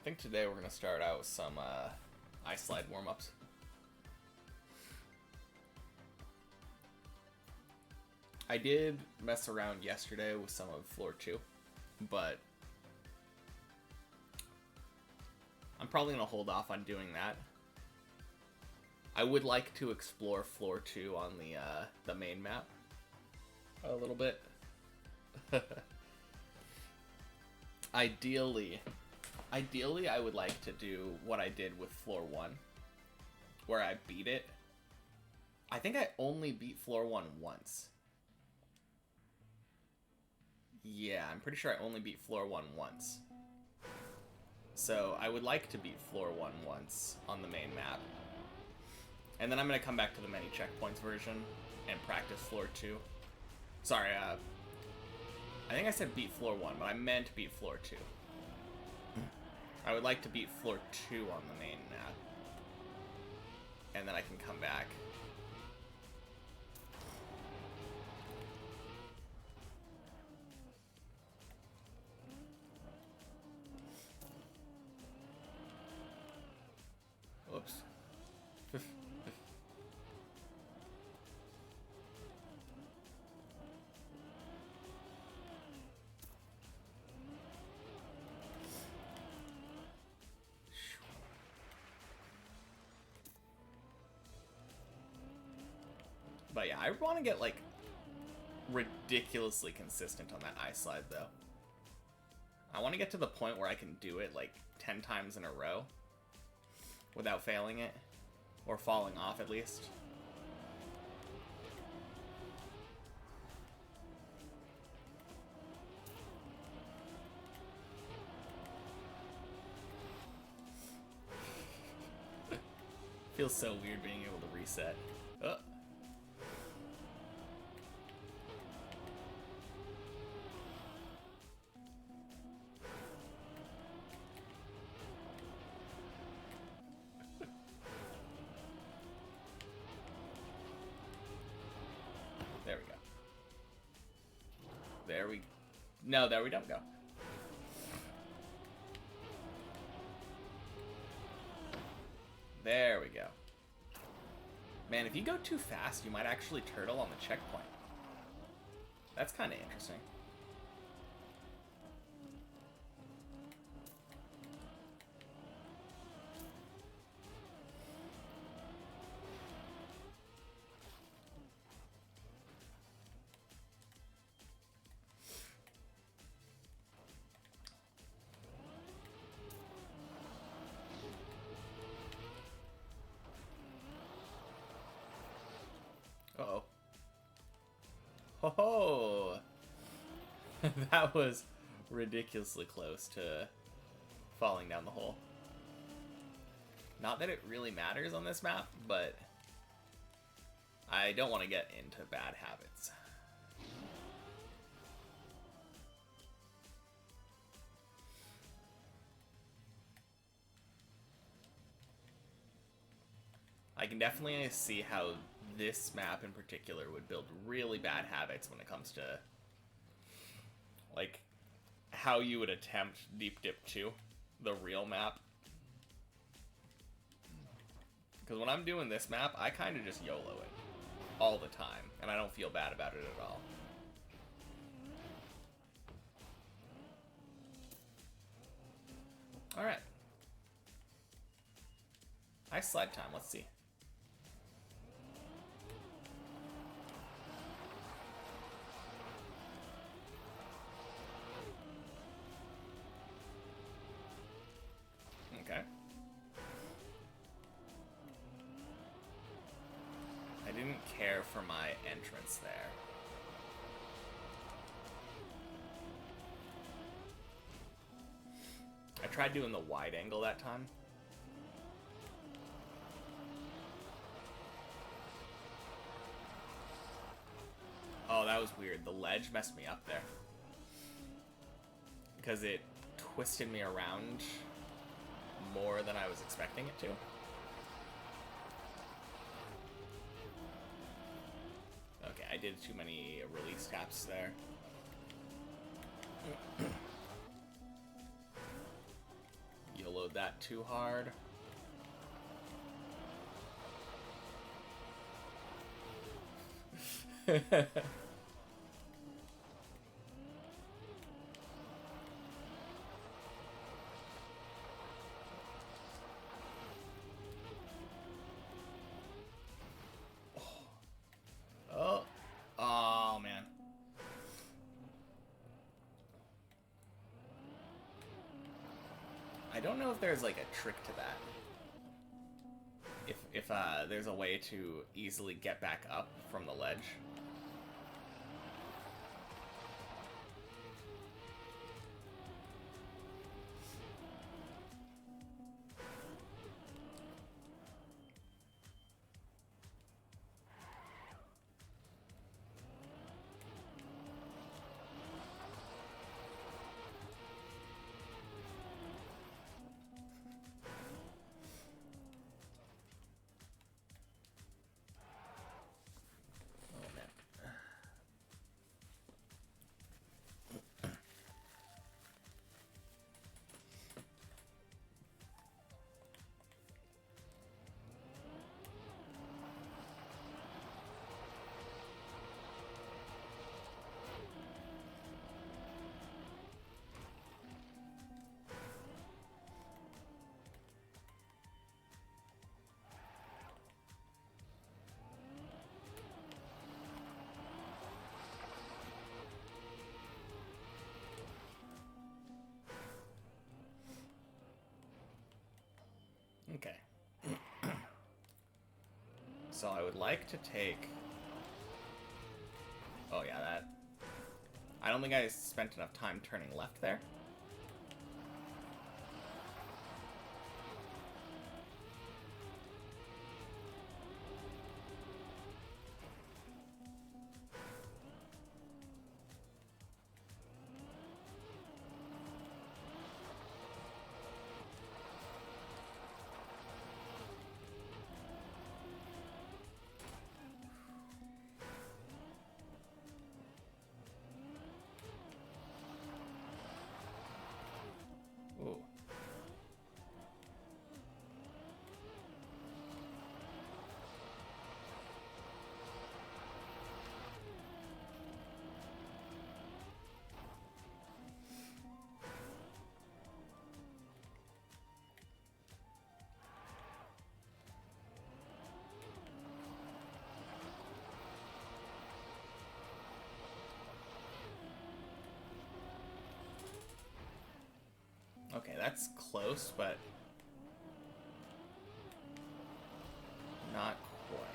think today we're going to start out with some ice slide warm-ups. I did mess around yesterday with some of floor 2, but I'm probably going to hold off on doing that. I would like to explore floor 2 on the main map a little bit. Ideally, I would like to do what I did with floor 1, where I beat it. I think I only beat floor 1 once. Yeah, I'm pretty sure I only beat floor 1 once. So I would like to beat floor 1 once on the main map. And then I'm going to come back to the many checkpoints version and practice floor 2. Sorry, I think I said beat floor 1, but I meant beat floor 2. I would like to beat floor 2 on the main map. And then I can come back. Whoops. But yeah, I want to get like ridiculously consistent on that ice slide though. I want to get to the point where I can do it like 10 times in a row without failing it, or falling off at least. Feels so weird being able to reset. Oh. There we go. No, there we don't go. There we go. Man, if you go too fast, you might actually turtle on the checkpoint. That's kind of interesting. Uh-oh. Ho-ho! That was ridiculously close to falling down the hole. Not that it really matters on this map, but I don't want to get into bad habits. I can definitely see how this map in particular would build really bad habits when it comes to like how you would attempt Deep Dip 2, the real map. Because when I'm doing this map, I kind of just YOLO it all the time, and I don't feel bad about it at all. Alright. Ice slide time, let's see. Okay. I didn't care for my entrance there. I tried doing the wide angle that time. Oh, that was weird. The ledge messed me up there. Because it twisted me around more than I was expecting it to. Okay, I did too many release taps there. YOLO that too hard. Oh. Oh, man. I don't know if there's like a trick to that. If there's a way to easily get back up from the ledge. Okay. So I would like to take... Oh yeah, that... I don't think I spent enough time turning left there. Ooh. Okay, that's close, but not quite.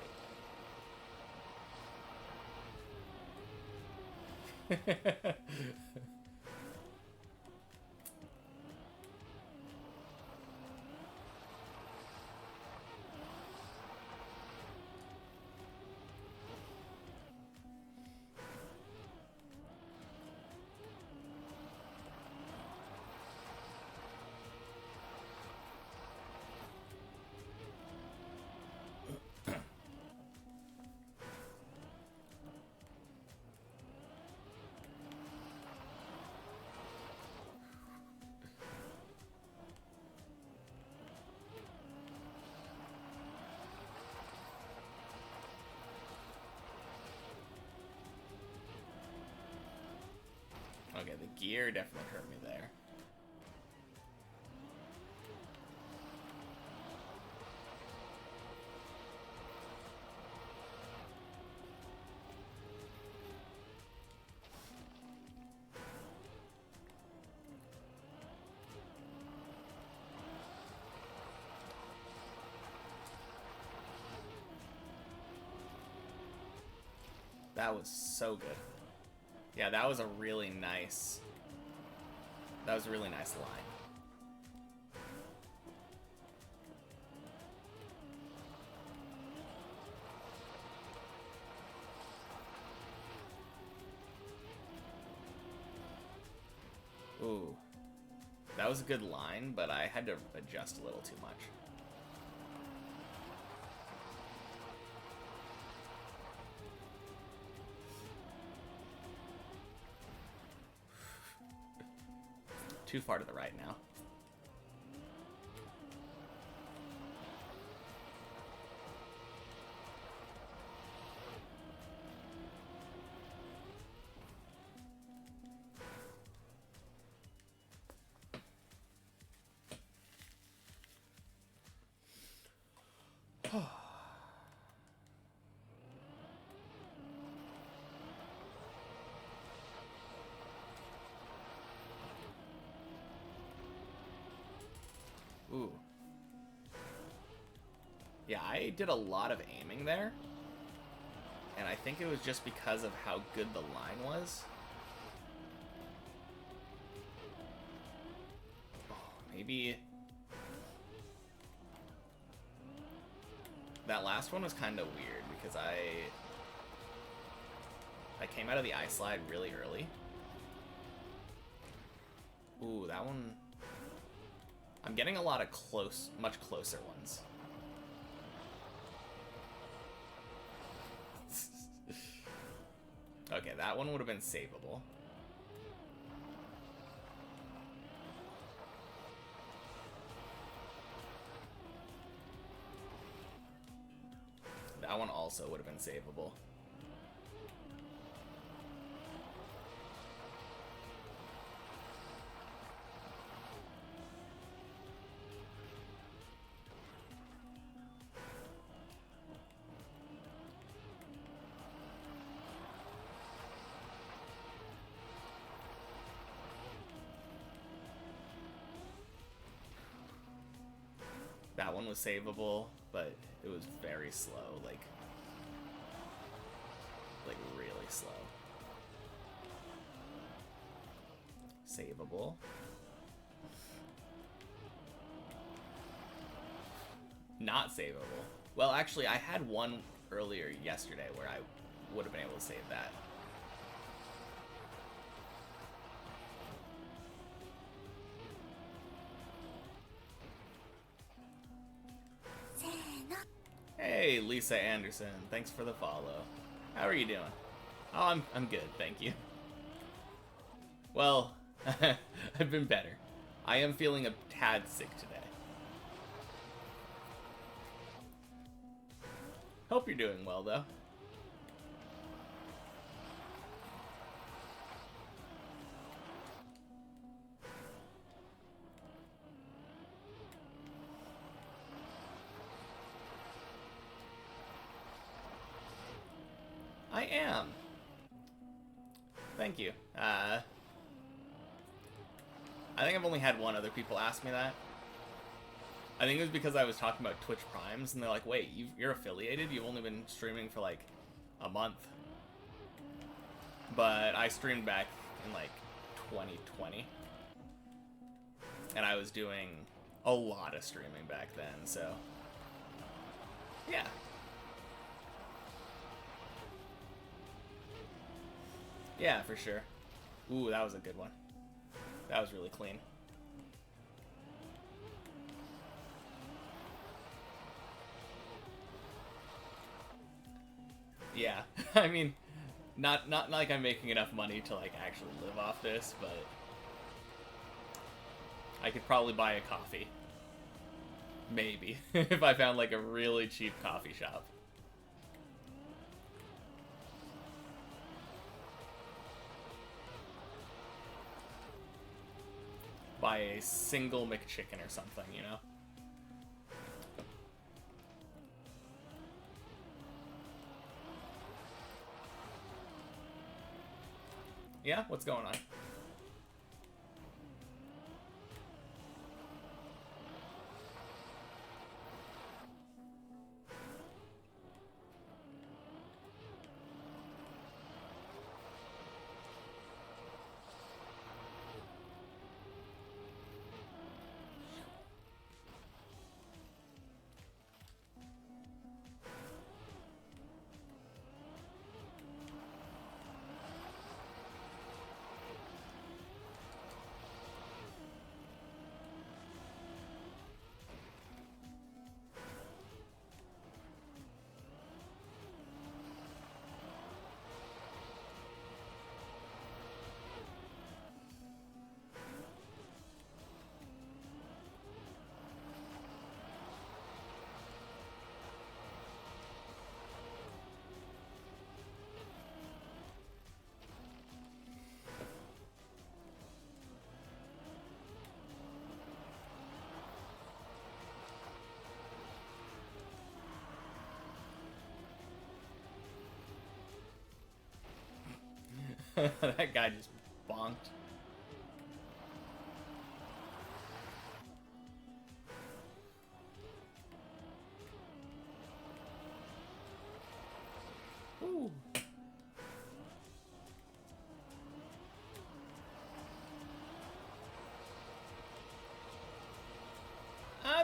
Okay, the gear definitely hurt me there. That was so good. Yeah, that was a really nice... That was a really nice line. Ooh. That was a good line, but I had to adjust a little too much. Too far to the right now. Ooh. Yeah, I did a lot of aiming there. And I think it was just because of how good the line was. Oh, maybe... That last one was kind of weird because I came out of the ice slide really early. Ooh, that one... I'm getting a lot of much closer ones. Okay, that one would have been savable. That one also would have been savable. That one was savable, but it was very slow, like really slow. Savable. Not savable. Well, actually, I had one earlier yesterday where I would have been able to save that. Hey, Lisa Anderson. Thanks for the follow. How are you doing? Oh, I'm good, thank you. Well, I've been better. I am feeling a tad sick today. Hope you're doing well, though. I am. Thank you. I think I've only had one other people ask me that. I think it was because I was talking about Twitch Primes, and they're like, wait, you're affiliated? You've only been streaming for like a month. But I streamed back in like 2020. And I was doing a lot of streaming back then, so yeah. Yeah, for sure. Ooh, that was a good one. That was really clean. Yeah, I mean, not like I'm making enough money to like actually live off this, but I could probably buy a coffee. Maybe. If I found like a really cheap coffee shop. Buy a single McChicken or something, you know? Yeah? What's going on? That guy just bonked.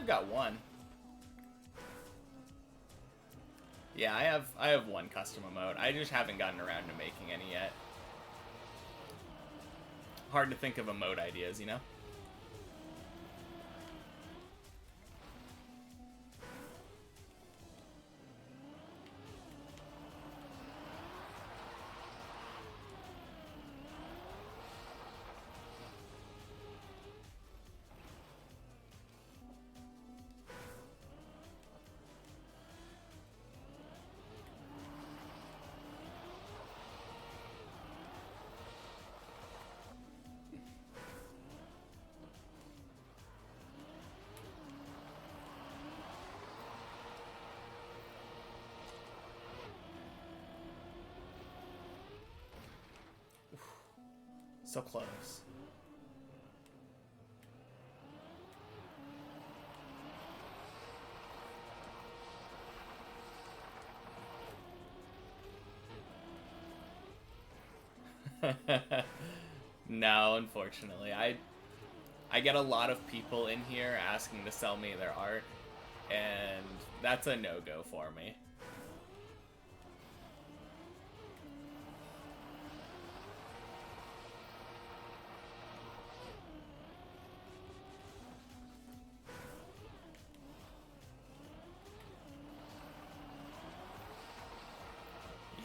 got one. Yeah, I have one custom emote. I just haven't gotten around to making any yet. Hard to think of emote ideas, you know? So close. No, unfortunately. I get a lot of people in here asking to sell me their art, and that's a no-go for me.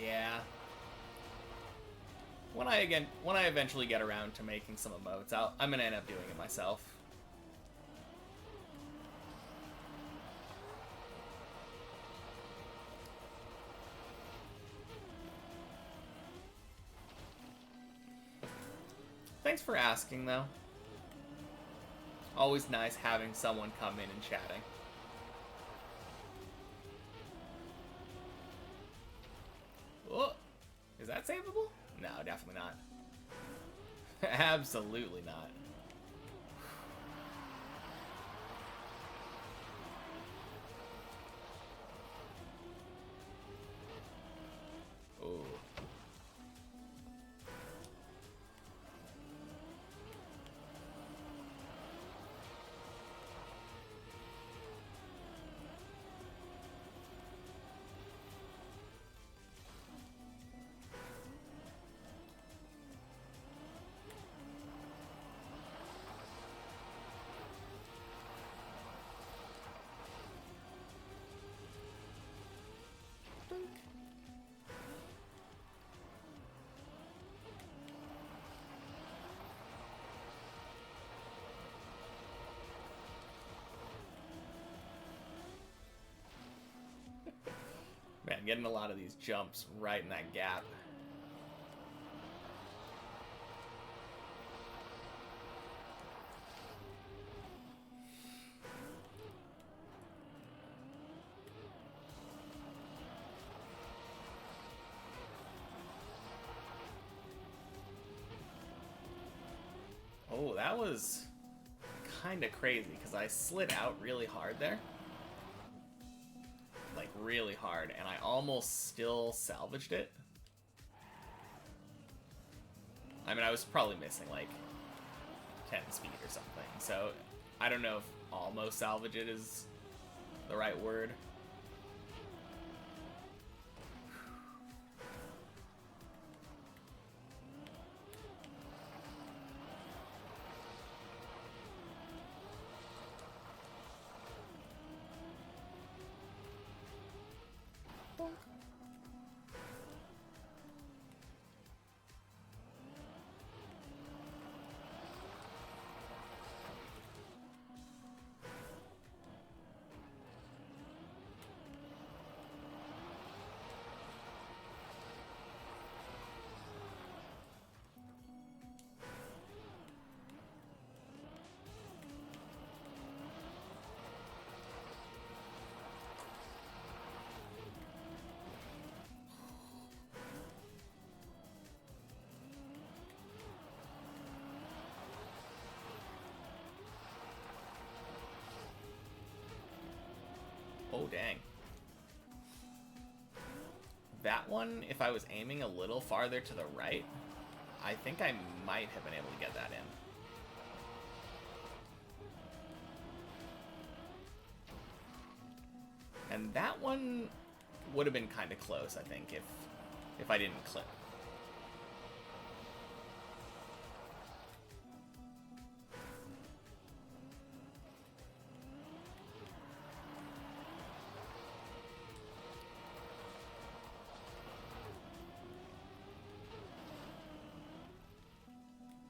Yeah. When I eventually get around to making some emotes, I'm gonna end up doing it myself. Thanks for asking, though. Always nice having someone come in and chatting. Oh, is that savable? No, definitely not. Absolutely not. Ooh. Man, getting a lot of these jumps right in that gap. Oh, that was kind of crazy because I slid out really hard there. Like, really hard, and I almost still salvaged it. I mean, I was probably missing like 10 speed or something, so I don't know if almost salvage it is the right word. Oh, dang. That one, if I was aiming a little farther to the right, I think I might have been able to get that in. And that one would have been kind of close, I think, if I didn't clip.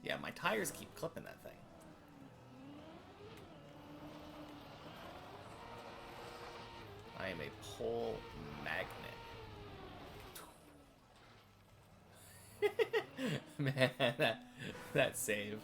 Yeah, my tires keep clipping that thing. I am a pole magnet. Man, that save.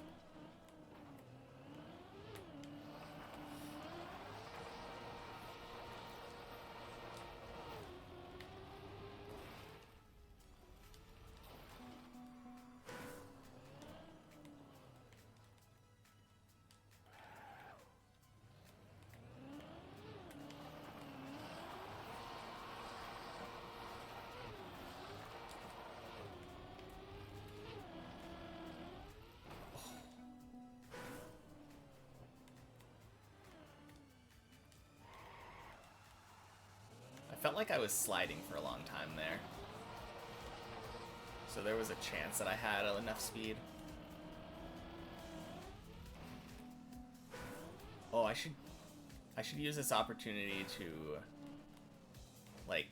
I felt like I was sliding for a long time there. So there was a chance that I had enough speed. Oh, I should use this opportunity to, like,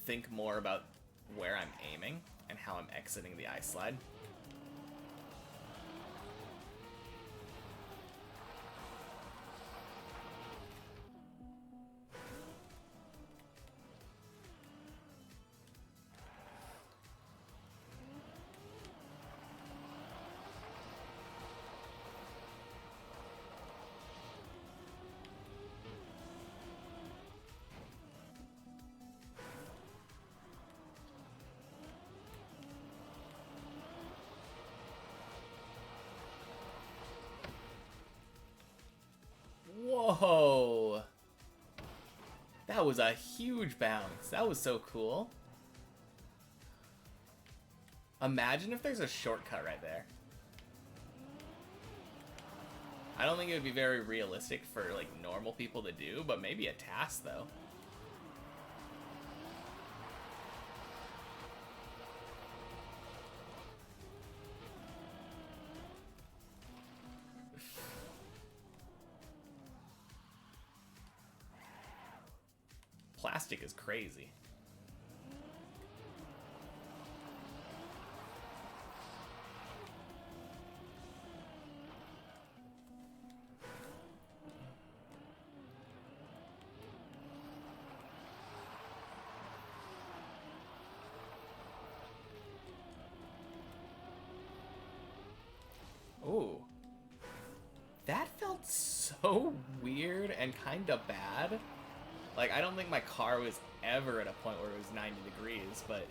think more about where I'm aiming and how I'm exiting the ice slide. Whoa! That was a huge bounce. That was so cool. Imagine if there's a shortcut right there. I don't think it would be very realistic for, like, normal people to do, but maybe a task, though. Plastic is crazy. Ooh. That felt so weird and kind of bad. Like, I don't think my car was ever at a point where it was 90 degrees, but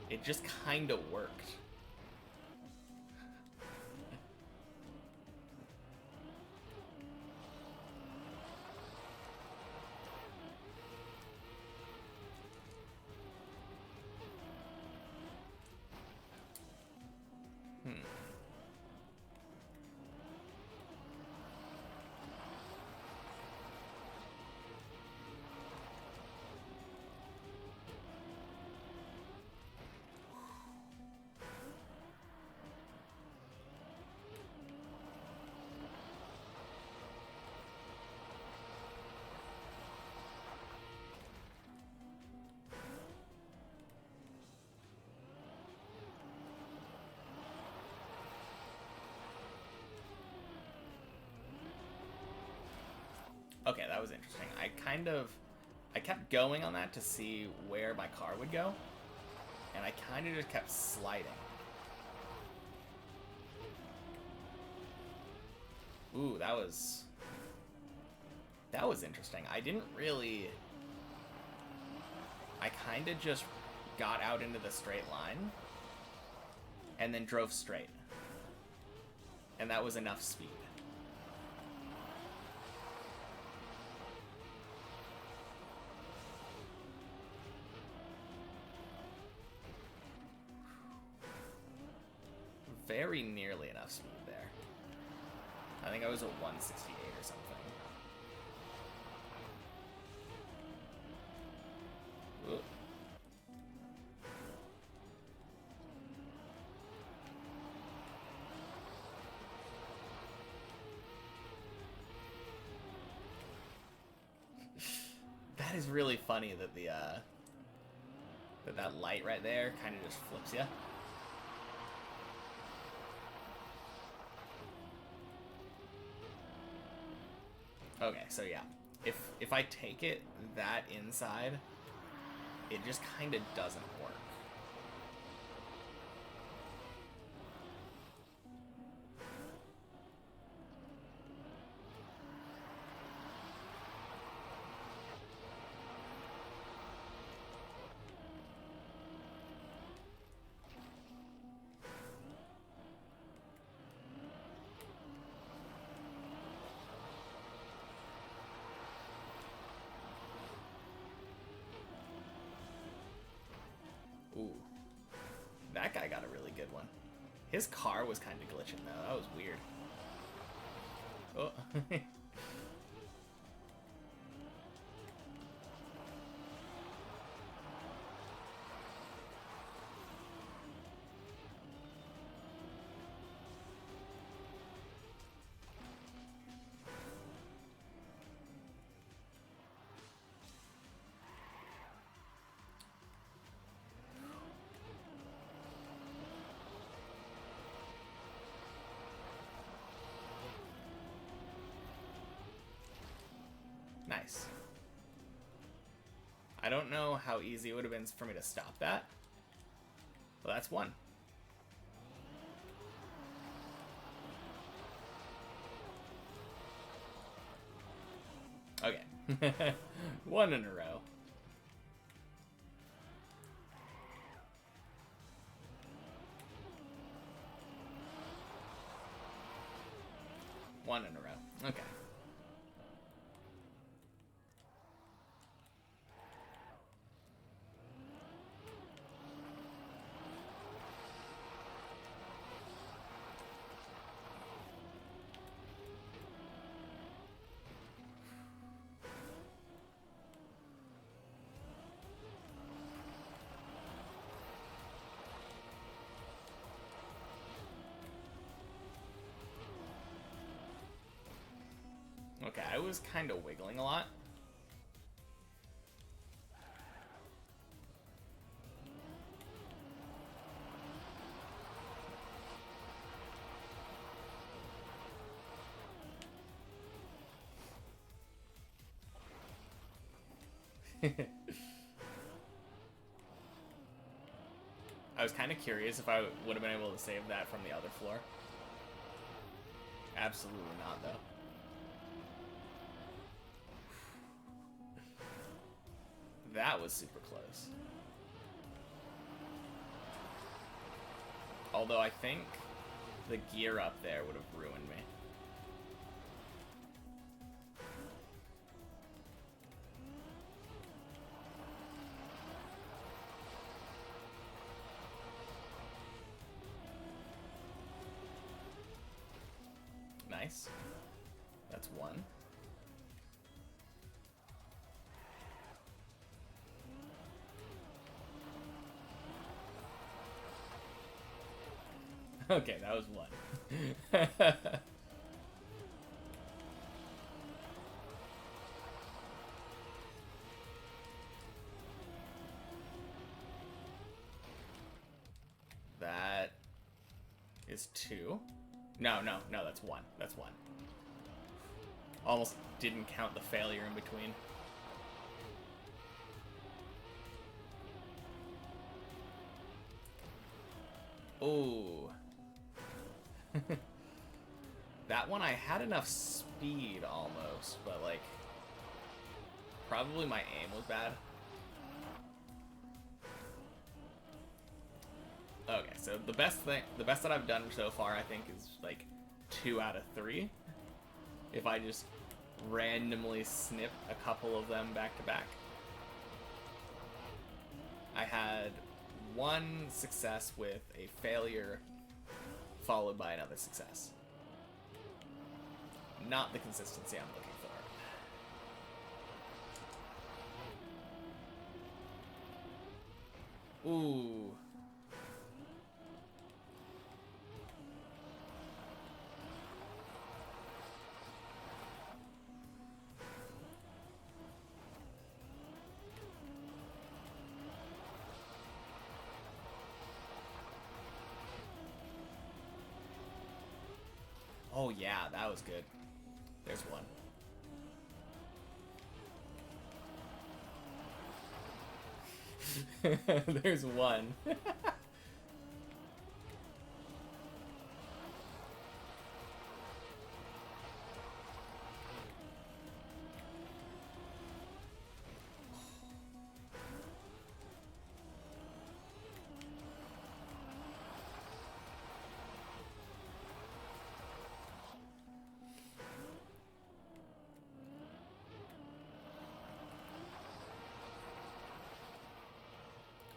it just kind of worked. Okay, that was interesting. I kept going on that to see where my car would go, and I kind of just kept sliding. Ooh, that was interesting. I kind of just got out into the straight line and then drove straight. And that was enough speed. Very nearly enough speed there. I think I was at 168 or something. That is really funny that the that light right there kind of just flips you. Okay, so yeah, if I take it that inside, it just kind of doesn't work. Ooh. That guy got a really good one. His car was kind of glitching, though. That was weird. Oh. Nice. I don't know how easy it would have been for me to stop that. Well, that's one. Okay. One in a row. One in a row. Okay. Okay, I was kind of wiggling a lot. I was kind of curious if I would have been able to save that from the other floor. Absolutely not, though. That was super close. Although I think the gear up there would have ruined me. Nice. That's one. Okay, that was one. That is two. No, that's one. That's one. Almost didn't count the failure in between. Oh. That one I had enough speed almost, but like probably my aim was bad. Okay, so the best that I've done so far I think is like 2 out of 3. If I just randomly snip a couple of them back to back. I had one success with a failure followed by another success. Not the consistency I'm looking for. Ooh. Oh yeah, that was good. There's one. There's one.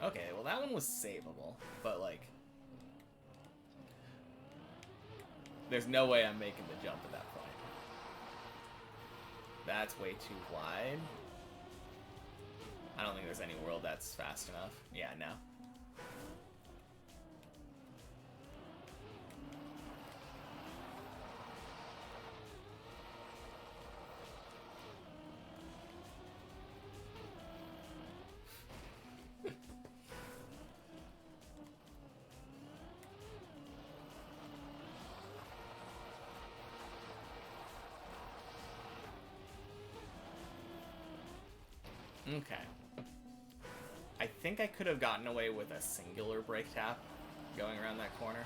Okay, well that one was savable, but like, there's no way I'm making the jump at that point. That's way too wide. I don't think there's any world that's fast enough. Yeah, no. Okay. I think I could have gotten away with a singular brake tap going around that corner.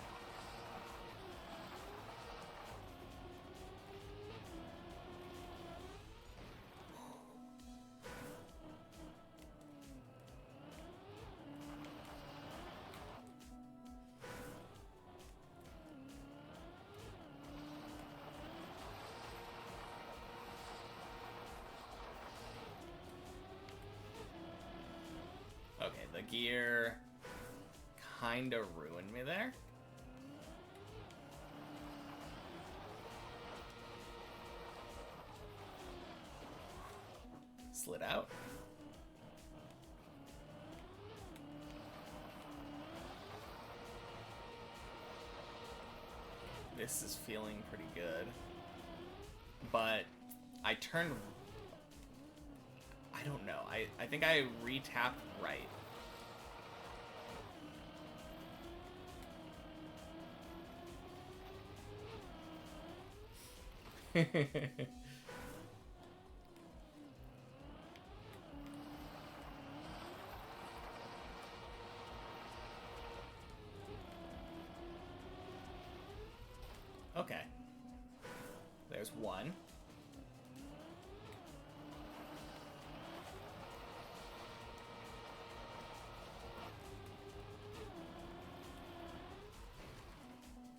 Okay, the gear kind of ruined me there. Slid out. This is feeling pretty good. But I turned... I don't know. I think I re-tapped right. Okay. There's one.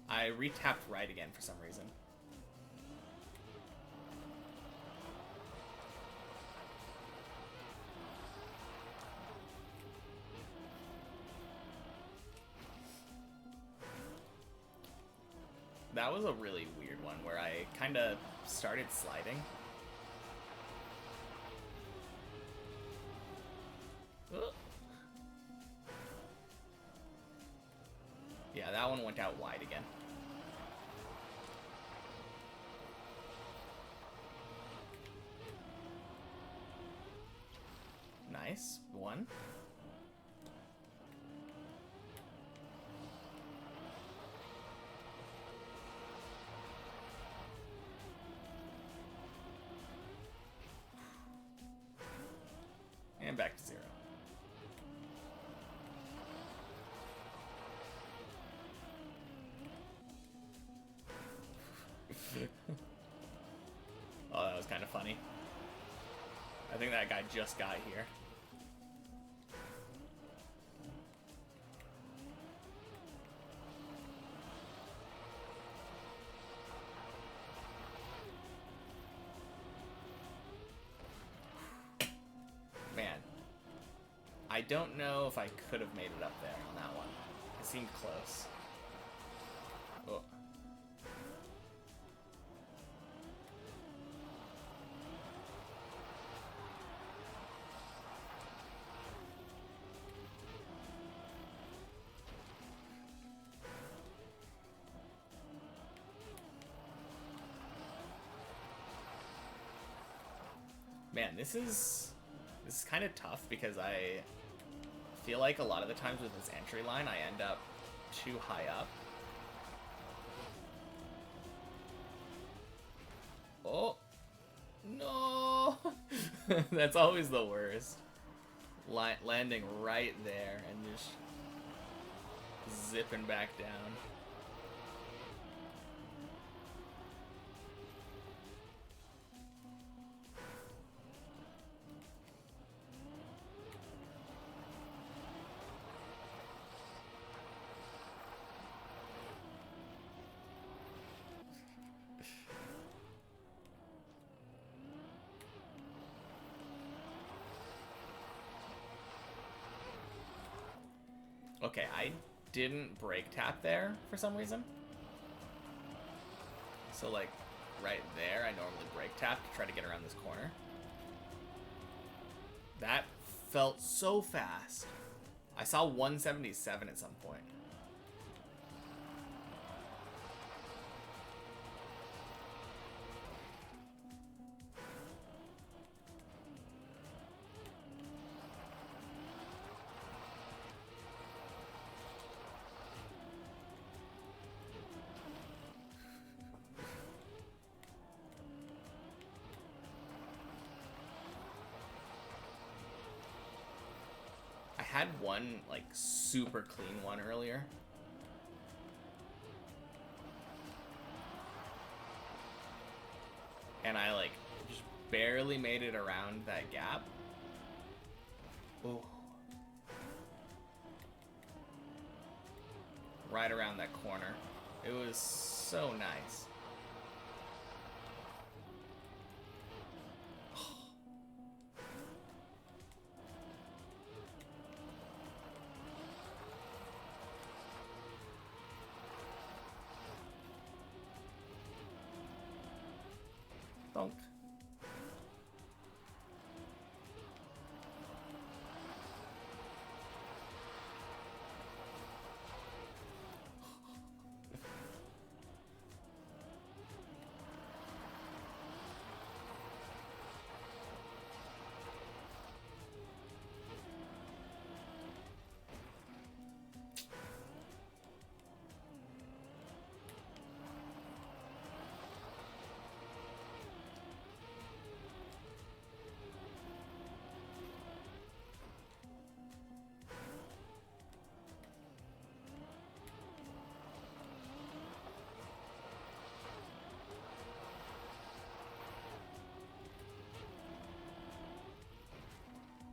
I re-tapped right again for some reason. That was a really weird one where I kind of started sliding. Ugh. Yeah, that one went out wide again. Nice. One. And back to 0. Oh, that was kind of funny. I think that guy just got here. Man. I don't know if I could have made it up there on that one. It seemed close. Oh. Man, this is kind of tough because I feel like a lot of the times with this entry line, I end up too high up. Oh, no. That's always the worst. Landing right there and just zipping back down. Okay, I didn't brake tap there for some reason. So, like, right there, I normally brake tap to try to get around this corner. That felt so fast. I saw 177 at some point. I had one, like, super clean one earlier. And I, like, just barely made it around that gap. Oh. Right around that corner. It was so nice. Bonk.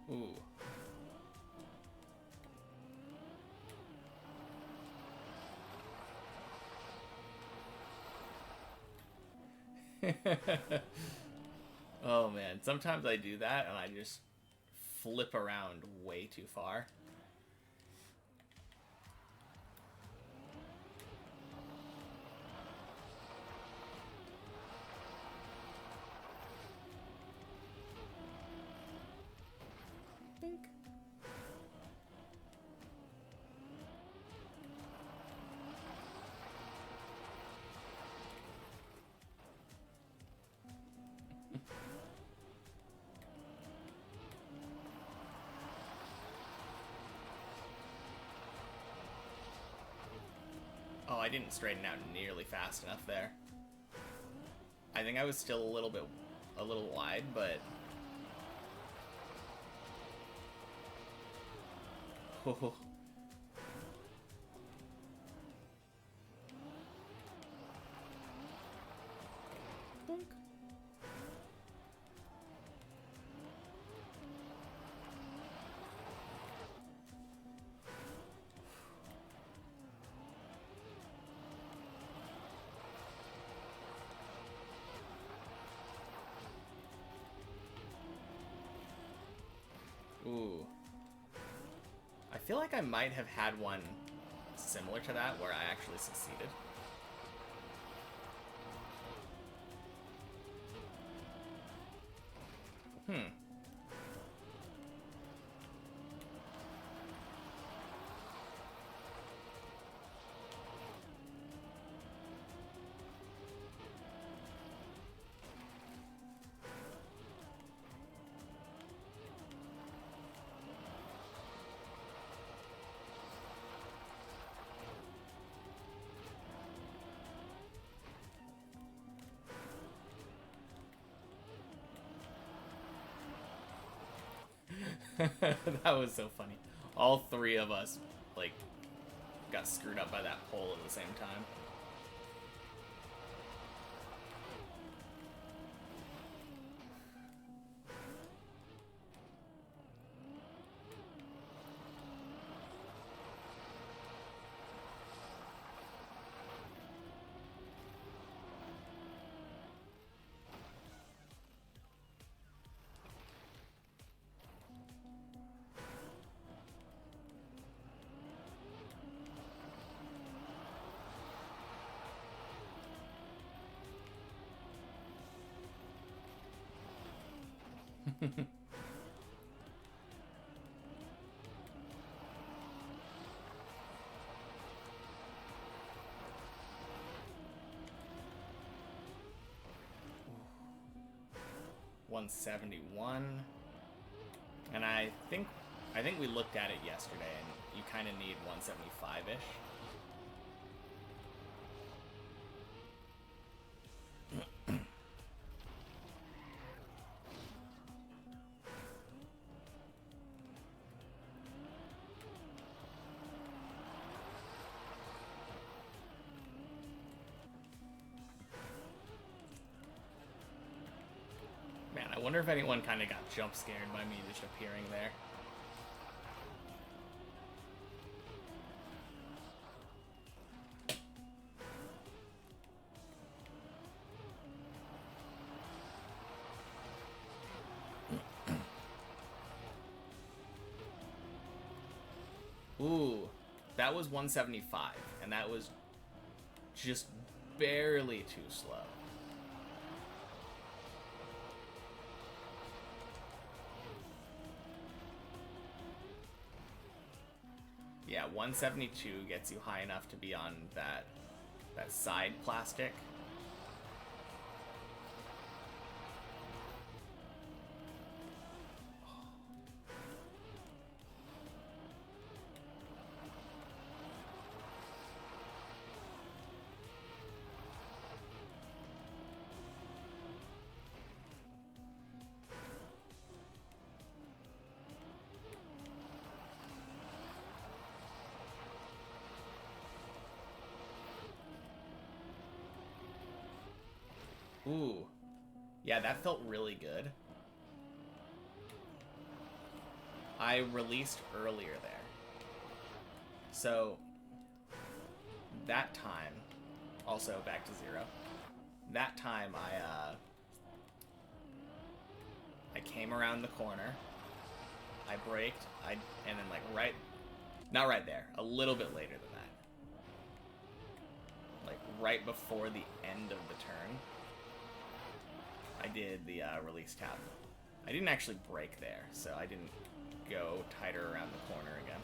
Ooh. Oh man, sometimes I do that and I just flip around way too far. Bink. Oh, I didn't straighten out nearly fast enough there. I think I was still a little wide, but... Oh. Bonk. Ooh. I feel like I might have had one similar to that where I actually succeeded. That was so funny. All three of us, like, got screwed up by that pole at the same time. $171, and I think we looked at it yesterday, and you kind of need 175-ish. Man, I wonder if anyone kind of got jump scared by me just appearing there. Ooh, that was 175, and that was just barely too slow. Yeah, 172 gets you high enough to be on that side plastic. Ooh. Yeah, that felt really good. I released earlier there. So, that time, also back to 0, that time I came around the corner, I braked, and then like not right there, a little bit later than that. Like right before the end of the turn, I did the release tap. I didn't actually brake there, so I didn't go tighter around the corner again.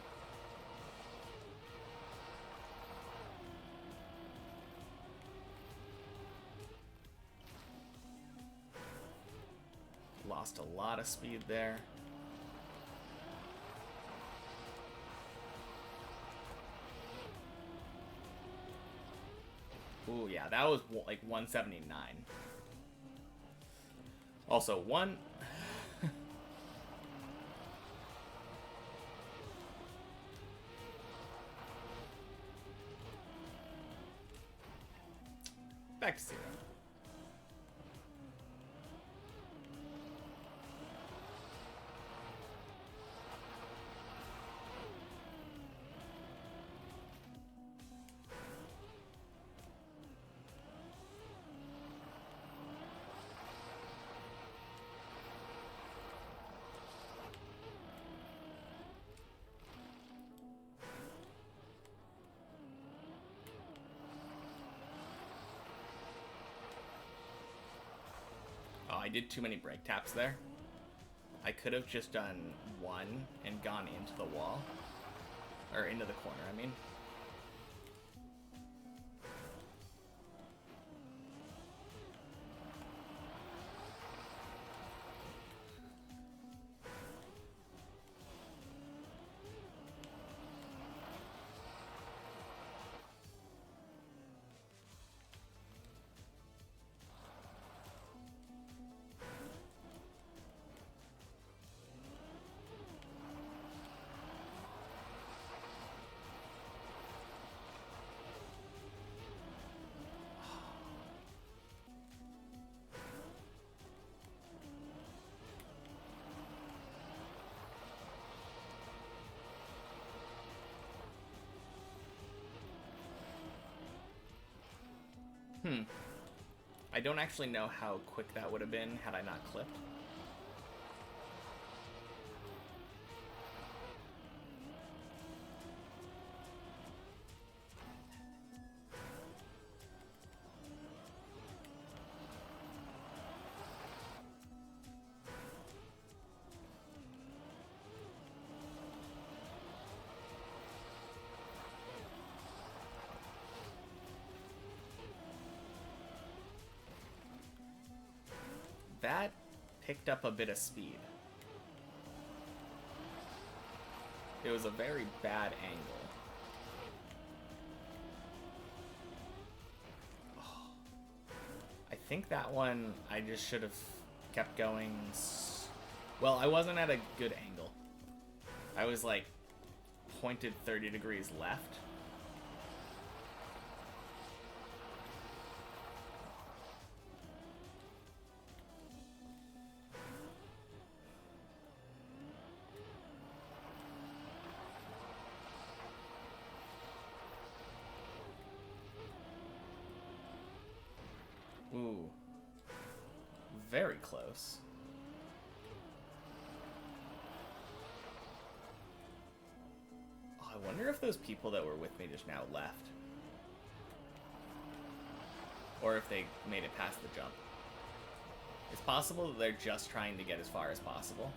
Lost a lot of speed there. Ooh, yeah, that was like 179. Also, one... Back to 0. Oh, I did too many brake taps there. I could have just done one and gone into the wall. Or into the corner, I mean. I don't actually know how quick that would have been had I not clipped. That picked up a bit of speed. It was a very bad angle. Oh. I think that one I just should have kept going. Well, I wasn't at a good angle. I was like pointed 30 degrees left. Ooh. Very close. Oh, I wonder if those people that were with me just now left. Or if they made it past the jump. It's possible that they're just trying to get as far as possible.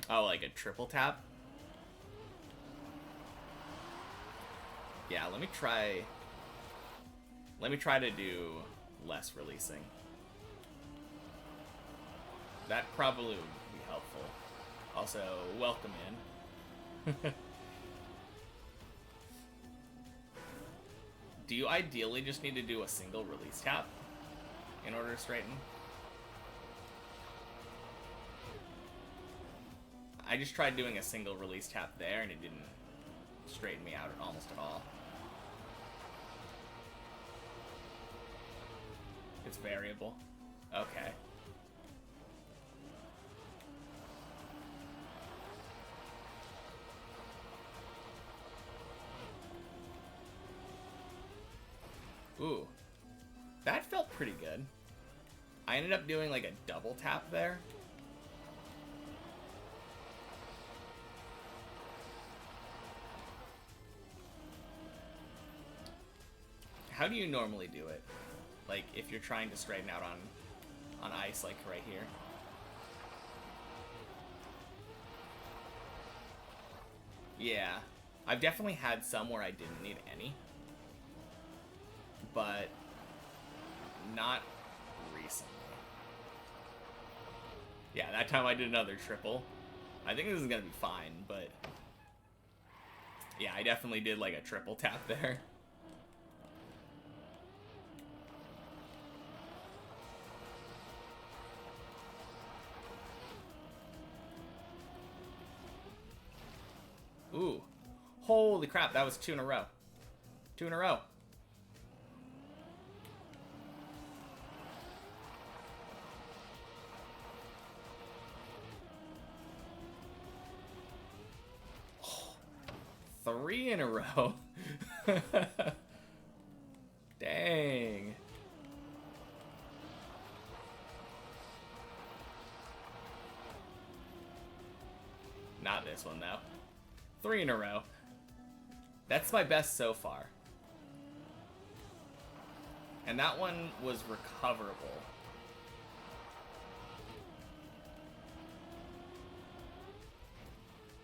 Oh, like a triple tap? Yeah, let me try to do less releasing. That probably would be helpful. Also, welcome in. Do you ideally just need to do a single release tap in order to straighten? I just tried doing a single release tap there and it didn't straighten me out almost at all. It's variable. Okay. Ooh. That felt pretty good. I ended up doing like a double tap there. How do you normally do it? Like, if you're trying to straighten out on ice, like right here. Yeah. I've definitely had some where I didn't need any. But not recently. Yeah, that time I did another triple. I think this is gonna be fine, but yeah, I definitely did like a triple tap there. Ooh. Holy crap, that was 2 in a row. 2 in a row. Oh, 3 in a row. Dang. Not this one, though. 3 in a row. That's my best so far. And that one was recoverable.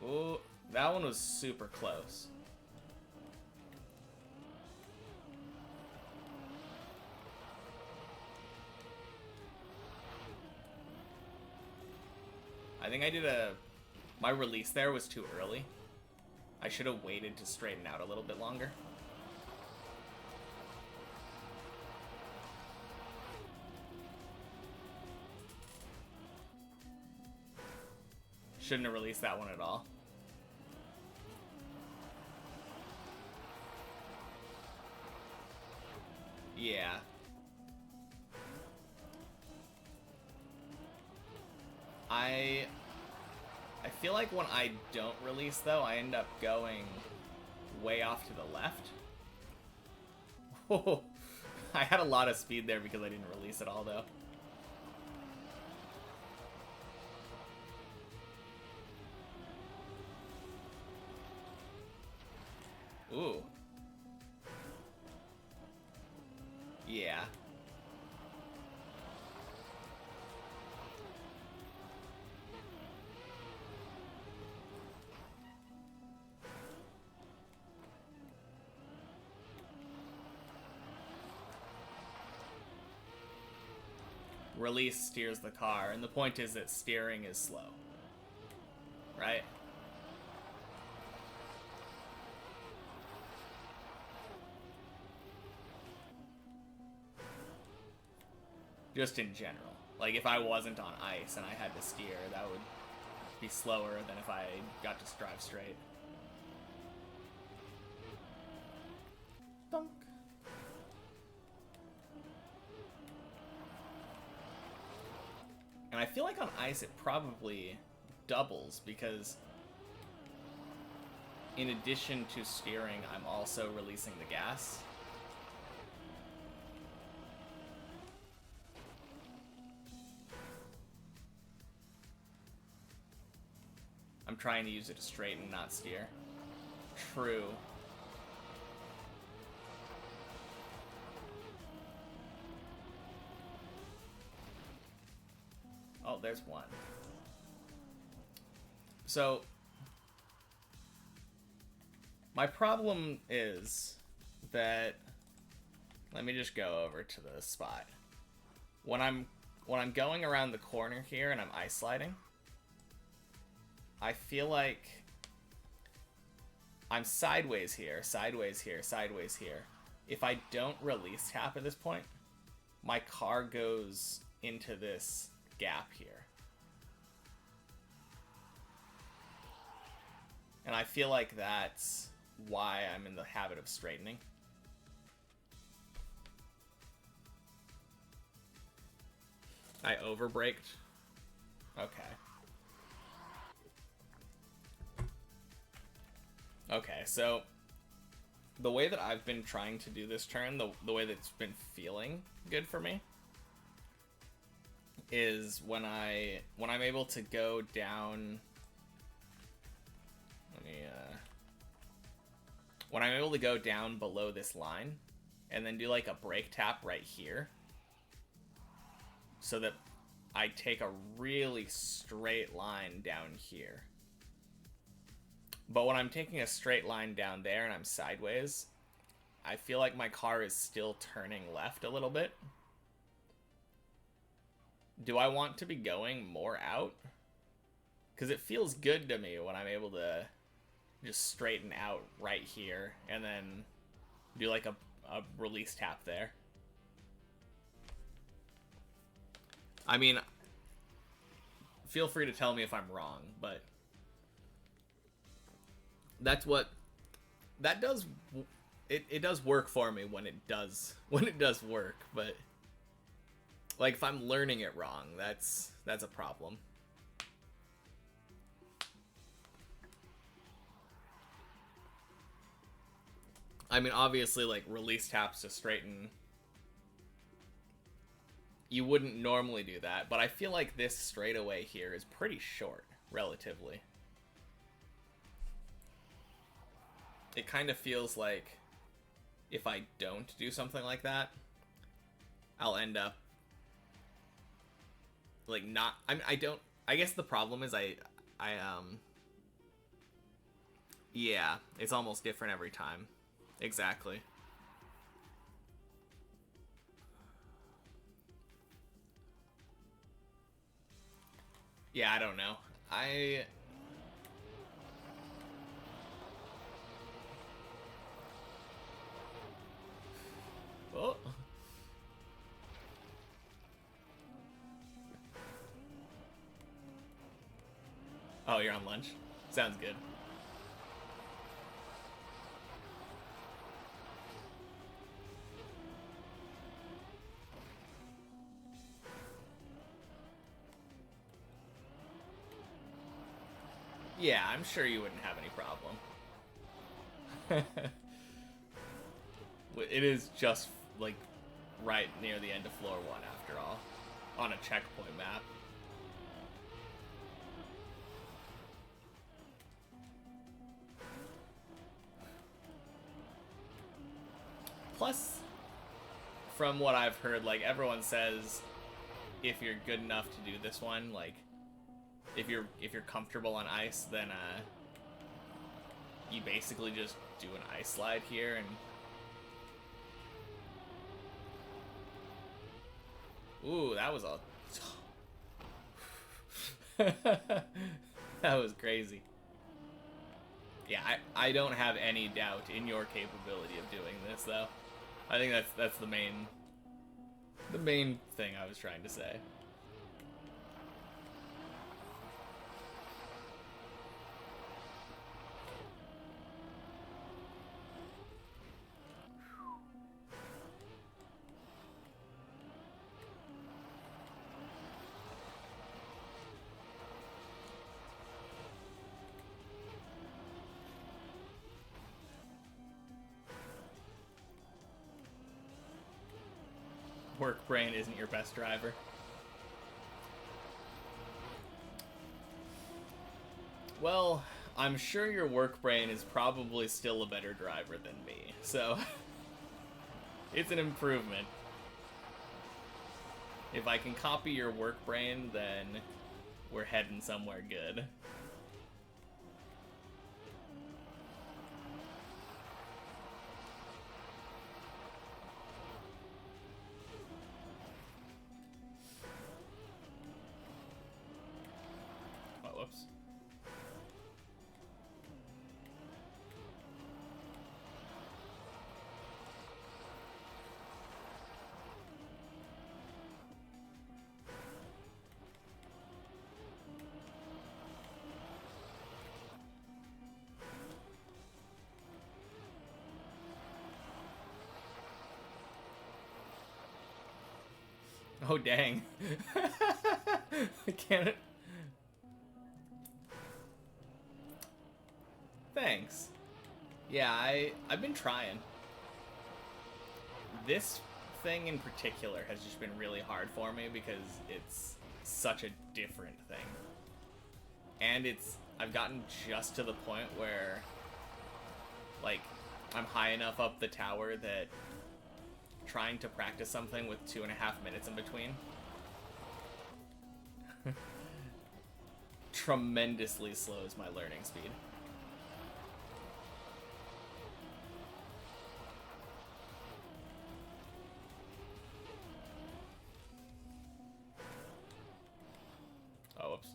Ooh, that one was super close. I think I did my release there was too early. I should have waited to straighten out a little bit longer. Shouldn't have released that one at all. Yeah. I feel like when I don't release, though, I end up going way off to the left. Oh, I had a lot of speed there because I didn't release at all, though. Ooh. Yeah. Release steers the car, and the point is that steering is slow. Right? Just in general. Like, if I wasn't on ice and I had to steer, that would be slower than if I got to drive straight. Dunk. And I feel like on ice it probably doubles because in addition to steering, I'm also releasing the gas. I'm trying to use it to straighten, not steer. True. Oh, there's one. So, my problem is that, let me just go over to the spot. When I'm going around the corner here and I'm ice sliding, I feel like I'm sideways here, sideways here, sideways here. If I don't release tap at this point, my car goes into this gap here. And I feel like that's why I'm in the habit of straightening. I overbraked. Okay. Okay, so the way that I've been trying to do this turn, the way that's been feeling good for me, is when I'm able to go down. When I'm able to go down below this line, and then do like a brake tap right here, so that I take a really straight line down here. But when I'm taking a straight line down there and I'm sideways, I feel like my car is still turning left a little bit. Do I want to be going more out? Because it feels good to me when I'm able to just straighten out right here and then do like a release tap there. I mean, feel free to tell me if I'm wrong, but that's what that does. It does work for me when it does work, but like if I'm learning it wrong, that's a problem. I mean, obviously, like release taps to straighten, you wouldn't normally do that, but I feel like this straightaway here is pretty short, relatively. It kind of feels like if I don't do something like that, I'll end up like not. I don't. I guess the problem is yeah, it's almost different every time. Exactly. Yeah, I don't know. Oh. Oh, you're on lunch? Sounds good. Yeah, I'm sure you wouldn't have any problem. It is just, like, right near the end of floor 1, after all. On a checkpoint map. Plus, from what I've heard, like, everyone says if you're good enough to do this one, like, if you're comfortable on ice, then you basically just do an ice slide here and ooh, that was a that was crazy. Yeah, I don't have any doubt in your capability of doing this, though. I think that's the main thing I was trying to say. Work brain isn't your best driver. Well, I'm sure your work brain is probably still a better driver than me, so it's an improvement. If I can copy your work brain, then we're heading somewhere good. Oh, whoops. Oh, dang. Can it? Thanks. Yeah, I've been trying. This thing in particular has just been really hard for me because it's such a different thing. And I've gotten just to the point where, like, I'm high enough up the tower that trying to practice something with 2.5 minutes in between tremendously slows my learning speed. Oh, whoops.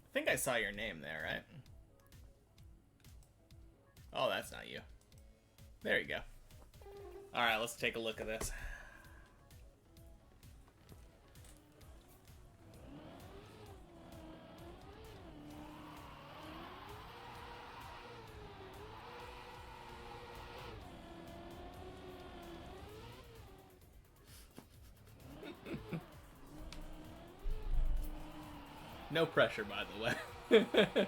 I think I saw your name there, right? Oh, that's not you. There you go. Alright, let's take a look at this. No pressure, by the way.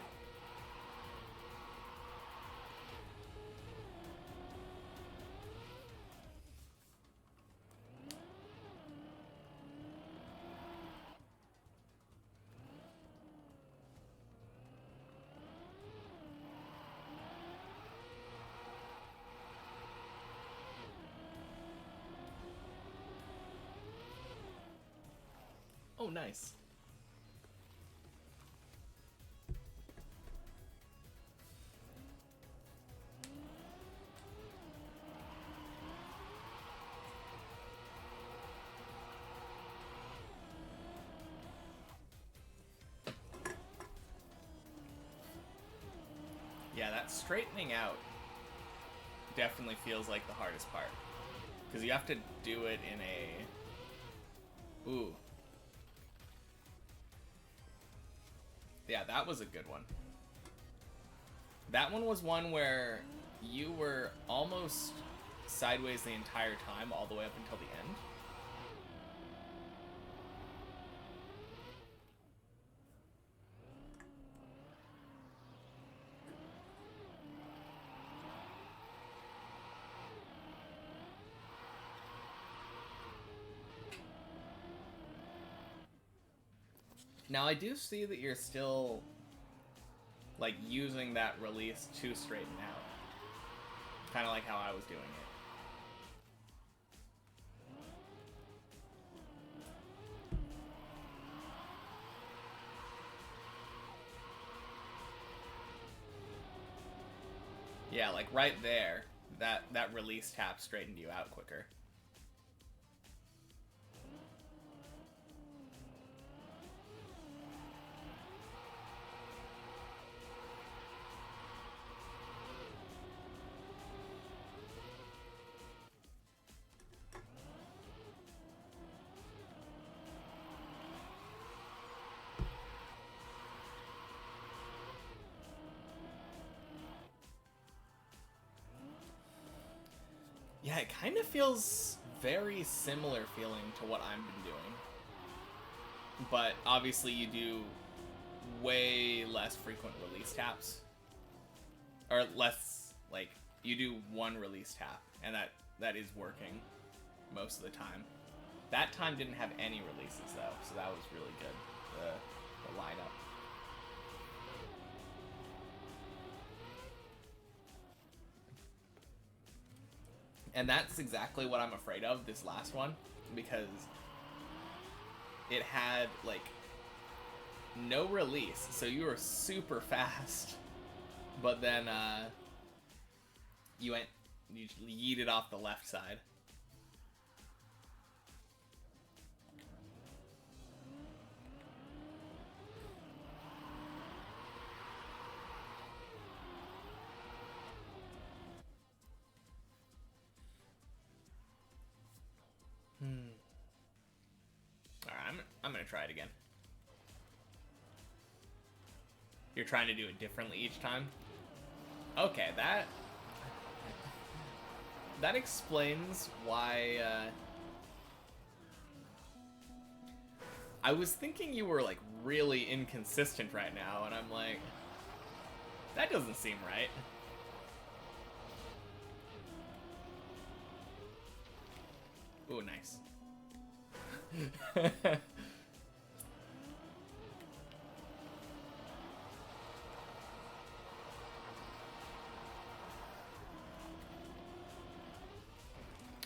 Oh, nice. Yeah, that straightening out definitely feels like the hardest part. Because you have to do it in a... Ooh. Yeah, that was a good one. That one was one where you were almost sideways the entire time, all the way up until the end. Now, I do see that you're still, like, using that release to straighten out. Kind of like how I was doing it. Yeah, like right there, that release tap straightened you out quicker. Yeah, it kind of feels very similar feeling to what I've been doing. But obviously you do way less frequent release taps. Or less, like, you do one release tap, and that is working most of the time. That time didn't have any releases, though, so that was really good, the lineup. And that's exactly what I'm afraid of, this last one, because it had, like, no release, so you were super fast, but then, you yeeted off the left side. Alright, I'm gonna try it again. You're trying to do it differently each time? Okay, that explains why, I was thinking you were, like, really inconsistent right now, and I'm like, that doesn't seem right. Ooh, nice.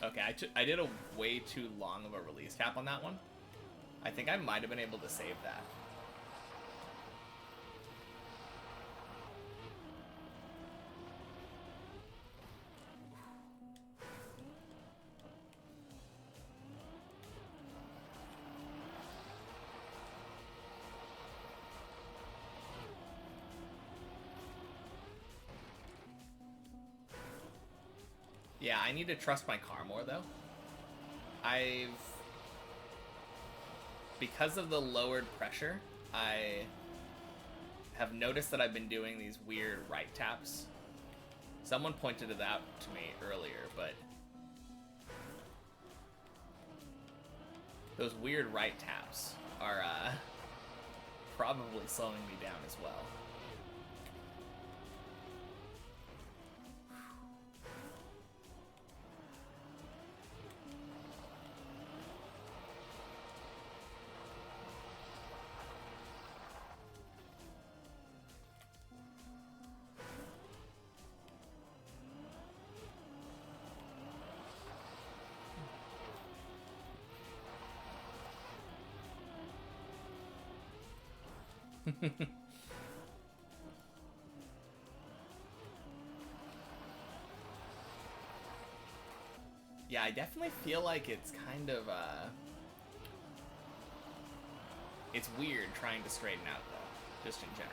Okay, I did a way too long of a release tap on that one. I think I might have been able to save that. Yeah, I need to trust my car more, though. Because of the lowered pressure, I have noticed that I've been doing these weird right taps. Someone pointed it out to me earlier, but those weird right taps are probably slowing me down as well. Yeah, I definitely feel like it's kind of, it's weird trying to straighten out, though, just in general.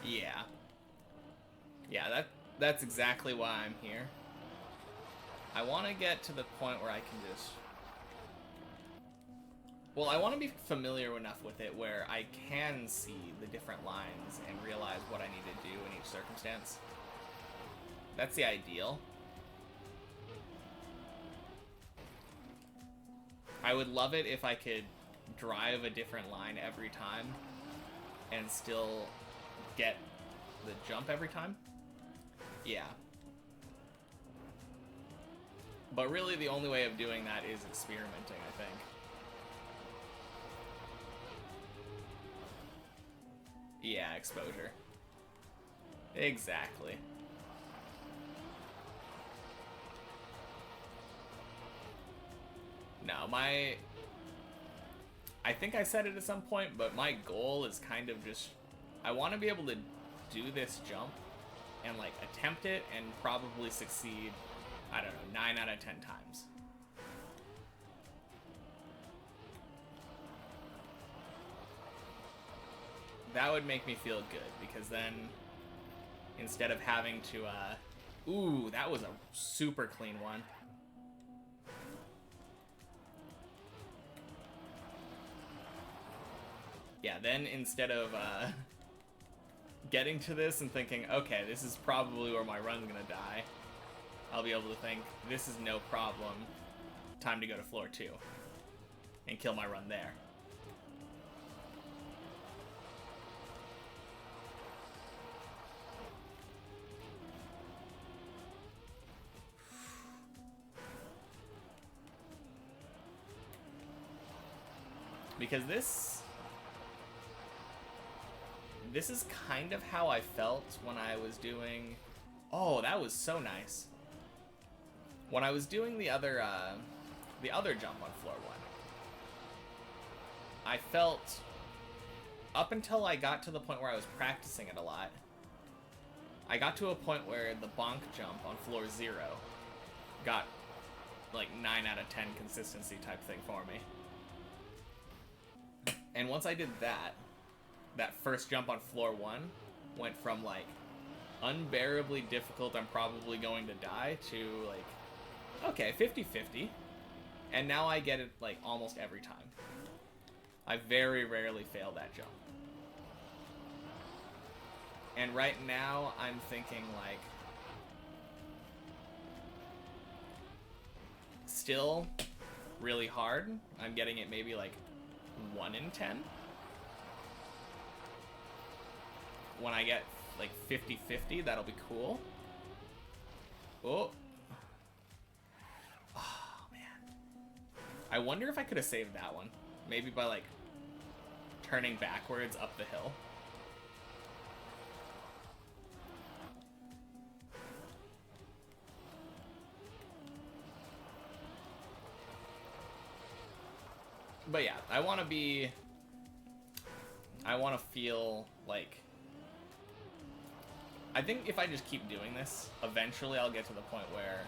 Yeah. Yeah, that's exactly why I'm here. I want to get to the point where I can just... Well, I want to be familiar enough with it where I can see the different lines and realize what I need to do in each circumstance. That's the ideal. I would love it if I could drive a different line every time and still get the jump every time. Yeah. But really the only way of doing that is experimenting, I think. Yeah, exposure. Exactly. No, I think I said it at some point, but my goal is kind of just... I want to be able to do this jump and, like, attempt it and probably succeed, I don't know, 9 out of 10 times. That would make me feel good, because then, instead of having to, ooh, that was a super clean one. Yeah, then instead of, getting to this and thinking, okay, this is probably where my run's gonna die, I'll be able to think, this is no problem, time to go to floor 2 and kill my run there. Because this is kind of how I felt when I was doing... Oh, that was so nice. When I was doing the other jump on floor 1, I felt, up until I got to the point where I was practicing it a lot, I got to a point where the bonk jump on floor 0 got like 9 out of 10 consistency type thing for me. And once I did that first jump on floor 1 went from, like, unbearably difficult, I'm probably going to die, to, like, okay, 50-50. And now I get it, like, almost every time. I very rarely fail that jump. And right now, I'm thinking, like, still really hard. I'm getting it maybe, like, 1 in 10. When I get, like, 50-50, that'll be cool. Oh. Oh, man. I wonder if I could have saved that one. Maybe by, like, turning backwards up the hill. But yeah, I want to feel like... I think if I just keep doing this, eventually I'll get to the point where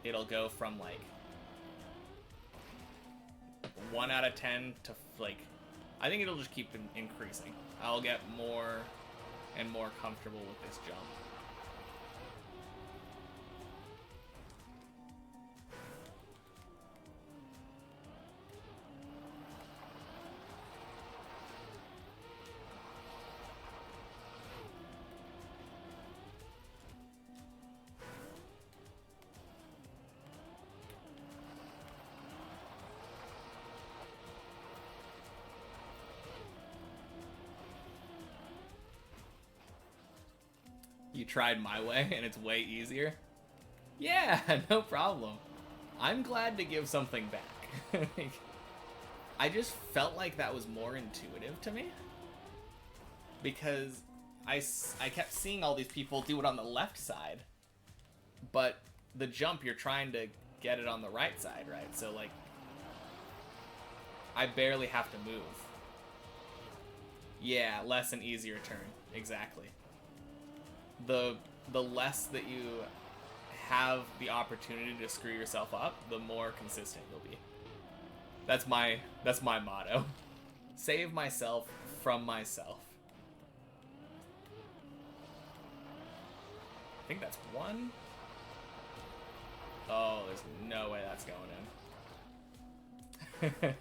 it'll go from, like, 1 out of 10 to, like, I think it'll just keep increasing. I'll get more and more comfortable with this jump. You tried my way and it's way easier? Yeah, no problem. I'm glad to give something back. I just felt like that was more intuitive to me. Because I kept seeing all these people do it on the left side. But the jump, you're trying to get it on the right side, right? So, like, I barely have to move. Yeah, less and easier turn. Exactly. The less that you have the opportunity to screw yourself up, the more consistent you'll be. That's my motto. Save myself from myself. I think that's one. Oh, there's no way that's going in.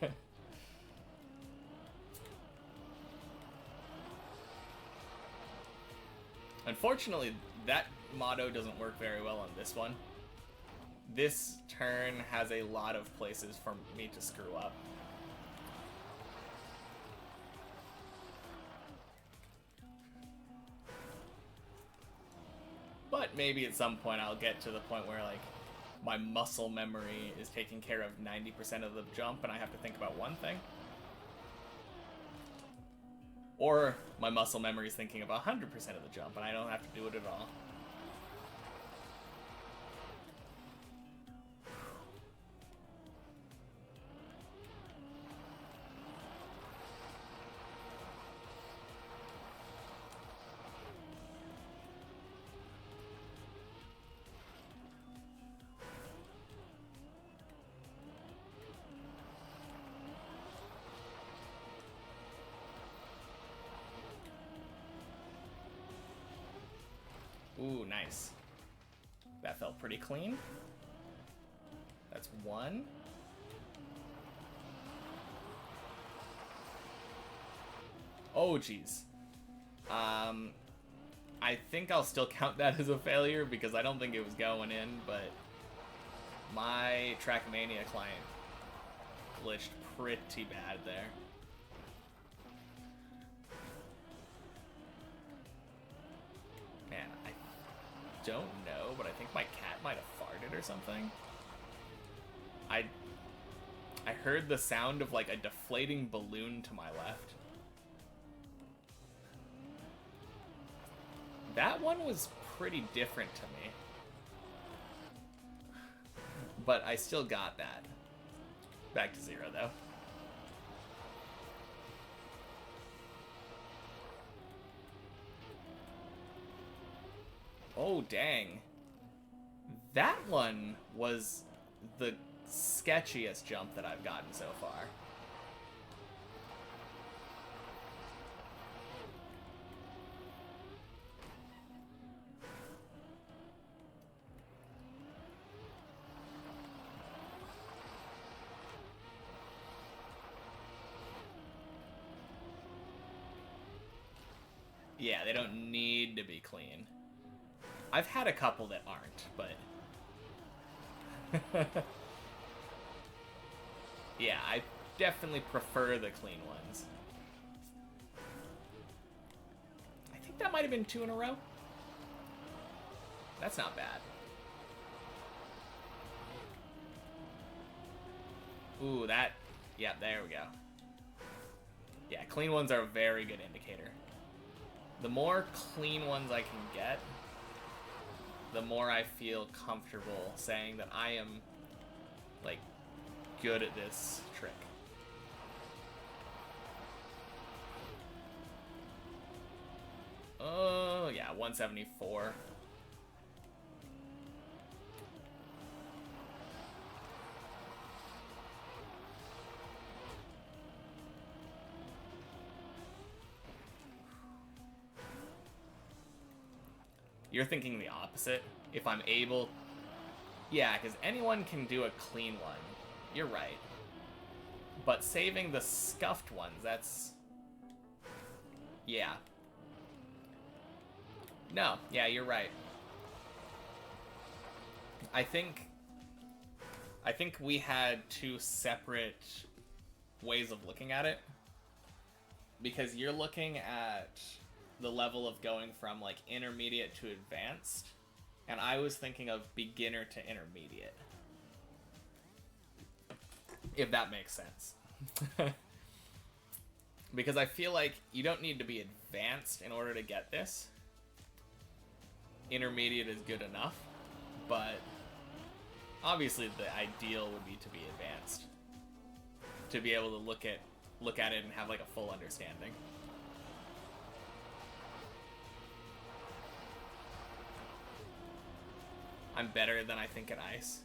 Unfortunately, that motto doesn't work very well on this one. This turn has a lot of places for me to screw up. But maybe at some point I'll get to the point where, like, my muscle memory is taking care of 90% of the jump and I have to think about one thing. Or my muscle memory is thinking about 100% of the jump and I don't have to do it at all. Ooh, nice. That felt pretty clean. That's one. Oh, jeez. I think I'll still count that as a failure because I don't think it was going in, but my Trackmania client glitched pretty bad there. Man, I don't know, but I think my cat might have farted or something. I heard the sound of like a deflating balloon to my left. That one was pretty different to me. But I still got that. Back to 0 though. Oh, dang. That one was the sketchiest jump that I've gotten so far. Yeah, they don't need to be clean. I've had a couple that aren't, but... yeah, I definitely prefer the clean ones. I think that might have been 2 in a row. That's not bad. Ooh, that... yeah, there we go. Yeah, clean ones are a very good indicator. The more clean ones I can get, the more I feel comfortable saying that I am, like, good at this trick. Oh, yeah, 174. You're thinking the opposite. If I'm able... yeah, because anyone can do a clean one. You're right. But saving the scuffed ones, that's... yeah. No, yeah, you're right. I think we had 2 separate ways of looking at it. Because you're looking at the level of going from, like, intermediate to advanced. And I was thinking of beginner to intermediate. If that makes sense. Because I feel like you don't need to be advanced in order to get this. Intermediate is good enough, but obviously the ideal would be to be advanced. To be able to look at it and have like a full understanding. I'm better than I think at ice.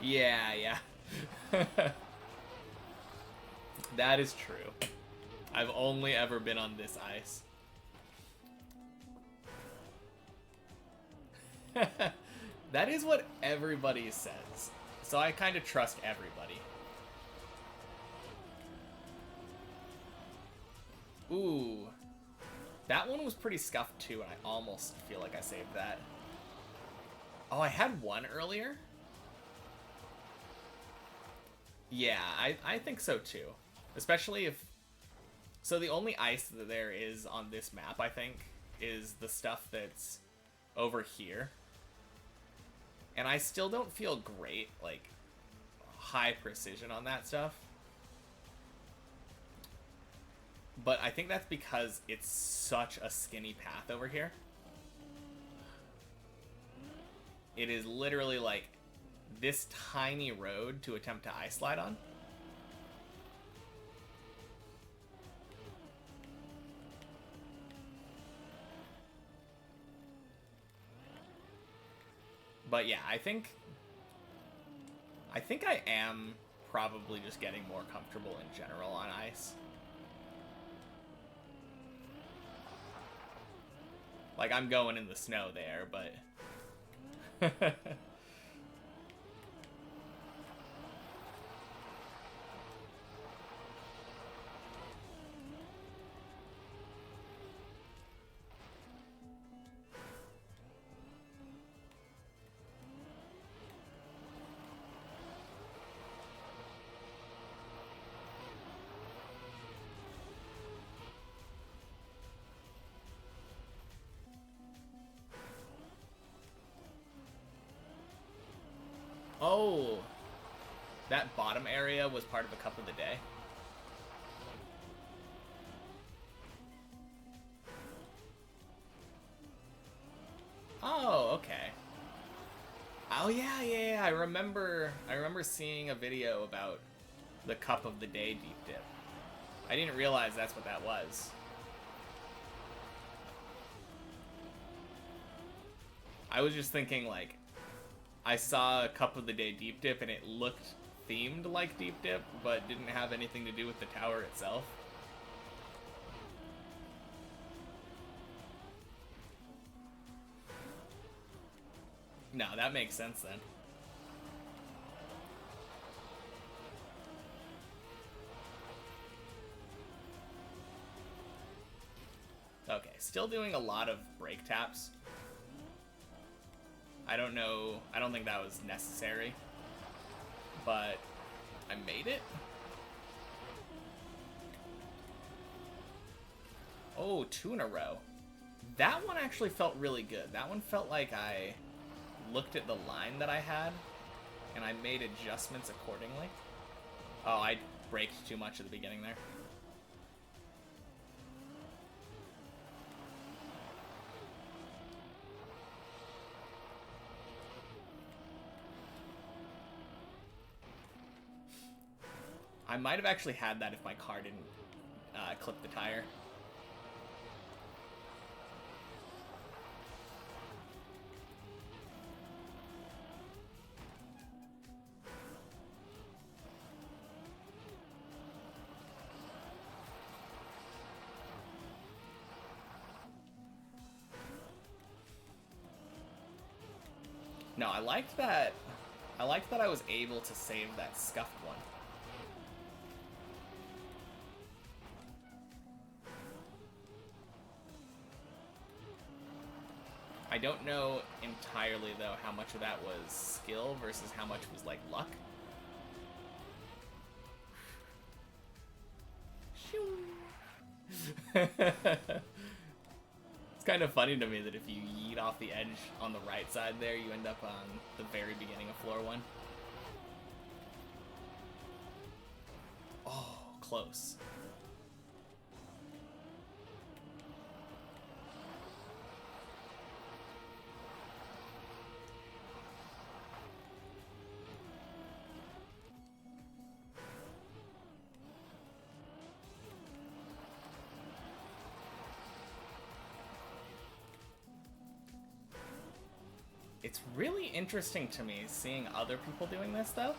Yeah. That is true. I've only ever been on this ice. That is what everybody says. So I kind of trust everybody. Ooh. That one was pretty scuffed too, and I almost feel like I saved that. Oh, I had one earlier? Yeah, I think so too. Especially if... So the only ice that there is on this map, I think, is the stuff that's over here. And I still don't feel great, like, high precision on that stuff. But I think that's because it's such a skinny path over here. It is literally like this tiny road to attempt to ice slide on. But yeah, I think I am probably just getting more comfortable in general on ice. Like, I'm going in the snow there, but... Oh, that bottom area was part of a cup of the day. Oh, okay. Oh yeah. I remember seeing a video about the cup of the day deep dip. I didn't realize that's what that was. I was just thinking, like, I saw a cup of the day deep dip and it looked themed like deep dip, but didn't have anything to do with the tower itself. No, that makes sense then. Okay, still doing a lot of break taps. I don't know, I don't think that was necessary, but I made it. Oh, 2 in a row. That one actually felt really good. That one felt like I looked at the line that I had and I made adjustments accordingly. Oh, I braked too much at the beginning there. I might have actually had that if my car didn't clip the tire. No, I liked that. I liked that I was able to save that scuffed one. I don't know entirely, though, how much of that was skill versus how much was, like, luck. kind of funny to me that if you yeet off the edge on the right side there, you end up on the very beginning of floor 1. Oh, close. It's really interesting to me seeing other people doing this, though.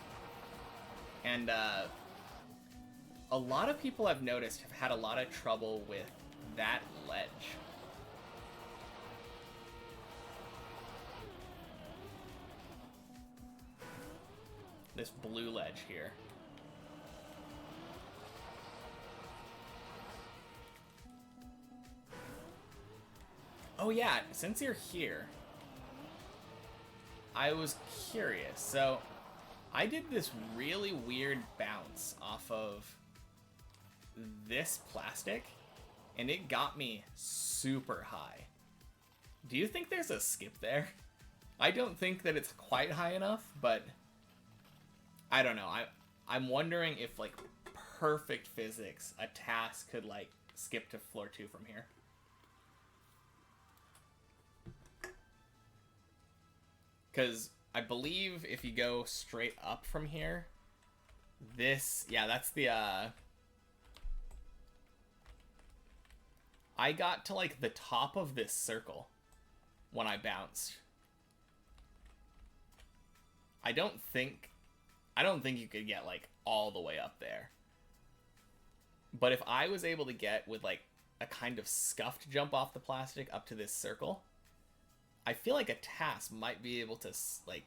And a lot of people I've noticed have had a lot of trouble with that ledge. This blue ledge here. Oh yeah, since you're here, I was curious. So, I did this really weird bounce off of this plastic, and it got me super high. Do you think there's a skip there? I don't think that it's quite high enough, but I don't know. I'm wondering if, like, perfect physics, a task could, like, skip to floor 2 from here. Because I believe if you go straight up from here, this, yeah, that's the, I got to, like, the top of this circle when I bounced. I don't think you could get, like, all the way up there. But if I was able to get with, like, a kind of scuffed jump off the plastic up to this circle, I feel like a task might be able to, like,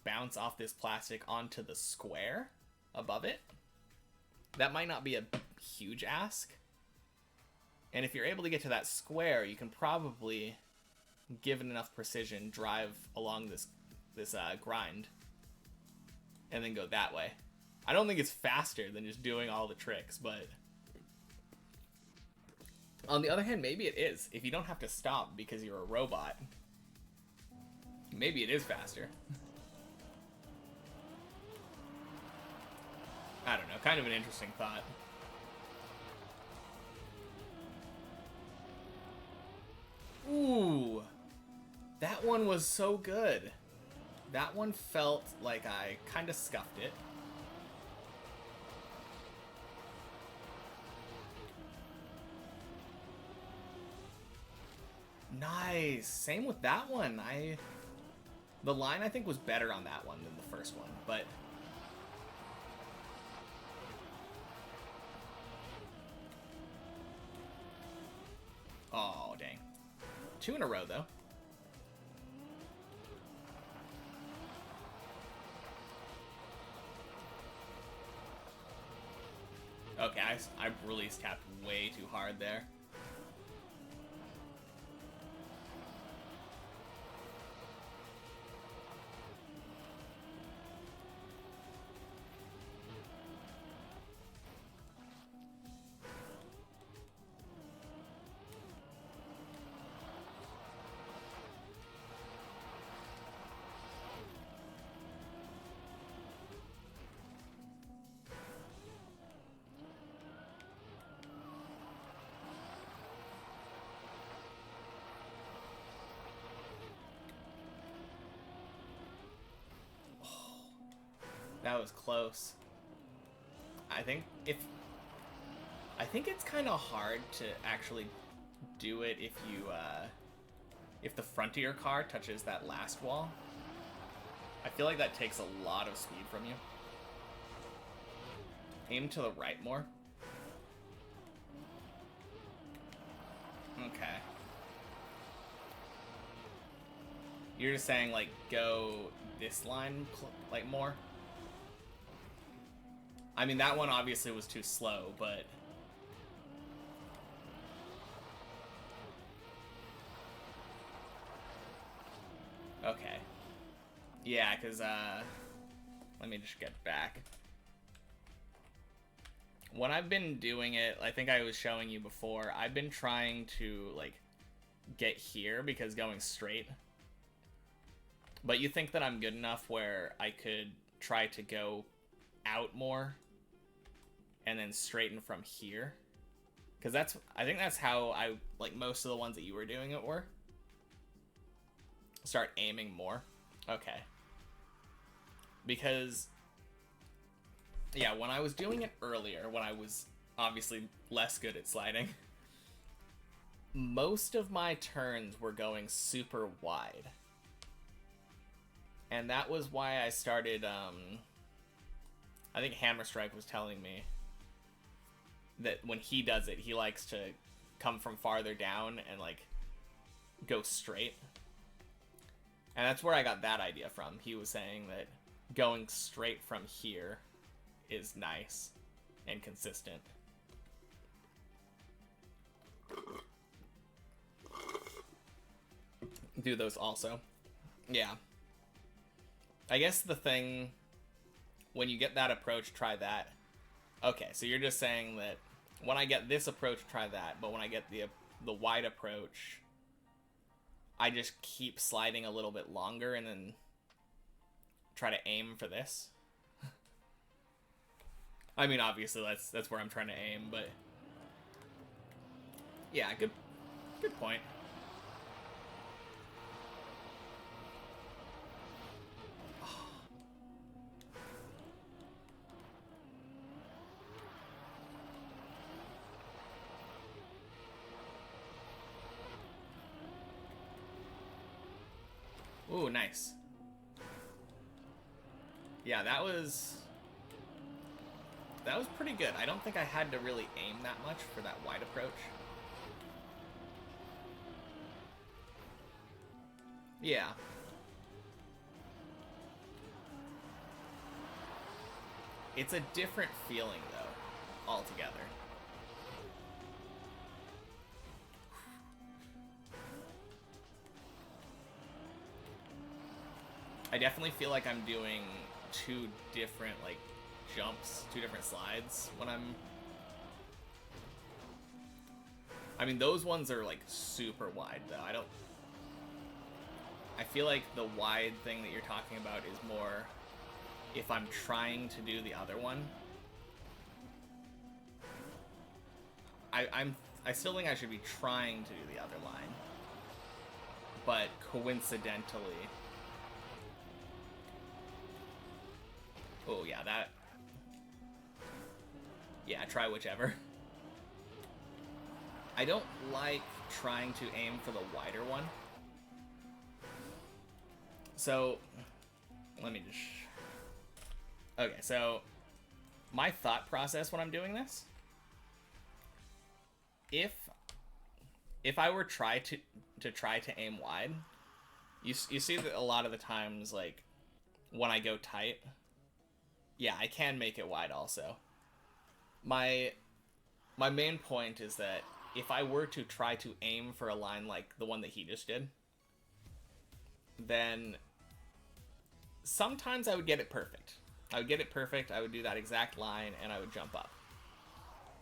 bounce off this plastic onto the square above it. That might not be a huge ask. And if you're able to get to that square, you can probably, given enough precision, drive along this grind and then go that way. I don't think it's faster than just doing all the tricks, but on the other hand, maybe it is. If you don't have to stop because you're a robot, maybe it is faster. I don't know, kind of an interesting thought. Ooh, that one was so good. That one felt like I kind of scuffed it. Nice. Same with that one. The line I think was better on that one than the first one, but oh, dang. 2 in a row, though. Okay, I release tapped way too hard there. That was close. I think it's kind of hard to actually do it if you if the front of your car touches that last wall. I feel like that takes a lot of speed from you. Aim to the right more. Okay. You're just saying, like, go this line, like, more? I mean, that one obviously was too slow, but okay. Yeah, because, let me just get back. When I've been doing it, I think I was showing you before, I've been trying to, like, get here because going straight. But you think that I'm good enough where I could try to go out more and then straighten from here? Because I think that's how like most of the ones that you were doing it were. Start aiming more. Okay. Because, yeah, when I was doing it earlier, when I was obviously less good at sliding, most of my turns were going super wide. And that was why I started, I think Hammer Strike was telling me that when he does it, he likes to come from farther down and, like, go straight. And that's where I got that idea from. He was saying that going straight from here is nice and consistent. Do those also. Yeah. I guess the thing, when you get that approach, try that. Okay, so you're just saying that when I get this approach, try that. But when I get the wide approach, I just keep sliding a little bit longer and then try to aim for this. I mean, obviously that's where I'm trying to aim, but yeah, good point. Ooh, nice. Yeah, that was pretty good. I don't think I had to really aim that much for that wide approach. Yeah. It's a different feeling, though, altogether. I definitely feel like I'm doing two different, like, jumps, two different slides when I mean, those ones are, like, super wide, though. I feel like the wide thing that you're talking about is more if I'm trying to do the other one. I still think I should be trying to do the other line, but coincidentally... Oh, yeah, that... Yeah, try whichever. I don't like trying to aim for the wider one. So, let me just... Okay, so, my thought process when I'm doing this... If I were try to aim wide, you see that a lot of the times, like, when I go tight, yeah, I can make it wide also. My main point is that if I were to try to aim for a line like the one that he just did, then sometimes I would get it perfect. I would get it perfect, I would do that exact line, and I would jump up.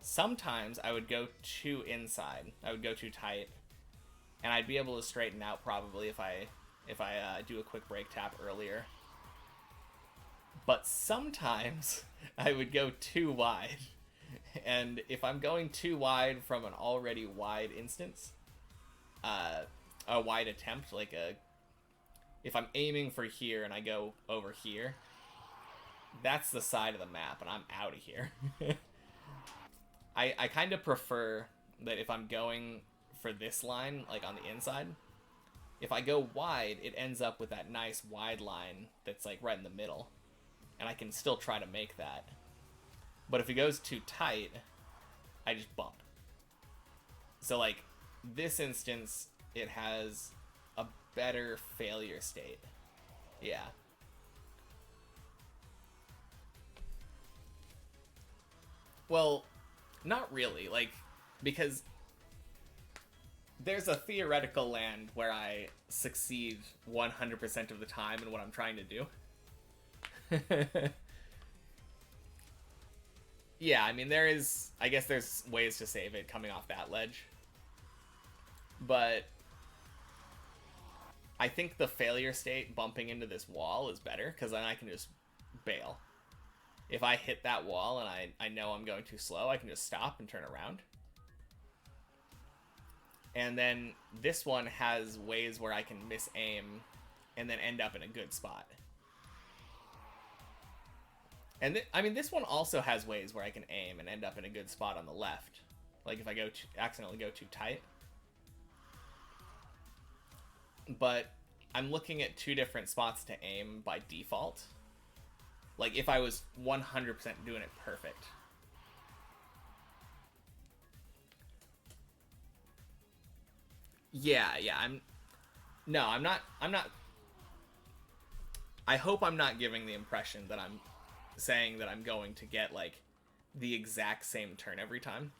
Sometimes I would go too inside. I would go too tight, and I'd be able to straighten out probably if I do a quick brake tap earlier. But sometimes I would go too wide, and if I'm going too wide from an already wide instance, a wide attempt, like if I'm aiming for here and I go over here, that's the side of the map, and I'm out of here. I kind of prefer that if I'm going for this line, like on the inside, if I go wide, it ends up with that nice wide line that's like right in the middle, and I can still try to make that. But if it goes too tight, I just bump. So like this instance, it has a better failure state. Yeah. Well, not really, like, because there's a theoretical land where I succeed 100% of the time in what I'm trying to do. Yeah, I mean, I guess there's ways to save it coming off that ledge. But I think the failure state bumping into this wall is better, because then I can just bail. If I hit that wall and I know I'm going too slow, I can just stop and turn around. And then this one has ways where I can miss aim and then end up in a good spot. And I mean, this one also has ways where I can aim and end up in a good spot on the left. Like if I accidentally go too tight. But I'm looking at two different spots to aim by default. Like if I was 100% doing it perfect. Yeah, I'm not, I hope I'm not giving the impression that I'm saying that I'm going to get, like, the exact same turn every time.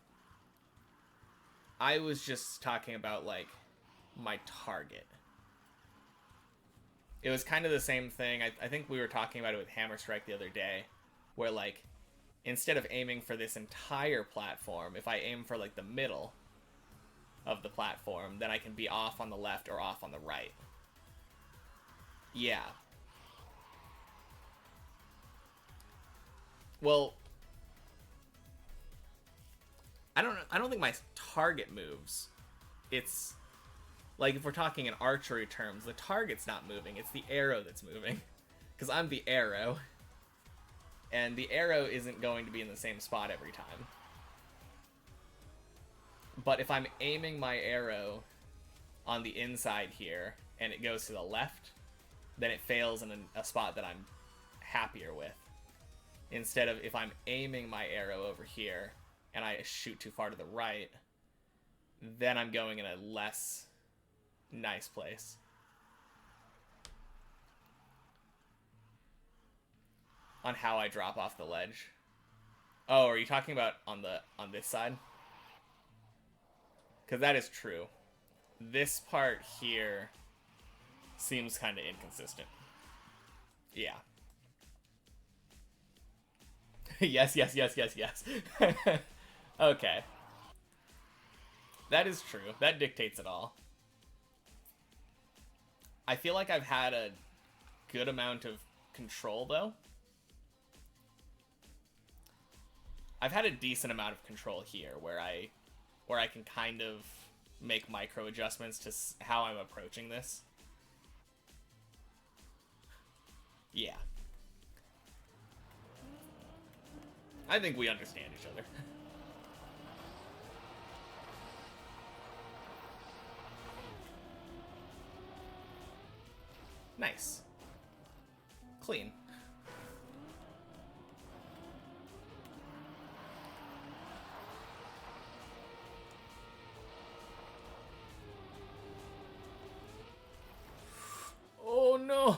I was just talking about, like, my target. It was kind of the same thing. I think we were talking about it with Hammer Strike the other day, where, like, instead of aiming for this entire platform, if I aim for, like, the middle of the platform, then I can be off on the left or off on the right. Yeah. Well, I don't think my target moves. It's like, if we're talking in archery terms, the target's not moving, it's the arrow that's moving. Because I'm the arrow. And the arrow isn't going to be in the same spot every time. But if I'm aiming my arrow on the inside here, and it goes to the left, then it fails in a spot that I'm happier with. Instead of if I'm aiming my arrow over here, and I shoot too far to the right, then I'm going in a less nice place. On how I drop off the ledge. Oh, are you talking about on this side? Because that is true. This part here seems kind of inconsistent. Yeah. Yes. Okay. That is true. That dictates it all. I feel like I've had a good amount of control, though. I've had a decent amount of control here, where I can kind of make micro adjustments to how I'm approaching this. Yeah. I think we understand each other. Nice. Clean. Oh no!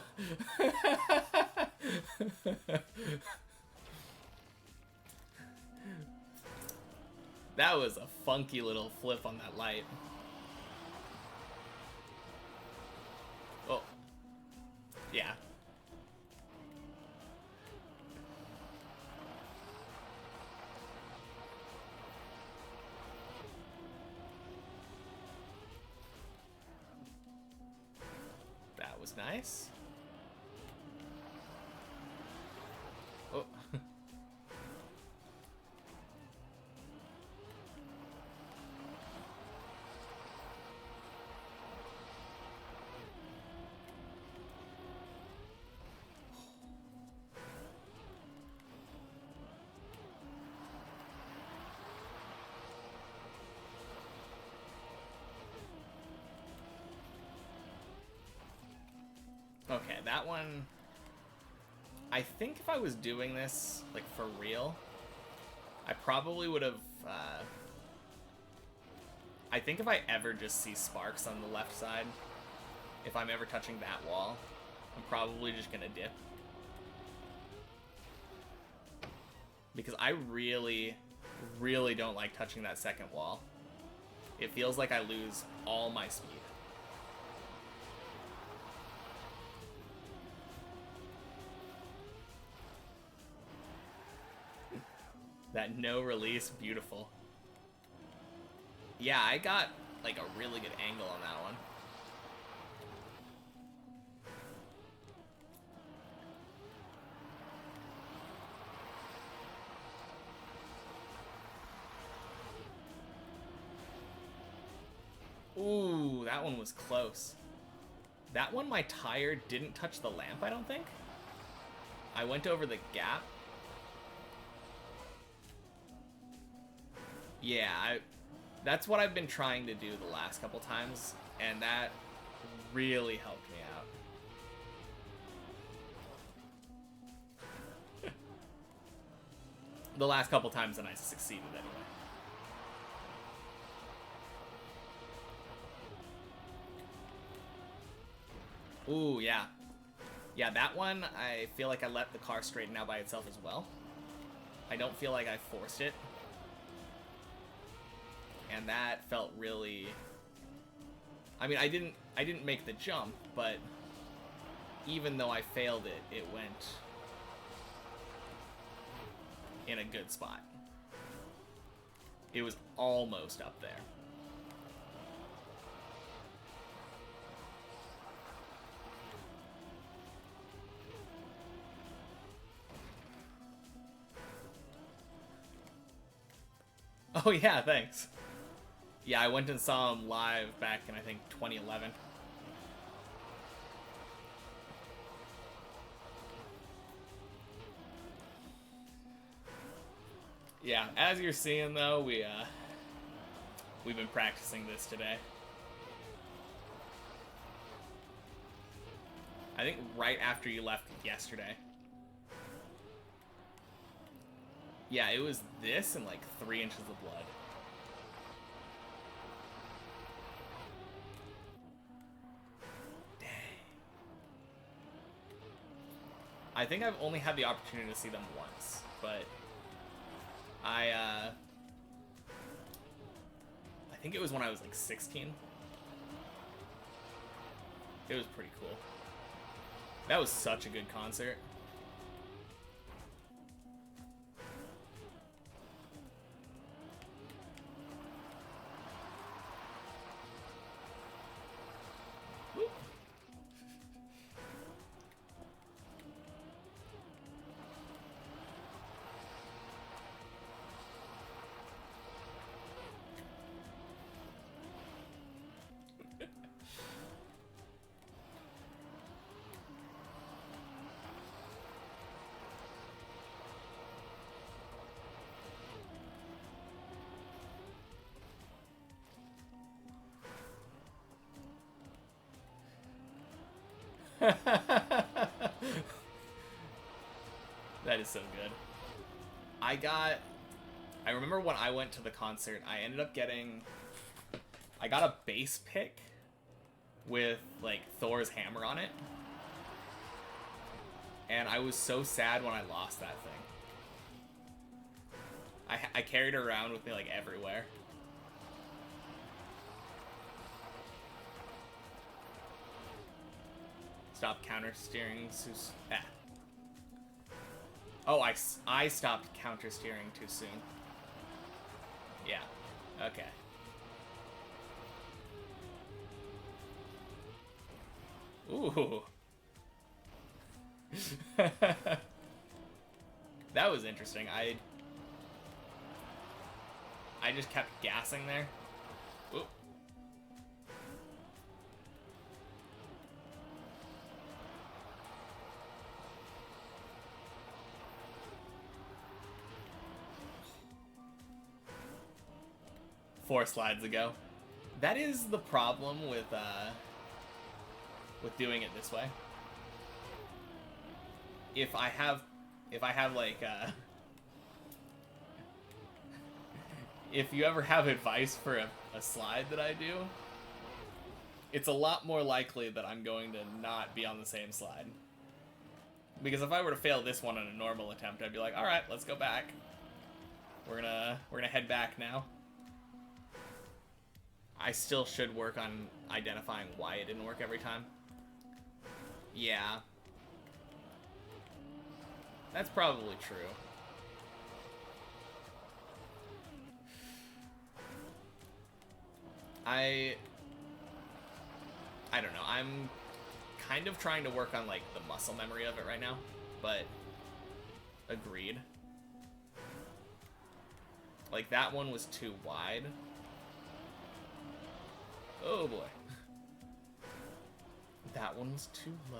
That was a funky little flip on that light. Oh. Yeah. That was nice. Oh. Okay, that one... I think if I was doing this, like, for real, I probably would have... I think if I ever just see sparks on the left side, if I'm ever touching that wall, I'm probably just gonna dip. Because I really, really don't like touching that second wall. It feels like I lose all my speed. That no release, beautiful. Yeah, I got like a really good angle on that one. Ooh, that one was close. That one, my tire didn't touch the lamp, I don't think. I went over the gap. Yeah, that's what I've been trying to do the last couple times, and that really helped me out. The last couple times that I succeeded, anyway. Ooh, yeah. Yeah, that one, I feel like I let the car straighten out by itself as well. I don't feel like I forced it. And that felt really... I mean, I didn't make the jump, but even though I failed it, it went in a good spot. It was almost up there. Oh yeah, thanks. Yeah, I went and saw him live back in, I think, 2011. Yeah, as you're seeing though, we've been practicing this today. I think right after you left yesterday. Yeah, it was this and like 3 inches of blood. Dang. I think I've only had the opportunity to see them once, but I think it was when I was like 16. It was pretty cool. That was such a good concert. That is so good. I remember when I went to the concert, I ended up I got a bass pick with, like, Thor's hammer on it. And I was so sad when I lost that thing. I carried it around with me, like, everywhere. Stop counter steering. Ah. Oh, I stopped counter steering too soon. Yeah. Okay. Ooh. That was interesting. I just kept gassing there. Ooh. Four slides ago. That is the problem with doing it this way. If I have like if you ever have advice for a slide that I do, it's a lot more likely that I'm going to not be on the same slide. Because if I were to fail this one on a normal attempt, I'd be like, all right, let's go back. We're gonna head back now. I still should work on identifying why it didn't work every time. Yeah. That's probably true. I don't know. I'm kind of trying to work on, like, the muscle memory of it right now, but agreed. Like, that one was too wide. Oh boy. That one was too low.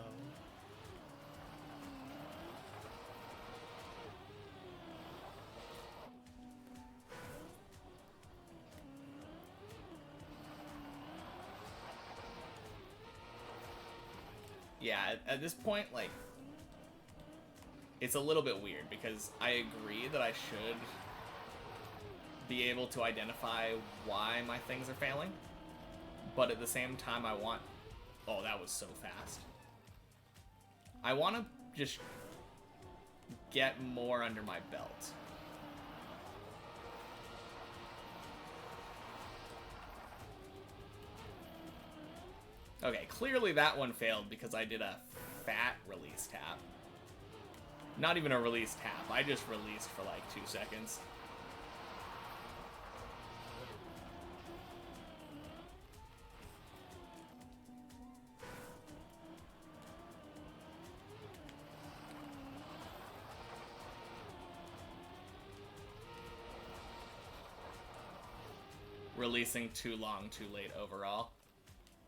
Yeah, at this point, like, it's a little bit weird because I agree that I should be able to identify why my things are failing, but at the same time I want... Oh, that was so fast. I want to just get more under my belt. Okay, clearly that one failed because I did a fat release tap. Not even a release tap, I just released for like 2 seconds. Releasing too long, too late overall.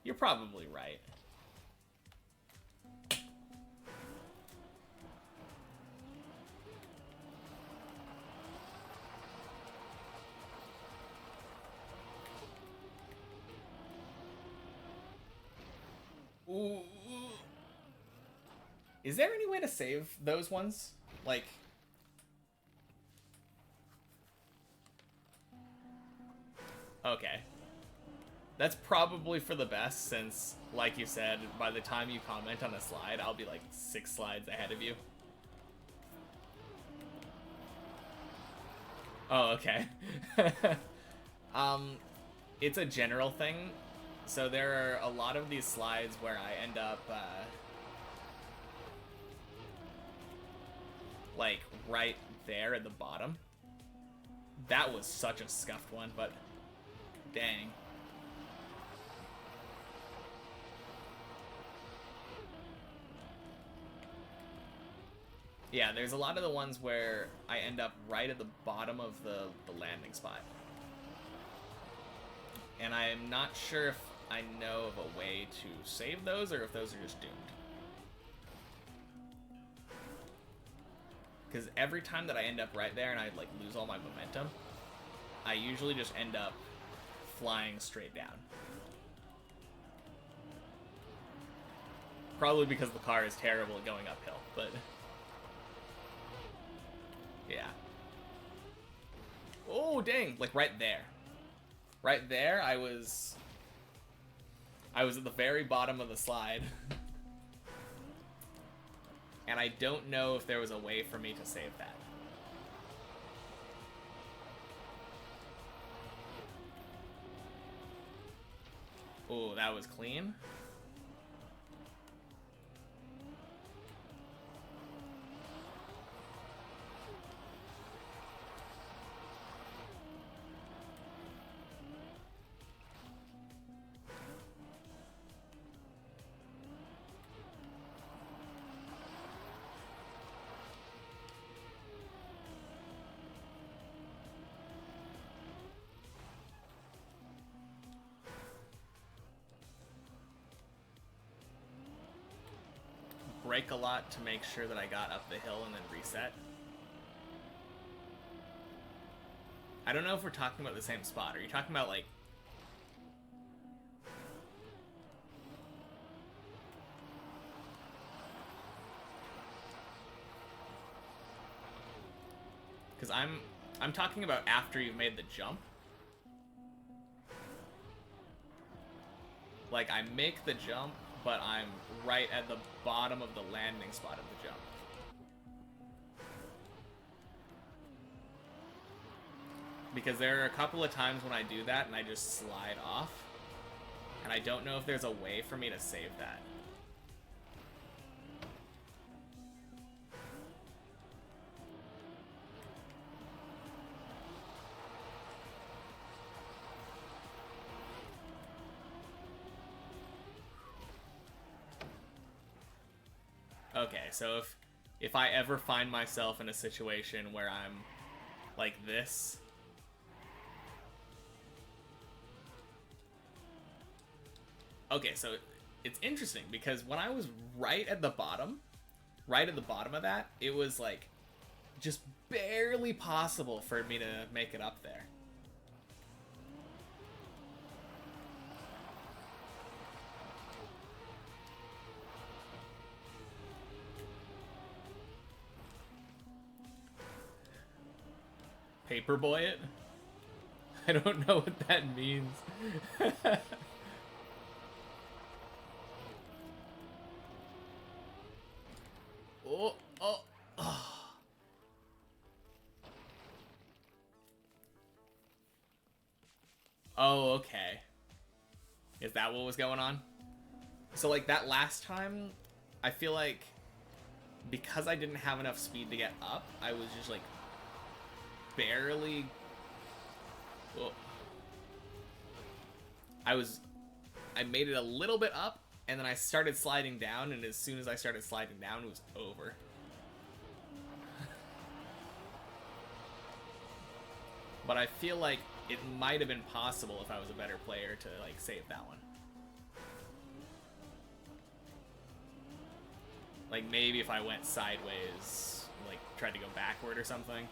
You're probably right. Ooh. Is there any way to save those ones? Like... Okay. That's probably for the best, since, like you said, by the time you comment on a slide, I'll be like 6 slides ahead of you. Oh, okay. It's a general thing. So there are a lot of these slides where I end up, like, right there at the bottom. That was such a scuffed one, but dang. Yeah, there's a lot of the ones where I end up right at the bottom of the landing spot. And I'm not sure if I know of a way to save those or if those are just doomed. Because every time that I end up right there and I like lose all my momentum, I usually just end up flying straight down. Probably because the car is terrible at going uphill, but... Yeah. Oh, dang. Like, right there. Right there, I was at the very bottom of the slide. And I don't know if there was a way for me to save that. Oh, that was clean. Brake a lot to make sure that I got up the hill and then reset. I don't know if we're talking about the same spot. Are you talking about, like... Because I'm talking about after you've made the jump. Like, I make the jump, but I'm right at the bottom of the landing spot of the jump. Because there are a couple of times when I do that and I just slide off. And I don't know if there's a way for me to save that. Okay, so if I ever find myself in a situation where I'm like this, Okay, so it's interesting because when I was right at the bottom of that, it was like just barely possible for me to make it up there. Paperboy it? I don't know what that means. Oh, oh, oh. Oh, okay. Is that what was going on? So, like, that last time, I feel like because I didn't have enough speed to get up, I was just, like, barely... Oh. I made it a little bit up, and then I started sliding down, and as soon as I started sliding down, it was over. But I feel like it might have been possible if I was a better player to, like, save that one. Like, maybe if I went sideways, like, tried to go backward or something.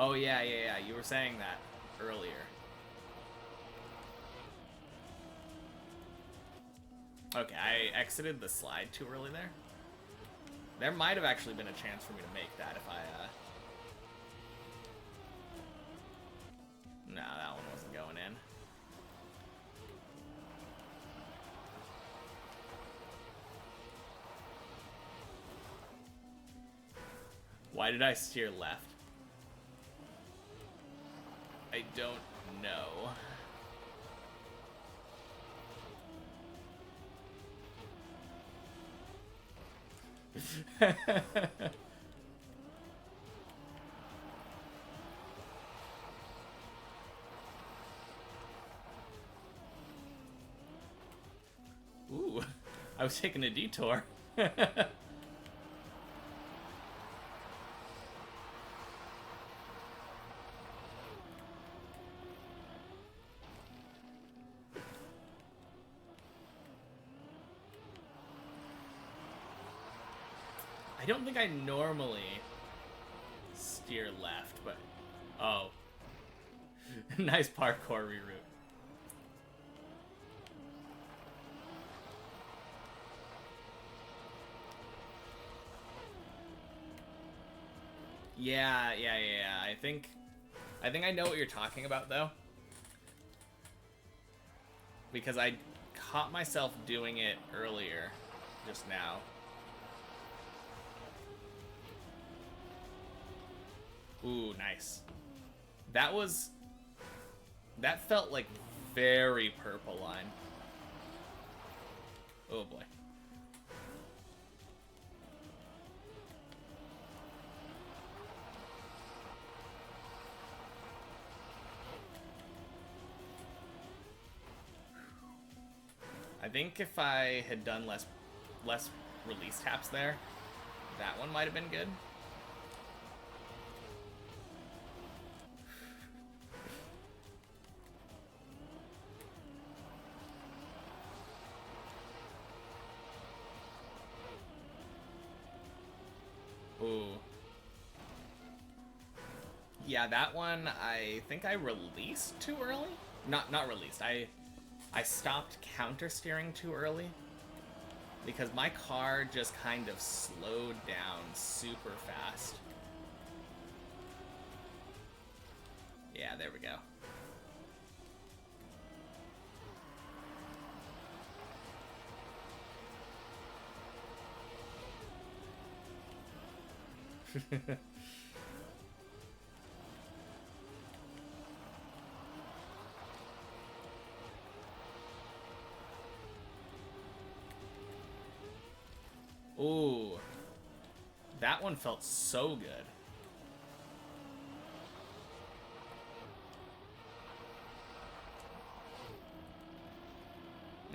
Oh, yeah, you were saying that earlier. Okay, I exited the slide too early there. There might have actually been a chance for me to make that if I, No, that one wasn't going in. Why did I steer left? I don't know. Ooh, I was taking a detour. I don't think I normally steer left, but... Oh. Nice parkour reroute. Yeah. I think I know what you're talking about, though. Because I caught myself doing it earlier, just now. Ooh, nice. That felt like very purple line. Oh boy. I think if I had done less release taps there, that one might have been good. Ooh. Yeah, that one, I think I released too early? Not released. I stopped counter steering too early because my car just kind of slowed down super fast. Yeah, there we go. Ooh. That one felt so good.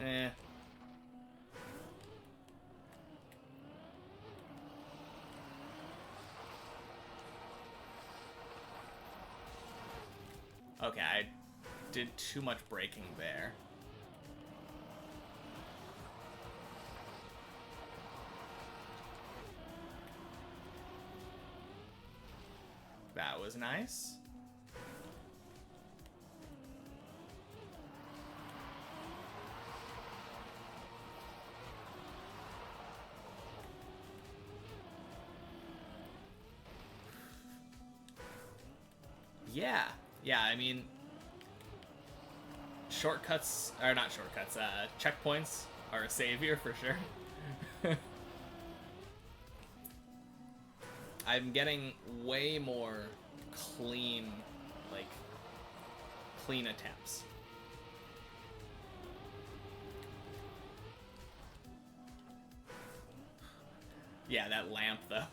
Eh. Okay, I did too much braking there. That was nice. Yeah. Yeah, I mean, shortcuts, or not shortcuts, checkpoints are a savior for sure. I'm getting way more clean, like, clean attempts. Yeah, that lamp, though.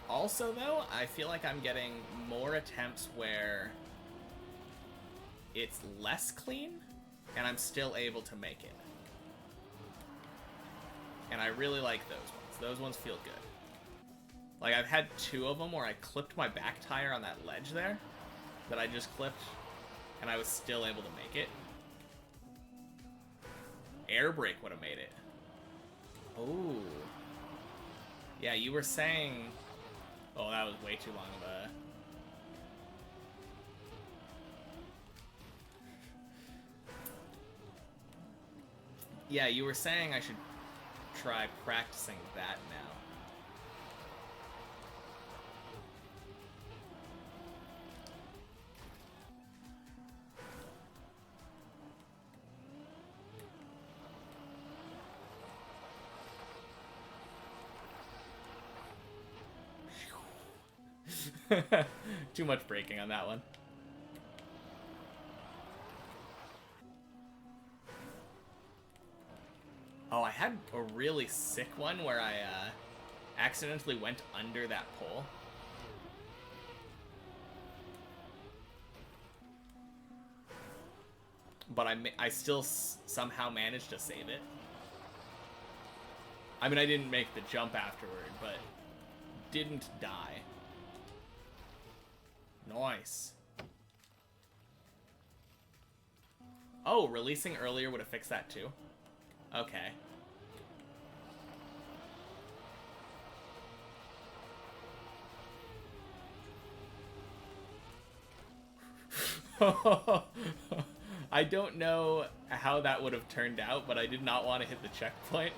Also, though, I feel like I'm getting more attempts where it's less clean, and I'm still able to make it. And I really like those ones. Those ones feel good. Like, I've had 2 of them where I clipped my back tire on that ledge there that I just clipped, and I was still able to make it. Air brake would have made it. Oh. Yeah, you were saying... Oh, that was way too long of a... Yeah, you were saying I should try practicing that now. Too much braking on that one. Oh, I had a really sick one where I accidentally went under that pole. But I still somehow managed to save it. I mean, I didn't make the jump afterward, but didn't die. Nice. Oh, releasing earlier would have fixed that too. Okay. I don't know how that would have turned out, but I did not want to hit the checkpoint.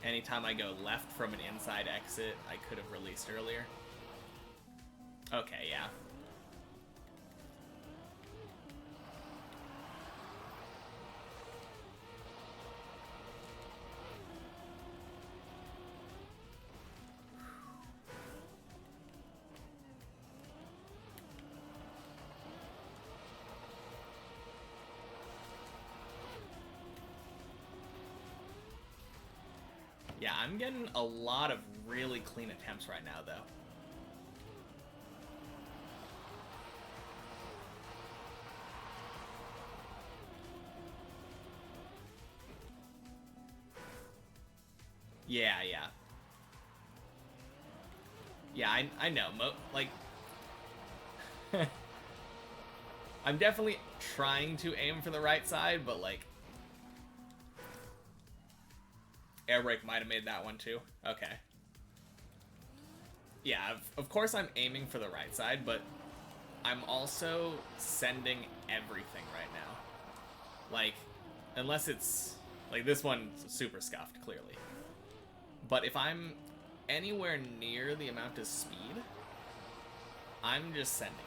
Anytime I go left from an inside exit, I could have released earlier. Okay, yeah. Yeah, I'm getting a lot of really clean attempts right now, though. Yeah, yeah. Yeah, I know. Like, I'm definitely trying to aim for the right side, but, like, air brake might have made that one, too. Okay. Yeah, of course I'm aiming for the right side, but I'm also sending everything right now. Like, unless it's... Like, this one's super scuffed, clearly. But if I'm anywhere near the amount of speed, I'm just sending it.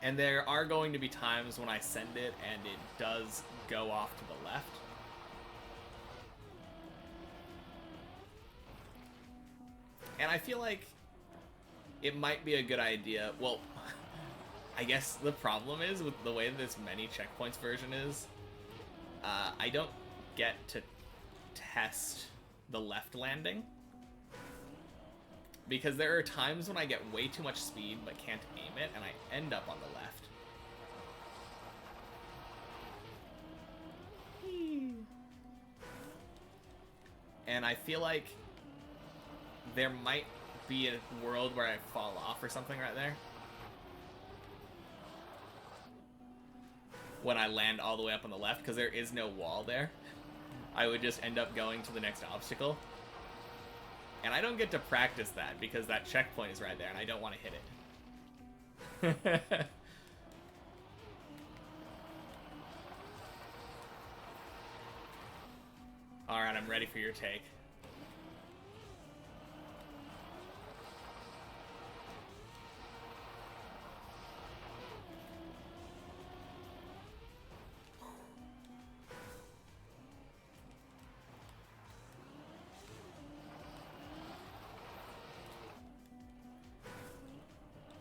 And there are going to be times when I send it and it does go off to the left. And I feel like it might be a good idea. Well, I guess the problem is with the way this many checkpoints version is, I don't get to test the left landing. Because there are times when I get way too much speed but can't aim it, and I end up on the left. And I feel like there might be a world where I fall off or something right there. When I land all the way up on the left, because there is no wall there. I would just end up going to the next obstacle. And I don't get to practice that because that checkpoint is right there and I don't want to hit it. Alright, I'm ready for your take.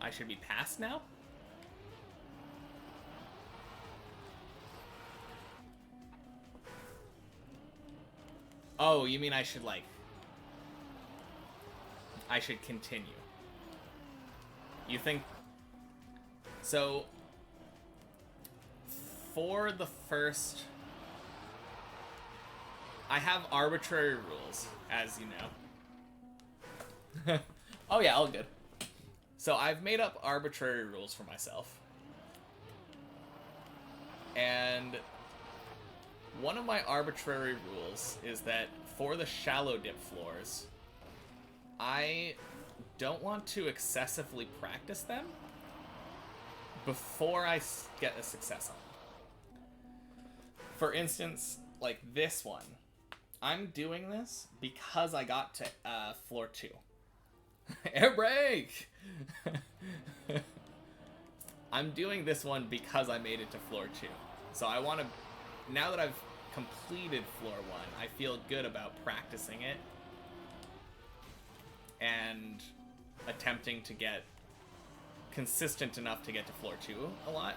I should be past now? Oh, you mean I should, like... I should continue. You think... So... For the first... I have arbitrary rules, as you know. Oh yeah, all good. So I've made up arbitrary rules for myself. And one of my arbitrary rules is that for the shallow dip floors, I don't want to excessively practice them before I get a success on them. For instance, like this one. I'm doing this because I got to floor 2. Air brake! I'm doing this one because I made it to floor 2. So I want to, now that I've completed floor 1, I feel good about practicing it and attempting to get consistent enough to get to floor 2 a lot.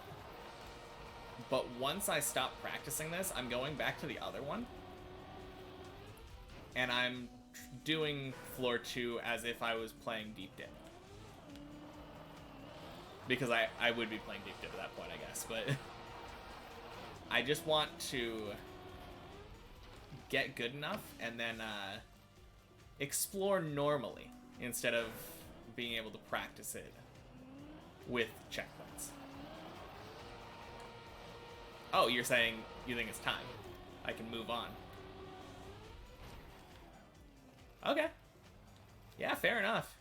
But once I stop practicing this, I'm going back to the other one. And I'm doing floor 2 as if I was playing deep dip. Because I would be playing deep dip at that point, I guess. But I just want to get good enough and then explore normally instead of being able to practice it with checkpoints. Oh, you're saying you think it's time. I can move on. Okay. Yeah, fair enough.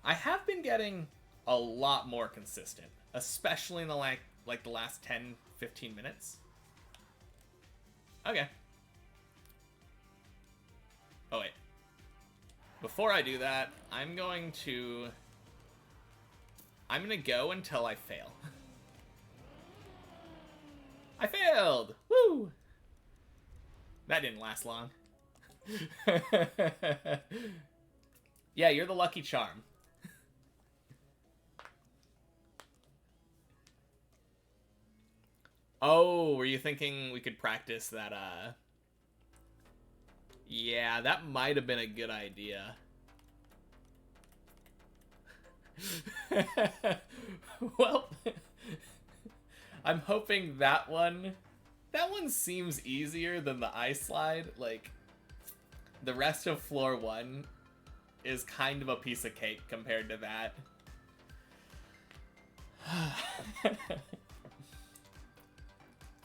I have been getting a lot more consistent, especially in the like the last 10-15 minutes. Okay. Oh wait. Before I do that, I'm gonna go until I fail. I failed! Woo! That didn't last long. Yeah, you're the lucky charm. Oh, were you thinking we could practice that, Yeah, that might have been a good idea. Well, I'm hoping that one seems easier than the ice slide. Like, the rest of floor 1 is kind of a piece of cake compared to that.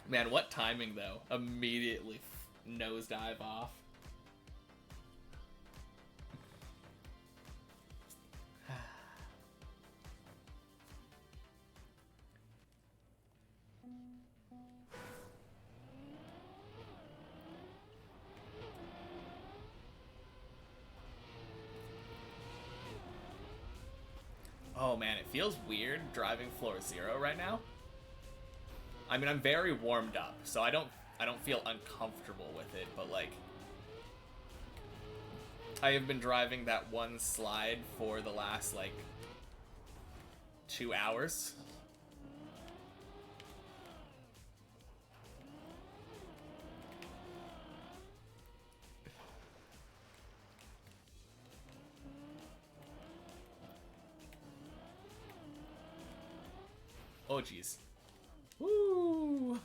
Man, what timing, though? Immediately nosedive off. Oh man, it feels weird driving floor 0 right now. I mean, I'm very warmed up, so I don't feel uncomfortable with it, but like I have been driving that one slide for the last like 2 hours. Oh jeez. Woo!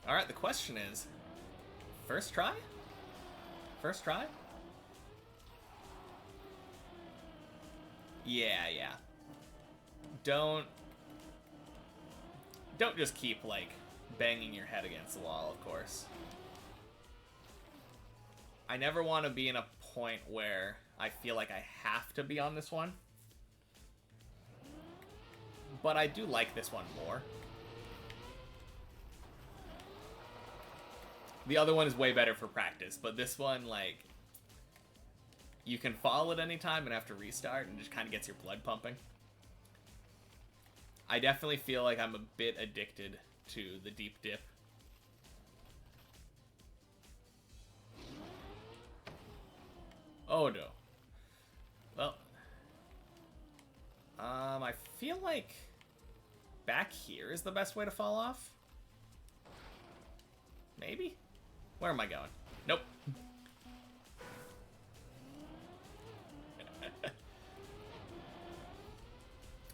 Alright, the question is, first try? First try? Yeah. Don't just keep, like, banging your head against the wall, of course. I never want to be in a point where I feel like I have to be on this one. But I do like this one more. The other one is way better for practice, but this one, like, you can fall at any time and have to restart, and just kind of gets your blood pumping. I definitely feel like I'm a bit addicted to the deep dip. Oh no. Well, I feel like back here is the best way to fall off. Maybe? Where am I going? Nope.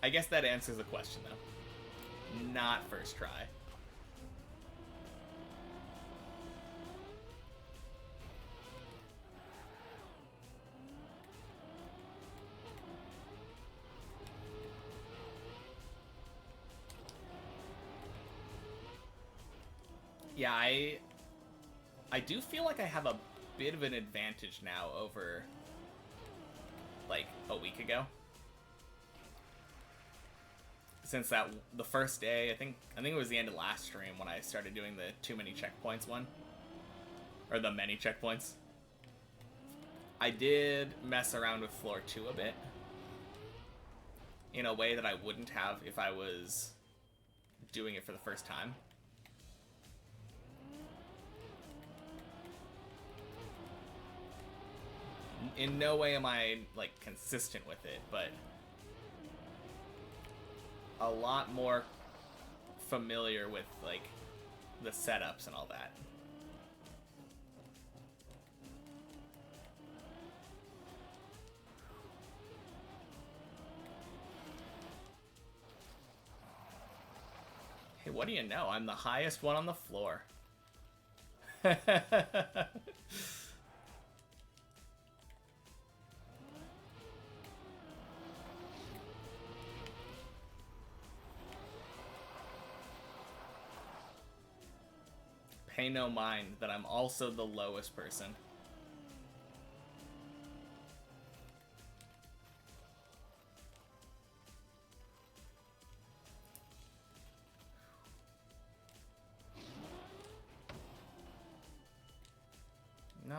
I guess that answers the question, though. Not first try. Yeah, I do feel like I have a bit of an advantage now over, like, a week ago. Since the first day, I think it was the end of last stream when I started doing the too many checkpoints one. Or the many checkpoints. I did mess around with floor 2 a bit. In a way that I wouldn't have if I was doing it for the first time. In no way am I, like, consistent with it, but a lot more familiar with, like, the setups and all that. Hey, what do you know? I'm the highest one on the floor. Pay no mind that I'm also the lowest person. Nice.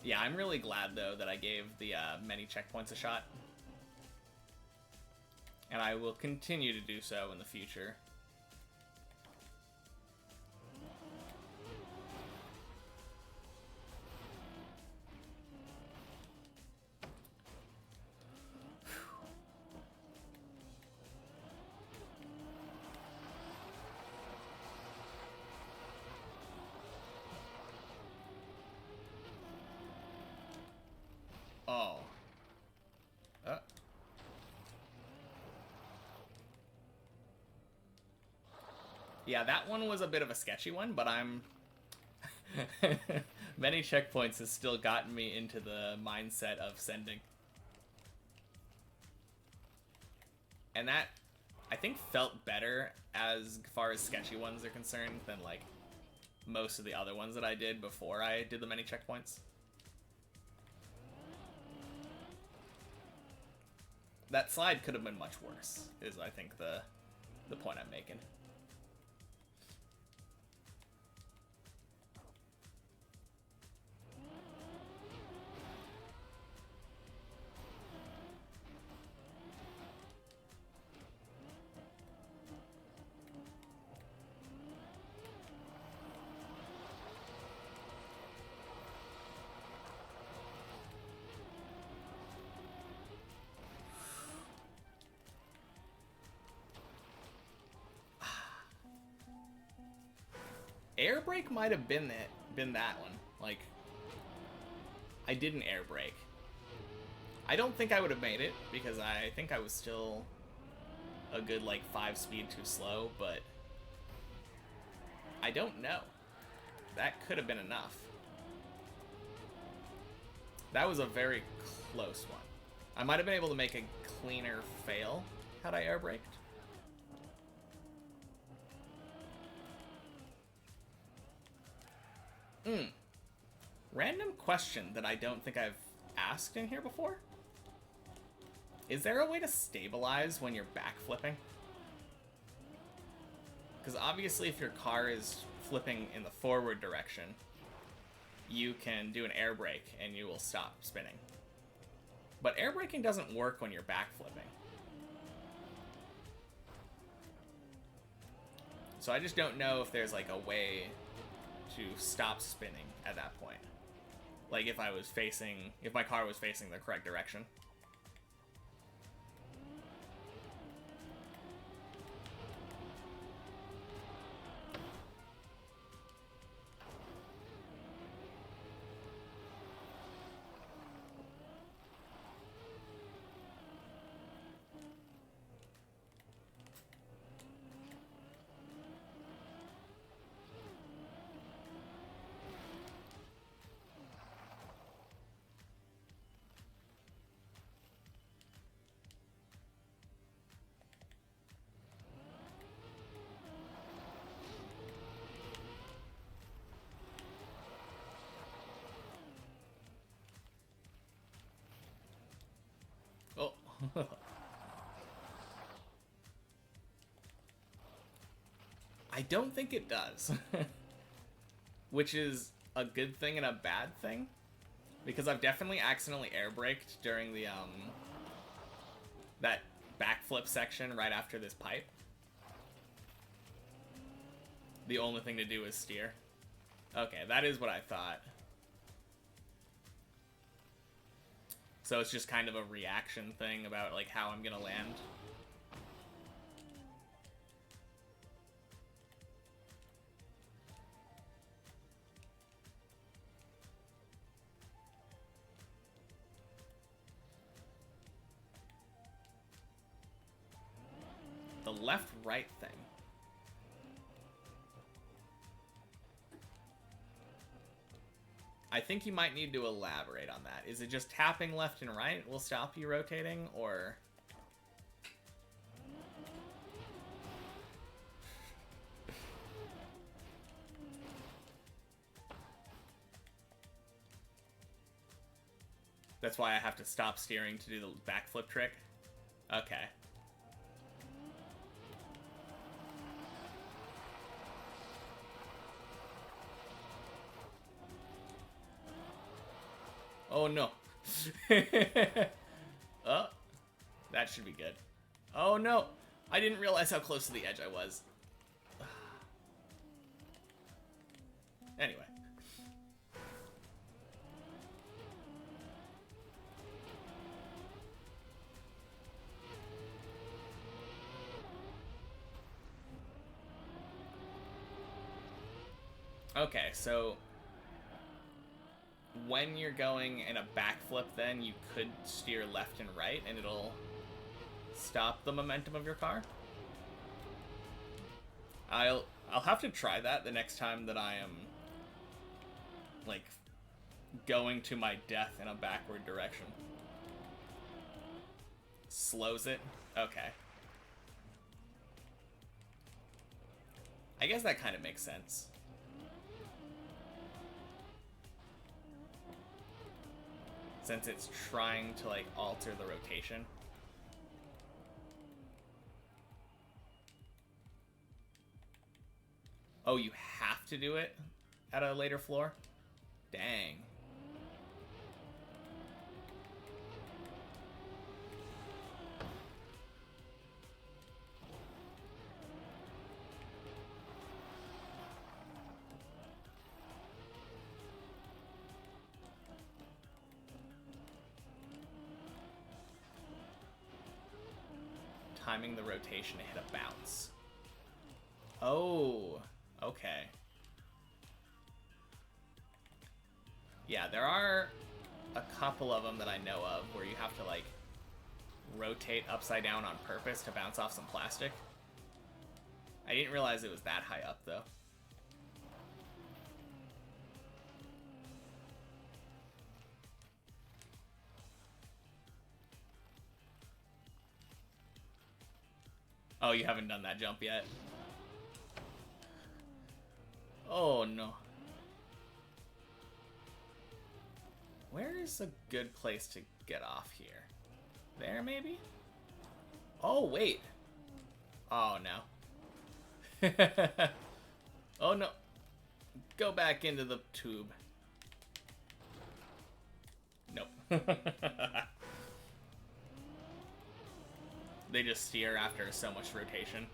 Yeah, I'm really glad, though, that I gave the many checkpoints a shot. And I will continue to do so in the future. Oh. Yeah, that one was a bit of a sketchy one, but I'm... Many checkpoints has still gotten me into the mindset of sending. And that, I think, felt better as far as sketchy ones are concerned than, like, most of the other ones that I did before I did the many checkpoints. That slide could have been much worse, is I think the point I'm making. Air brake might have been that one. Like, I did an air brake. I don't think I would have made it because I think I was still a good like 5 speed too slow, but I don't know. That could have been enough. That was a very close one. I might have been able to make a cleaner fail had I air braked. Random question that I don't think I've asked in here before. Is there a way to stabilize when you're backflipping? Because obviously if your car is flipping in the forward direction, you can do an air brake and you will stop spinning. But air braking doesn't work when you're backflipping. So I just don't know if there's like a way to stop spinning at that point. Like if my car was facing the correct direction. Oh. I don't think it does. Which is a good thing and a bad thing. Because I've definitely accidentally air braked during the, that backflip section right after this pipe. The only thing to do is steer. Okay, that is what I thought. So it's just kind of a reaction thing about like how I'm gonna land. The left-right thing. I think you might need to elaborate on that. Is it just tapping left and right will stop you rotating, or... That's why I have to stop steering to do the backflip trick? Okay. Oh no. Oh, that should be good. Oh no, I didn't realize how close to the edge I was. Anyway. Okay, so when you're going in a backflip, then you could steer left and right and it'll stop the momentum of your car. I'll have to try that the next time that I am like going to my death in a backward direction. Slows it? Okay. I guess that kind of makes sense. since it's trying to like alter the rotation. Oh, you have to do it at a later floor? Dang. Timing the rotation to hit a bounce. Oh, okay. Yeah, there are a couple of them that I know of where you have to like rotate upside down on purpose to bounce off some plastic. I didn't realize it was that high up though. Oh, you haven't done that jump yet? Oh, no. Where is a good place to get off here? There, maybe? Oh, wait. Oh, no. Oh, no. Go back into the tube. Nope. They just steer after so much rotation.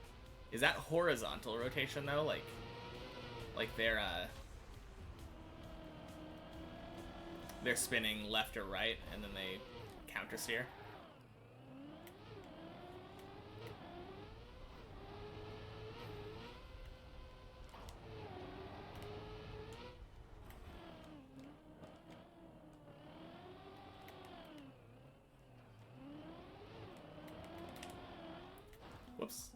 Is that horizontal rotation though? Like they're spinning left or right and then they counter steer? Whoops.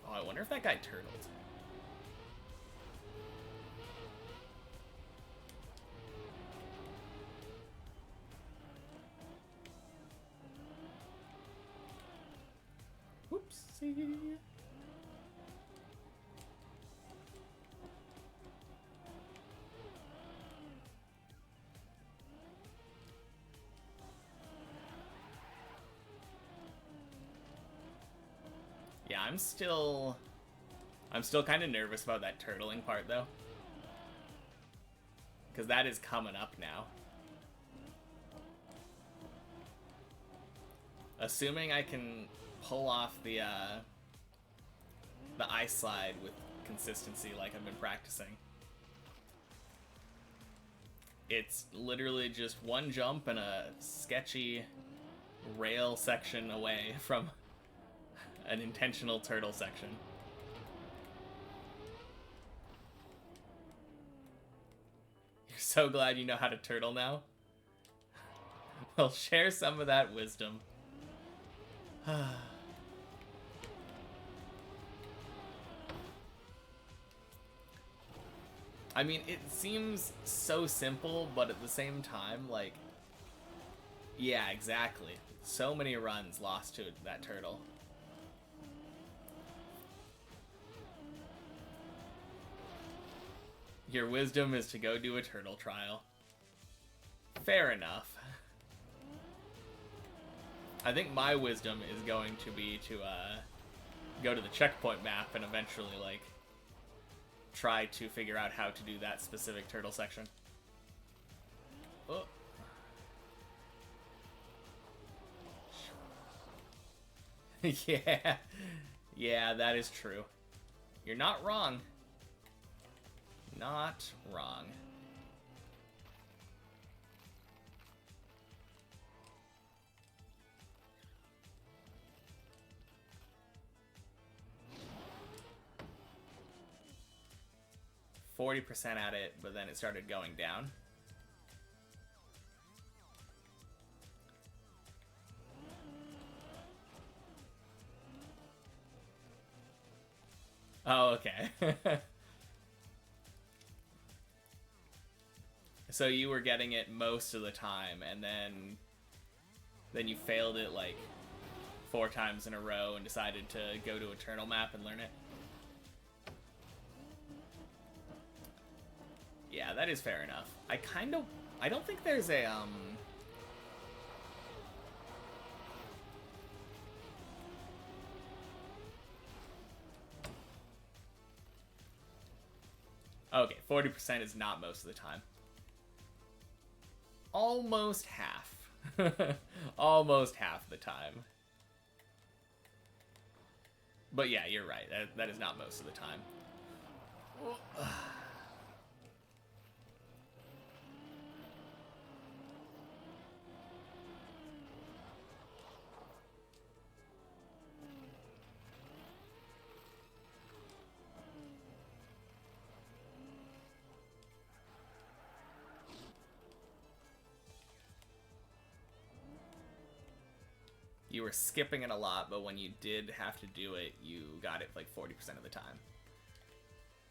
Oh, I wonder if that guy turtled. Whoopsie. Yeah, I'm still kind of nervous about that turtling part though. Because that is coming up now. Assuming I can pull off the ice slide with consistency like I've been practicing. It's literally just one jump and a sketchy rail section away from an intentional turtle section. You're so glad you know how to turtle now? Well, share some of that wisdom. I mean, it seems so simple, but at the same time, like, yeah, exactly. So many runs lost to that turtle. Your wisdom is to go do a turtle trial. Fair enough. I think my wisdom is going to be to go to the checkpoint map and eventually, like, try to figure out how to do that specific turtle section. Oh. Yeah. Yeah, that is true. You're not wrong. Not wrong. %40 at it, but then it started going down. Oh, okay. So you were getting it most of the time, and then you failed it like 4 times in a row and decided to go to a turtle map and learn it. Yeah, that is fair enough. I don't think there's a okay, 40% is not most of the time. Almost half. Almost half the time. But yeah, you're right. That is not most of the time. You were skipping it a lot, but when you did have to do it, you got it like 40% of the time.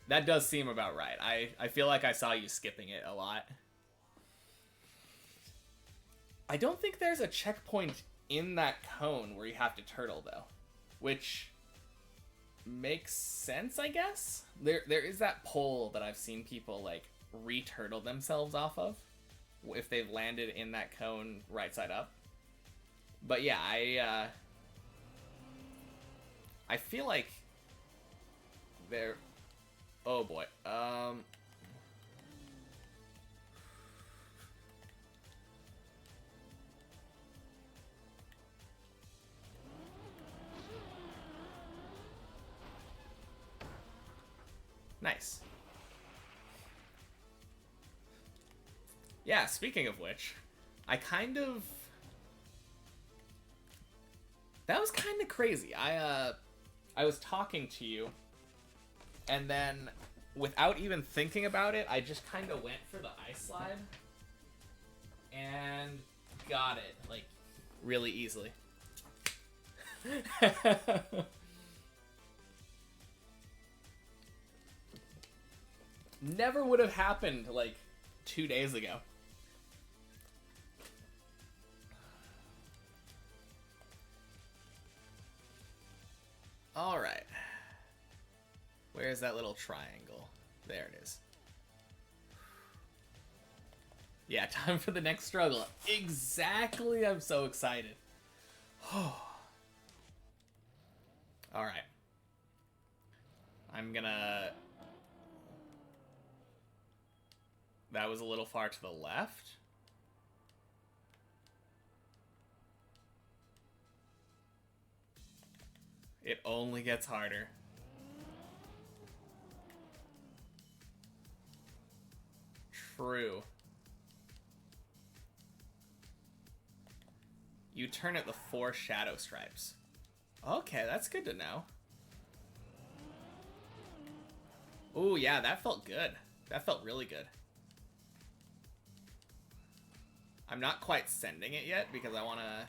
That does seem about right. I feel like I saw you skipping it a lot. I don't think there's a checkpoint in that cone where you have to turtle, though. Which makes sense, I guess? There is that pole that I've seen people, like, re-turtle themselves off of if they've landed in that cone right side up. But yeah, I feel like there... Oh boy. Nice. Yeah, speaking of which, that was kind of crazy. I was talking to you, and then, without even thinking about it, I just kind of went for the ice slide, and got it, like, really easily. Never would have happened, like, 2 days ago. Alright. Where's that little triangle? There it is. Yeah, time for the next struggle. Exactly, I'm so excited. Alright. I'm gonna... That was a little far to the left. It only gets harder. True. You turn at the 4 shadow stripes. Okay, that's good to know. Ooh, yeah, that felt good. That felt really good. I'm not quite sending it yet because I want to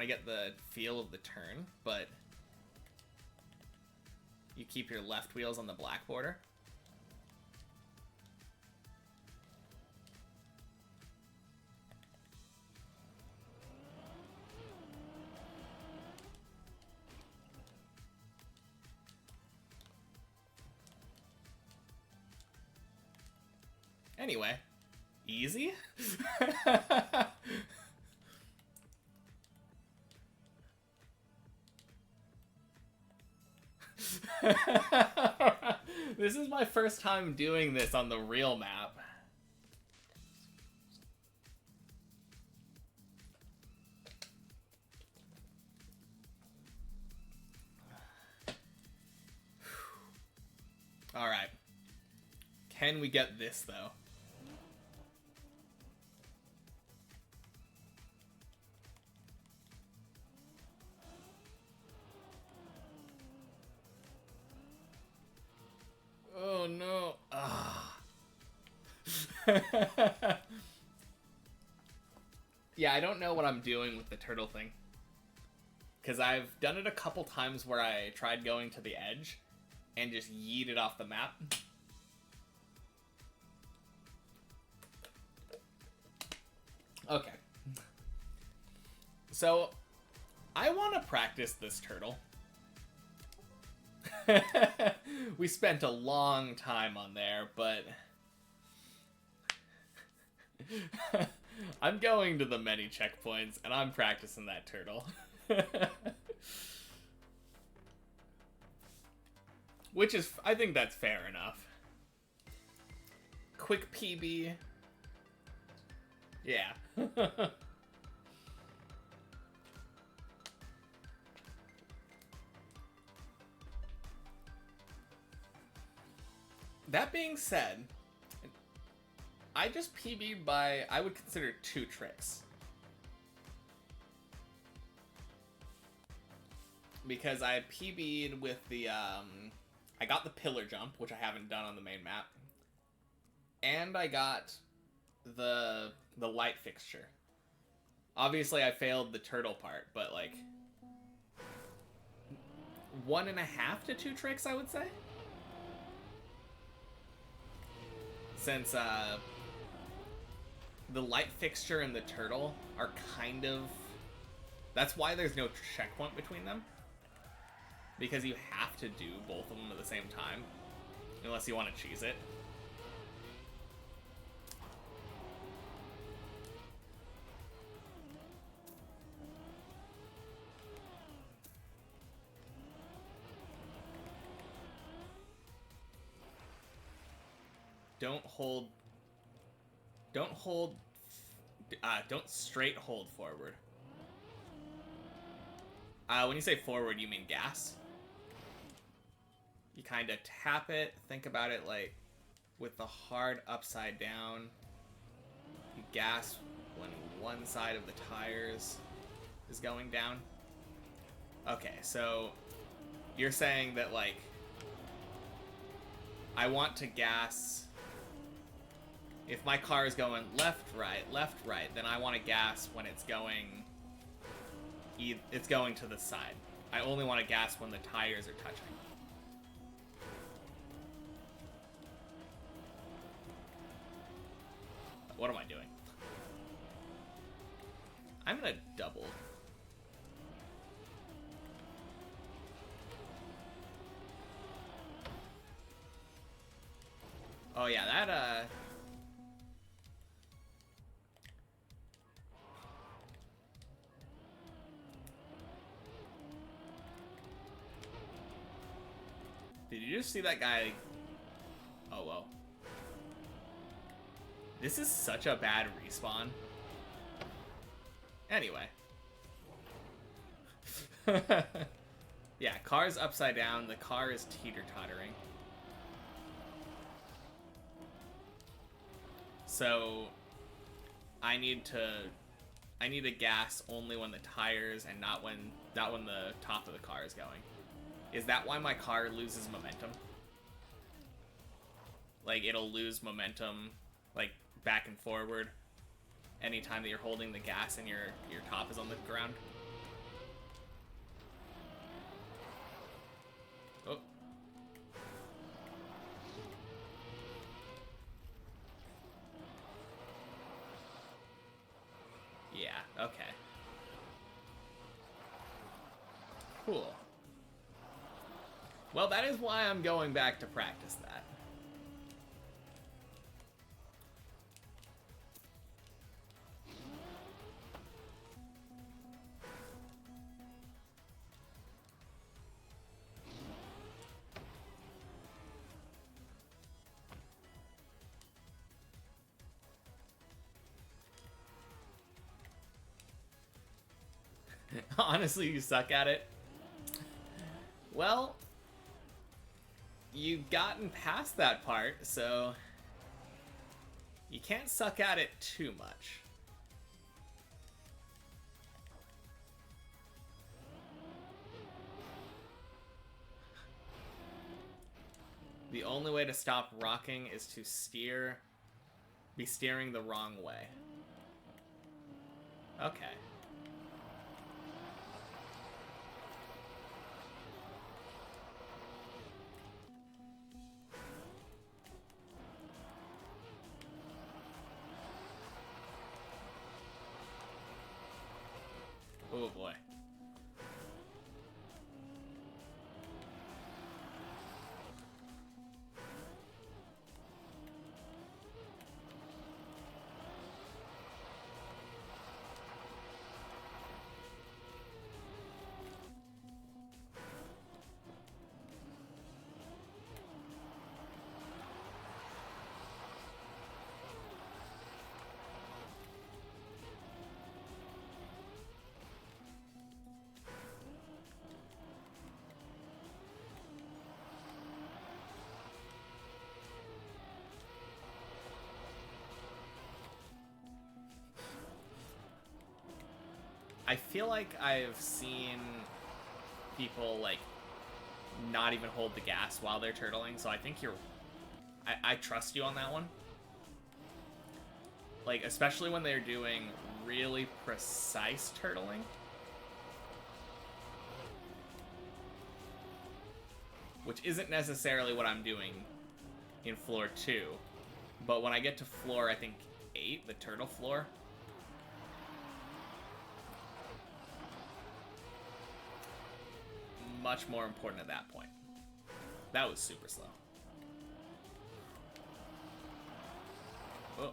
get the feel of the turn, but you keep your left wheels on the black border. Anyway, easy? This is my first time doing this on the real map. Alright. Can we get this, though? Oh no. Yeah, I don't know what I'm doing with the turtle thing. Because I've done it a couple times where I tried going to the edge and just yeeted off the map. So, I want to practice this turtle. We spent a long time on there, but I'm going to the many checkpoints and I'm practicing that turtle. Which is, I think that's fair enough. Quick PB. Yeah. That being said, I just PB'd by, I would consider 2 tricks. Because I PB'd with the, I got the pillar jump, which I haven't done on the main map. And I got the light fixture. Obviously I failed the turtle part, but like 1.5 to 2 tricks, I would say. Since the light fixture and the turtle are kind of... That's why there's no checkpoint between them. Because you have to do both of them at the same time. Unless you want to cheese it. Don't straight hold forward. When you say forward, you mean gas. You kind of tap it, think about it like with the hard upside down. You gas when one side of the tires is going down. Okay, so you're saying that like I want to gas. If my car is going left, right, then I want to gas when it's going to the side. I only want to gas when the tires are touching. What am I doing? I'm gonna double. Oh yeah, that Did you just see that guy? Oh, well. This is such a bad respawn. Anyway. Yeah, car's upside down. The car is teeter-tottering. So, I need to gas only when the tires and not when the top of the car is going. Is that why my car loses momentum? Like, it'll lose momentum, like, back and forward anytime that you're holding the gas and your top is on the ground? Oh. Yeah, okay. Cool. Well, that is why I'm going back to practice that. Honestly, you suck at it. Well, you've gotten past that part, so you can't suck at it too much. The only way to stop rocking is to be steering the wrong way. Okay. Oh boy. I feel like I've seen people, like, not even hold the gas while they're turtling, so I think you're... I trust you on that one. Like, especially when they're doing really precise turtling. Which isn't necessarily what I'm doing in floor 2. But when I get to floor, I think, 8, the turtle floor... much more important at that point. That was super slow. Oh.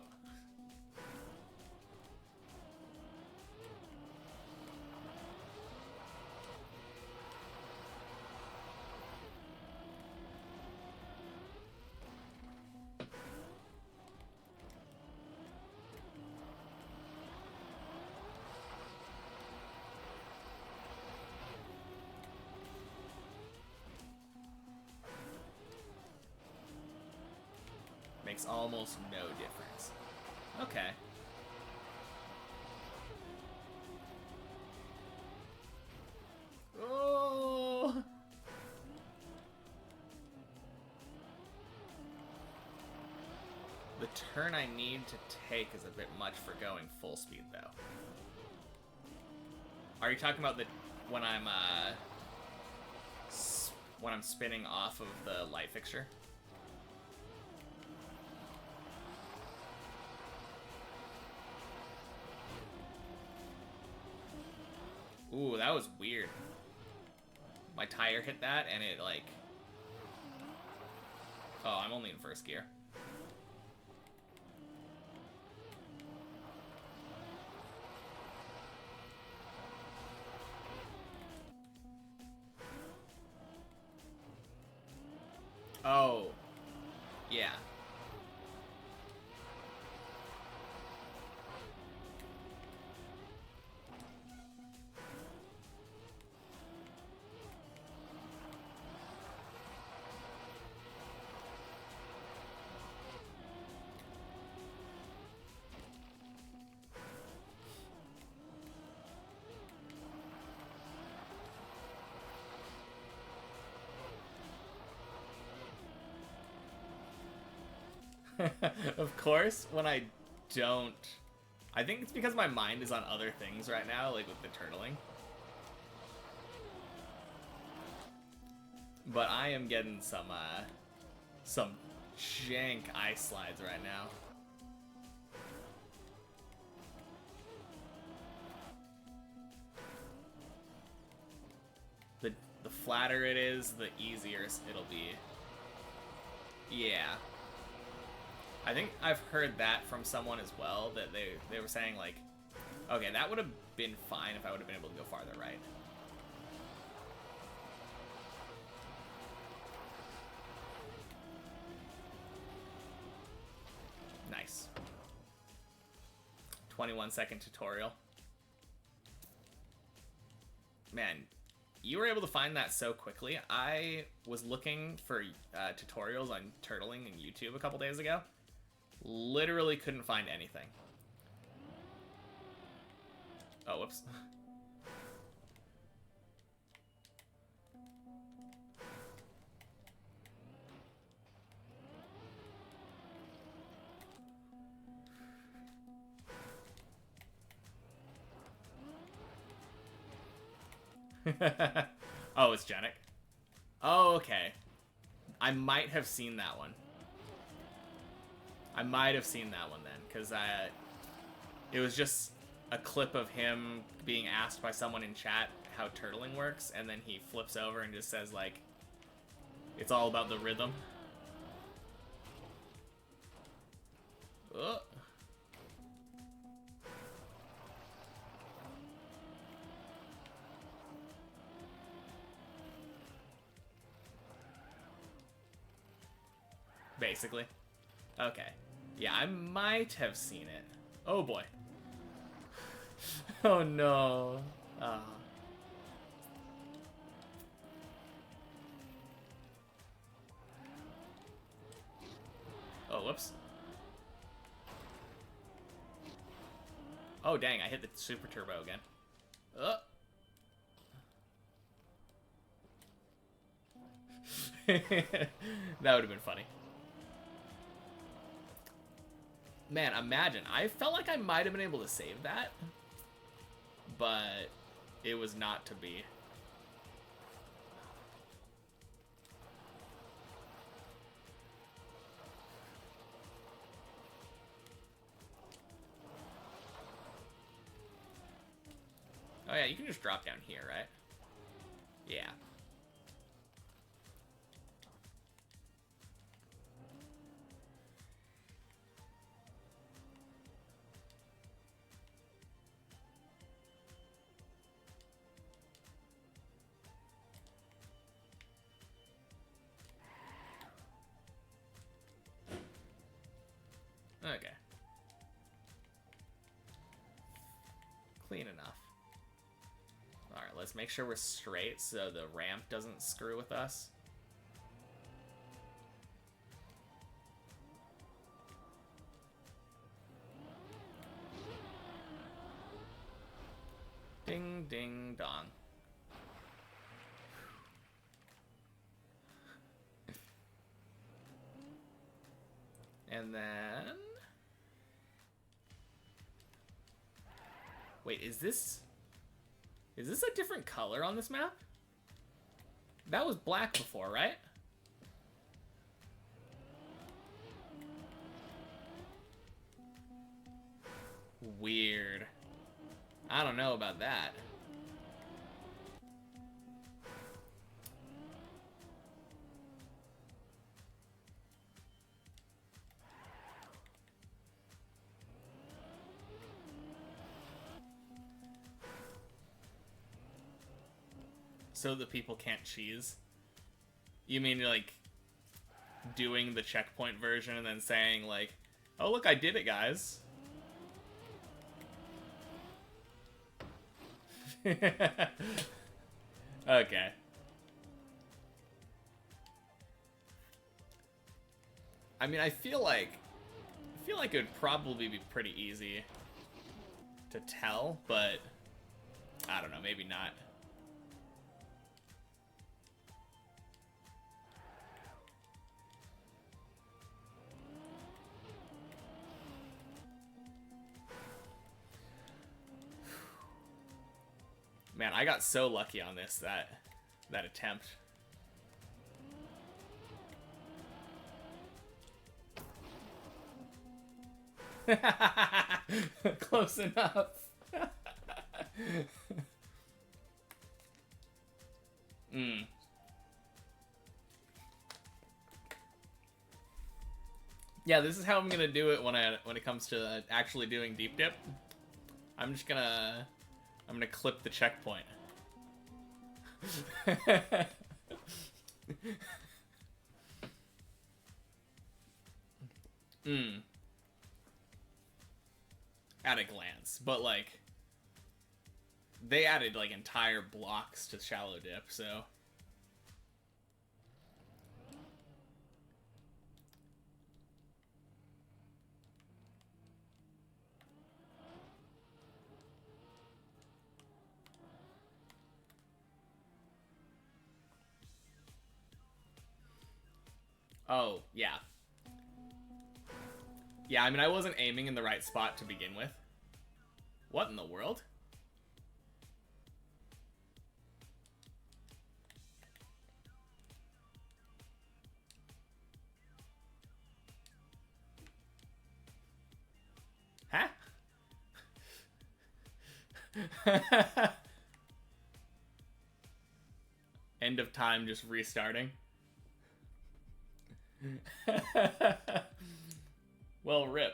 Makes almost no difference. Okay. Oh! The turn I need to take is a bit much for going full speed, though. Are you talking about the when I'm spinning off of the light fixture? Ooh, that was weird. My tire hit that, and it, like... Oh, I'm only in first gear. Oh. Yeah. Of course, when I don't... I think it's because my mind is on other things right now, like with the turtling. But I am getting some jank ice slides right now. The flatter it is, the easier it'll be. Yeah. I think I've heard that from someone as well, that they were saying, like, okay, that would have been fine if I would have been able to go farther right. Nice. 21-second tutorial. Man, you were able to find that so quickly. I was looking for tutorials on turtling in YouTube a couple days ago. Literally couldn't find anything. Oh, whoops. Oh, it's Genic. Oh, okay. I might have seen that one. I might have seen that one then, because it was just a clip of him being asked by someone in chat how turtling works, and then he flips over and just says, like, it's all about the rhythm. Oh. Basically. Okay. Yeah, I might have seen it. Oh boy. Oh no. Oh, whoops. Oh dang, I hit the super turbo again. That would have been funny. Man, imagine. I felt like I might have been able to save that, but it was not to be. Oh yeah, you can just drop down here, right? Yeah. Okay. Clean enough. Alright, let's make sure we're straight so the ramp doesn't screw with us. Ding, ding, dong. And then... Wait, is this a different color on this map? That was black before, right? Weird. I don't know about that. So the people can't cheese? You mean like doing the checkpoint version and then saying like, oh look, I did it, guys. Okay. I mean, I feel like it would probably be pretty easy to tell, but I don't know, maybe not. Man, I got so lucky on this that attempt. Close enough. Yeah, this is how I'm gonna do it when it comes to actually doing deep dip. I'm gonna clip the checkpoint. At a glance, but like they added like entire blocks to shallow dip, so oh, yeah. Yeah, I mean, I wasn't aiming in the right spot to begin with. What in the world? Huh? End of time just restarting. Well, rip.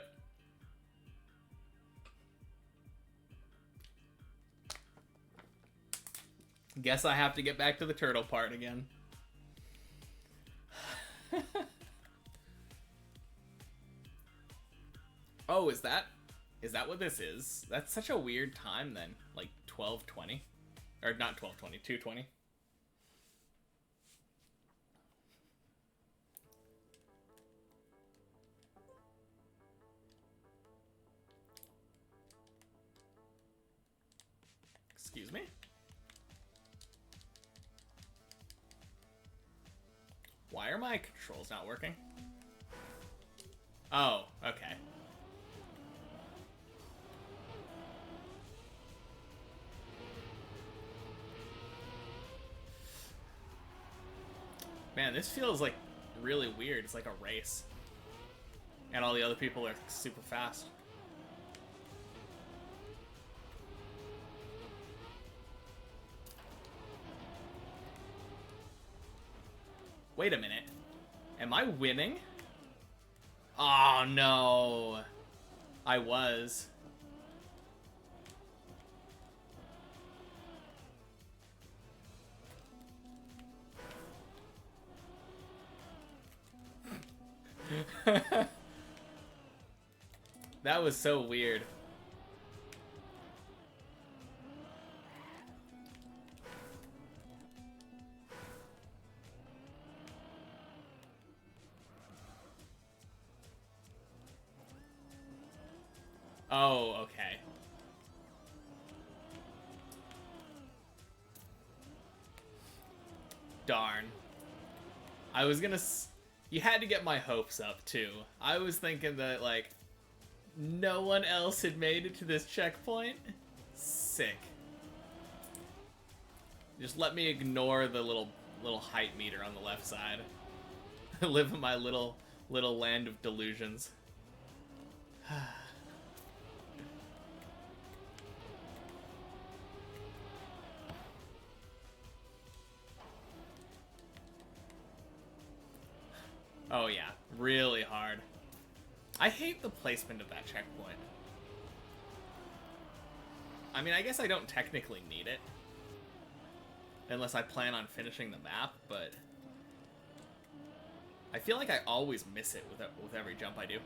Guess I have to get back to the turtle part again. Oh, is that what this is? That's such a weird time then. Like 12:20. Or not 12:20, 2:20. Excuse me? Why are my controls not working? Oh, okay. Man, this feels like really weird. It's like a race. And all the other people are super fast. Wait a minute. Am I winning? Oh, no. I was. That was so weird. Oh, okay. Darn. I was gonna... You had to get my hopes up, too. I was thinking that, like, no one else had made it to this checkpoint. Sick. Just let me ignore the little height meter on the left side. Live in my little land of delusions. Oh yeah, really hard. I hate the placement of that checkpoint. I mean, I guess I don't technically need it. Unless I plan on finishing the map, but... I feel like I always miss it with every jump I do.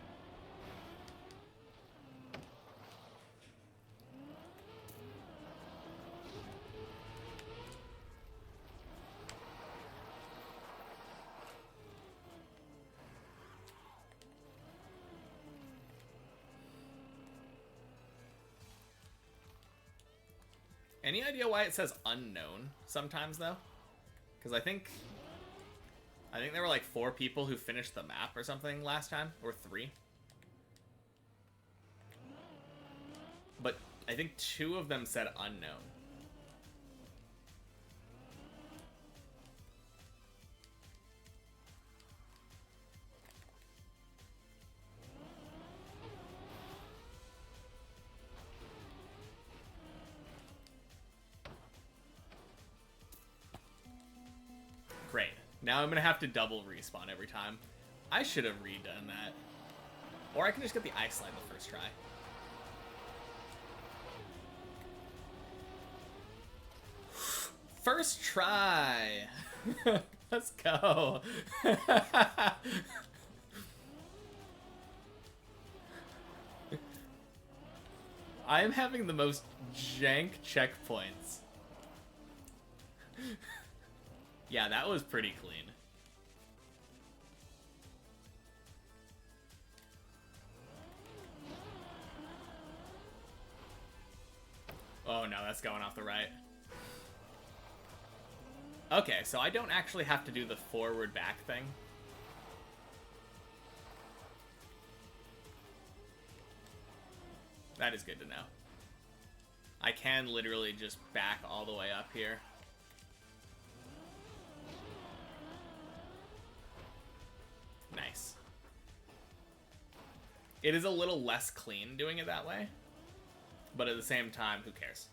Any idea why it says unknown sometimes, though? Because I think there were like 4 people who finished the map or something last time, or 3. But I think 2 of them said unknown. Great. Now I'm gonna have to double respawn every time. I should have redone that. Or I can just get the ice slide the first try. First try! Let's go! I'm having the most jank checkpoints. Yeah, that was pretty clean. Oh no, that's going off the right. Okay, so I don't actually have to do the forward back thing. That is good to know. I can literally just back all the way up here. Nice. It is a little less clean doing it that way, but at the same time, who cares?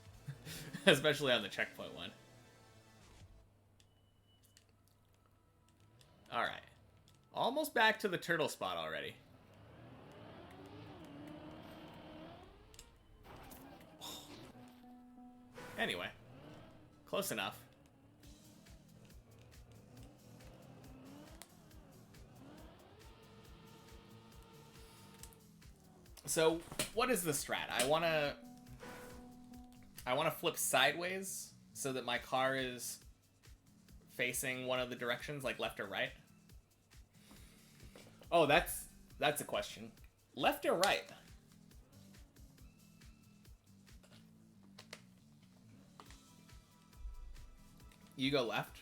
Especially on the checkpoint one. Alright. Almost back to the turtle spot already. Anyway. Close enough. So, what is the strat? I want to flip sideways so that my car is facing one of the directions, like left or right. Oh, that's a question. Left or right? You go left?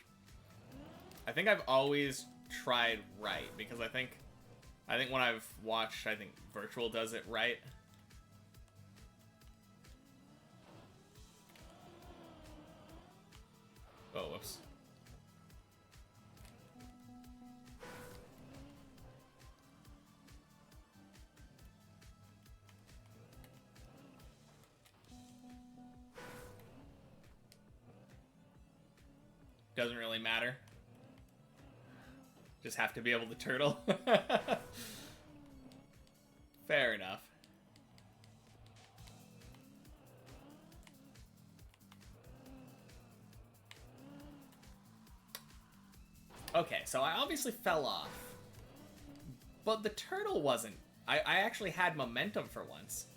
I think I've always tried right because I think when I've watched, I think Virtual does it right. Oh, whoops. Doesn't really matter. Just have to be able to turtle. Fair enough. Okay, so I obviously fell off. But the turtle wasn't. I actually had momentum for once.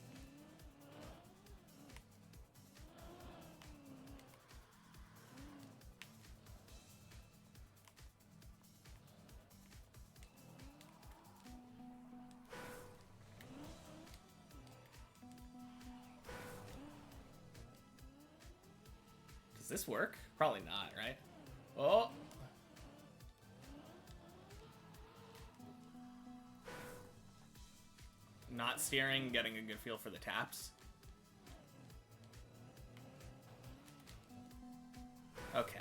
Does this work? Probably not, right? Oh! Not steering, getting a good feel for the taps. Okay.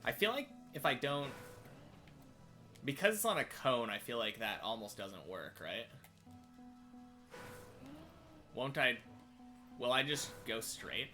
I feel like if I don't... Because it's on a cone, I feel like that almost doesn't work, right? Won't I... Will I just go straight?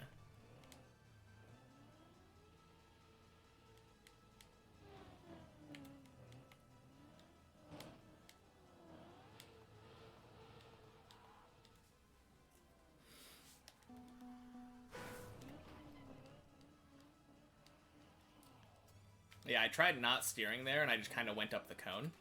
Yeah, I tried not steering there, and I just kind of went up the cone.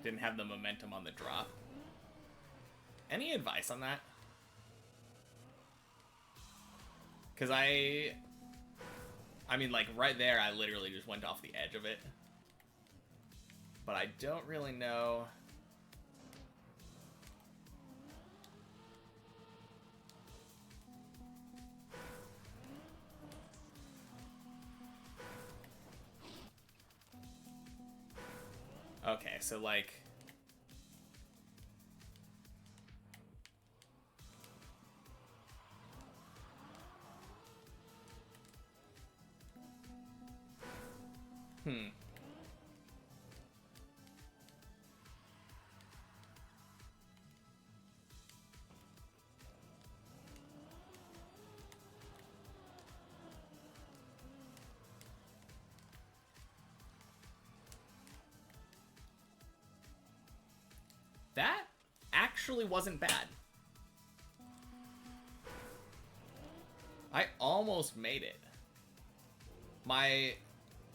Didn't have the momentum on the drop. Any advice on that? Because I mean, like, right there, I literally just went off the edge of it. But I don't really know... Okay, so, like... That actually wasn't bad. I almost made it.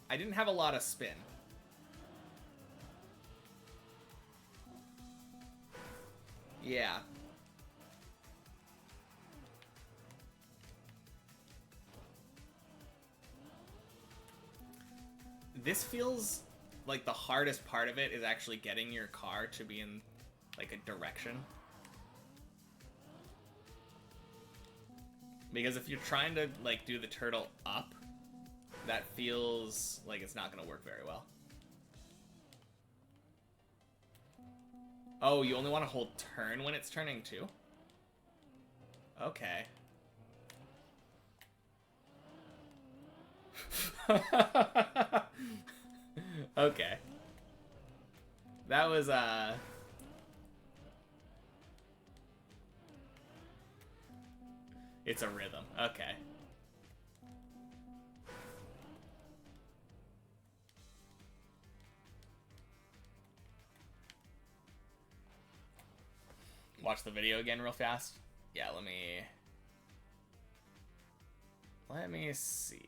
I didn't have a lot of spin. Yeah. This feels like the hardest part of it is actually getting your car to be in, like, a direction. Because if you're trying to, like, do the turtle up, that feels like it's not going to work very well. Oh, you only want to hold turn when it's turning too? Okay. Okay. That was, It's a rhythm. Okay. Watch the video again real fast. Yeah, let me see.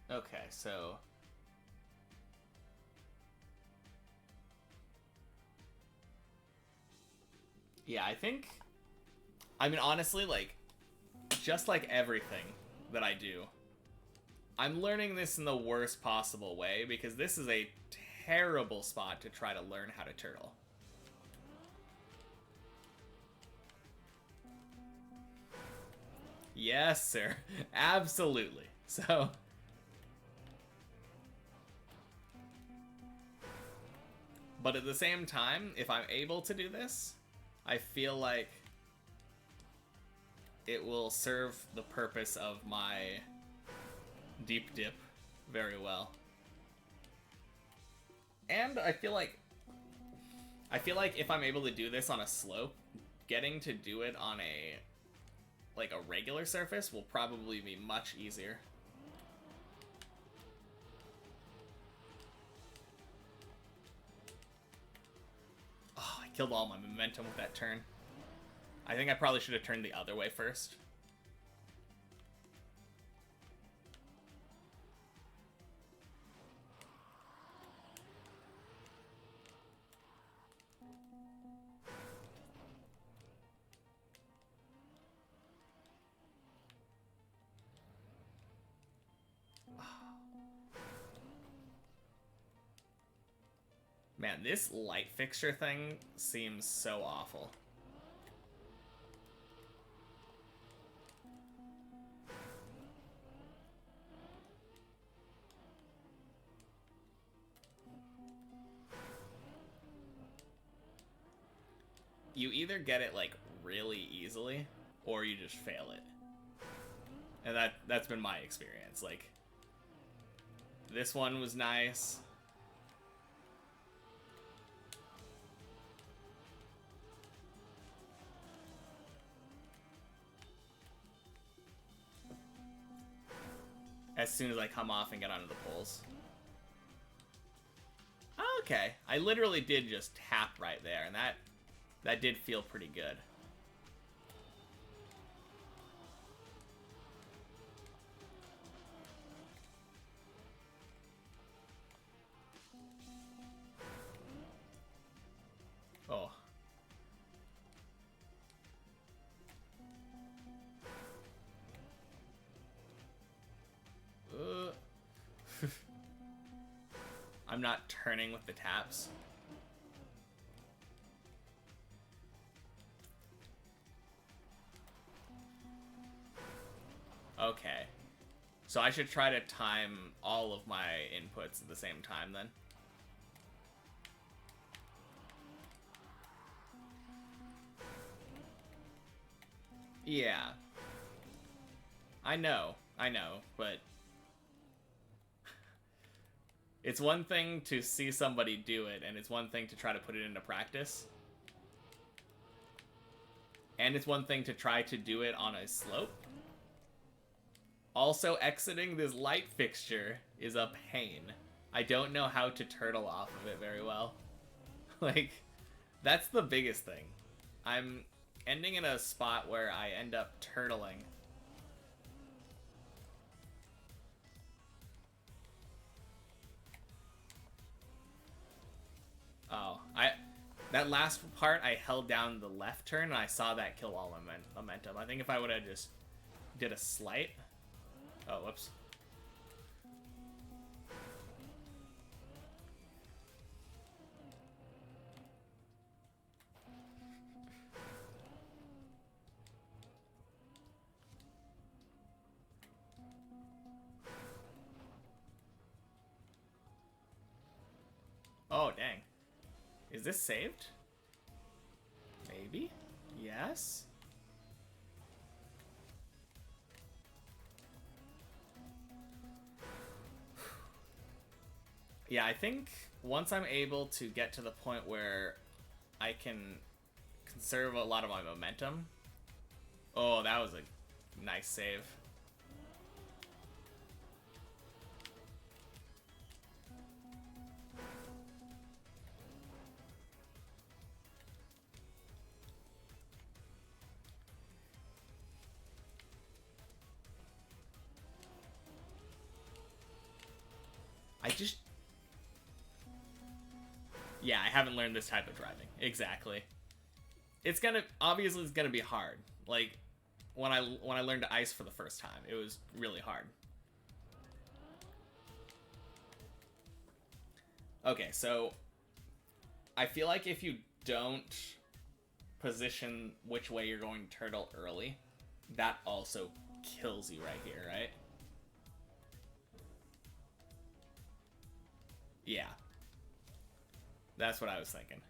Okay, so yeah, I mean, honestly, like, just like everything that I do, I'm learning this in the worst possible way because this is a terrible spot to try to learn how to turtle. Yes, sir. Absolutely. So, but at the same time, if I'm able to do this, I feel like it will serve the purpose of my deep dip very well. And I feel like if I'm able to do this on a slope, getting to do it on a regular surface will probably be much easier. Oh, I killed all my momentum with that turn. I think I probably should have turned the other way first. Man, this light fixture thing seems so awful. You either get it, like, really easily, or you just fail it. And that's been my experience. Like, this one was nice. As soon as I come off and get onto the poles. Okay, I literally did just tap right there, and that did feel pretty good. Oh. I'm not turning with the taps. Okay. So I should try to time all of my inputs at the same time then. Yeah. I know, but it's one thing to see somebody do it, and it's one thing to try to put it into practice. And it's one thing to try to do it on a slope. Also, exiting this light fixture is a pain. I don't know how to turtle off of it very well. Like, that's the biggest thing. I'm ending in a spot where I end up turtling. Oh, that last part, I held down the left turn, and I saw that kill all momentum. I think if I would have just did a slight... Oh, whoops. this saved? Maybe? Yes? Yeah, I think once I'm able to get to the point where I can conserve a lot of my momentum. Oh, that was a nice save. Yeah, I haven't learned this type of driving. Exactly. Obviously it's gonna be hard. Like, when I learned to ice for the first time, it was really hard. Okay, so I feel like if you don't position which way you're going to turtle early, that also kills you right here, right? Yeah. That's what I was thinking.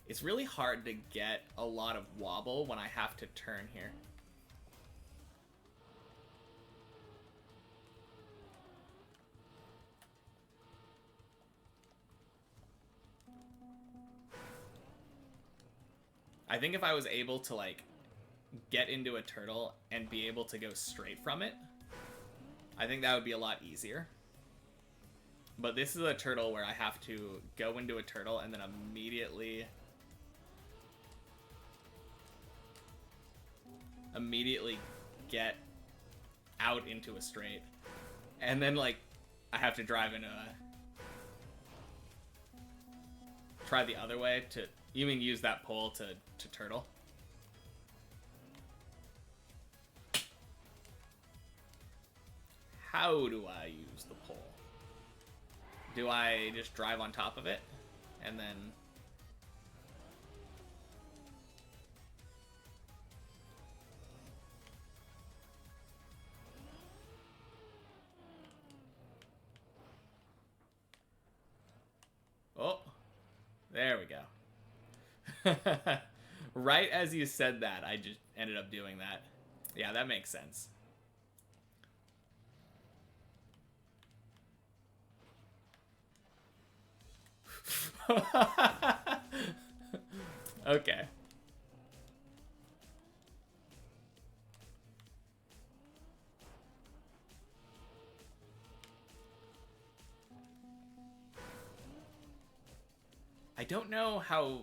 It's really hard to get a lot of wobble when I have to turn here. I think if I was able to, like, get into a turtle and be able to go straight from it, I think that would be a lot easier. But this is a turtle where I have to go into a turtle and then immediately get out into a straight. And then, like, I have to drive into a... Try the other way to... You mean use that pole to turtle? How do I use the pole? Do I just drive on top of it? And then... Oh, there we go. Right as you said that, I just ended up doing that. Yeah, that makes sense. Okay. I don't know how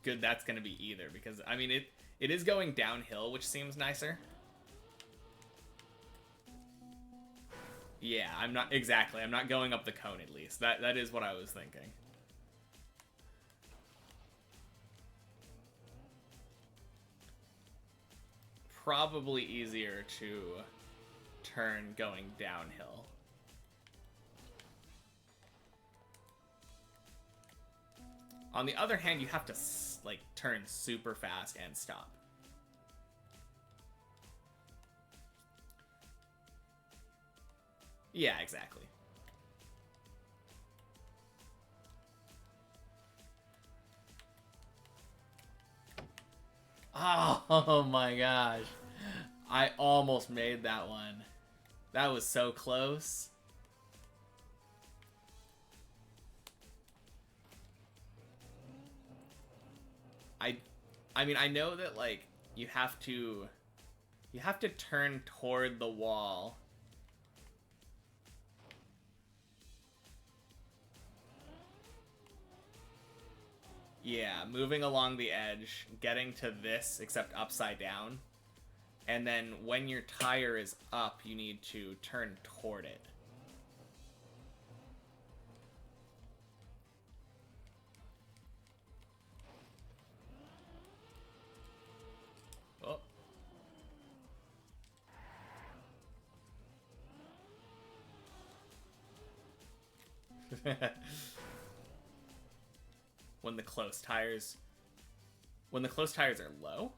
good that's going to be either, because, I mean, it is going downhill, which seems nicer. Yeah, I'm not going up the cone, at least. That is what I was thinking. Probably easier to turn going downhill. On the other hand, you have to, like, turn super fast and stop. Yeah, exactly. Oh my gosh. I almost made that one. That was so close. I mean, I know that, like, you have to turn toward the wall. Yeah, moving along the edge, getting to this, except upside down. And then when your tire is up, you need to turn toward it. Oh. when the close tires are low.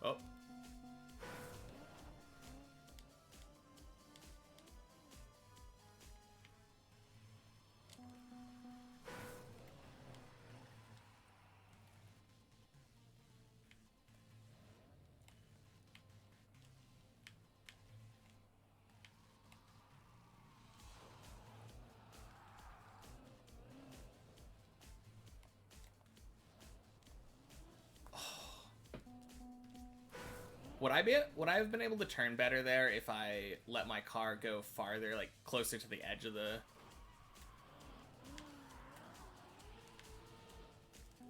Oh. Would I have been able to turn better there if I let my car go farther, like closer to the edge of the...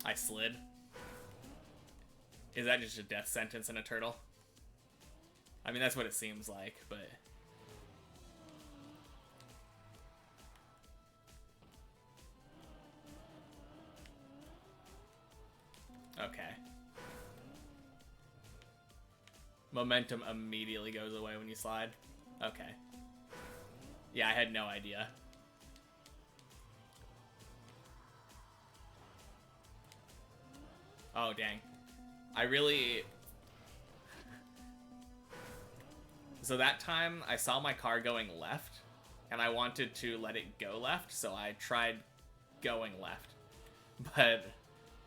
I slid. Is that just a death sentence in a turtle? I mean, that's what it seems like, but... Okay. Momentum immediately goes away when you slide. Okay. Yeah, I had no idea. Oh, dang. I really... So that time, I saw my car going left, and I wanted to let it go left, so I tried going left. But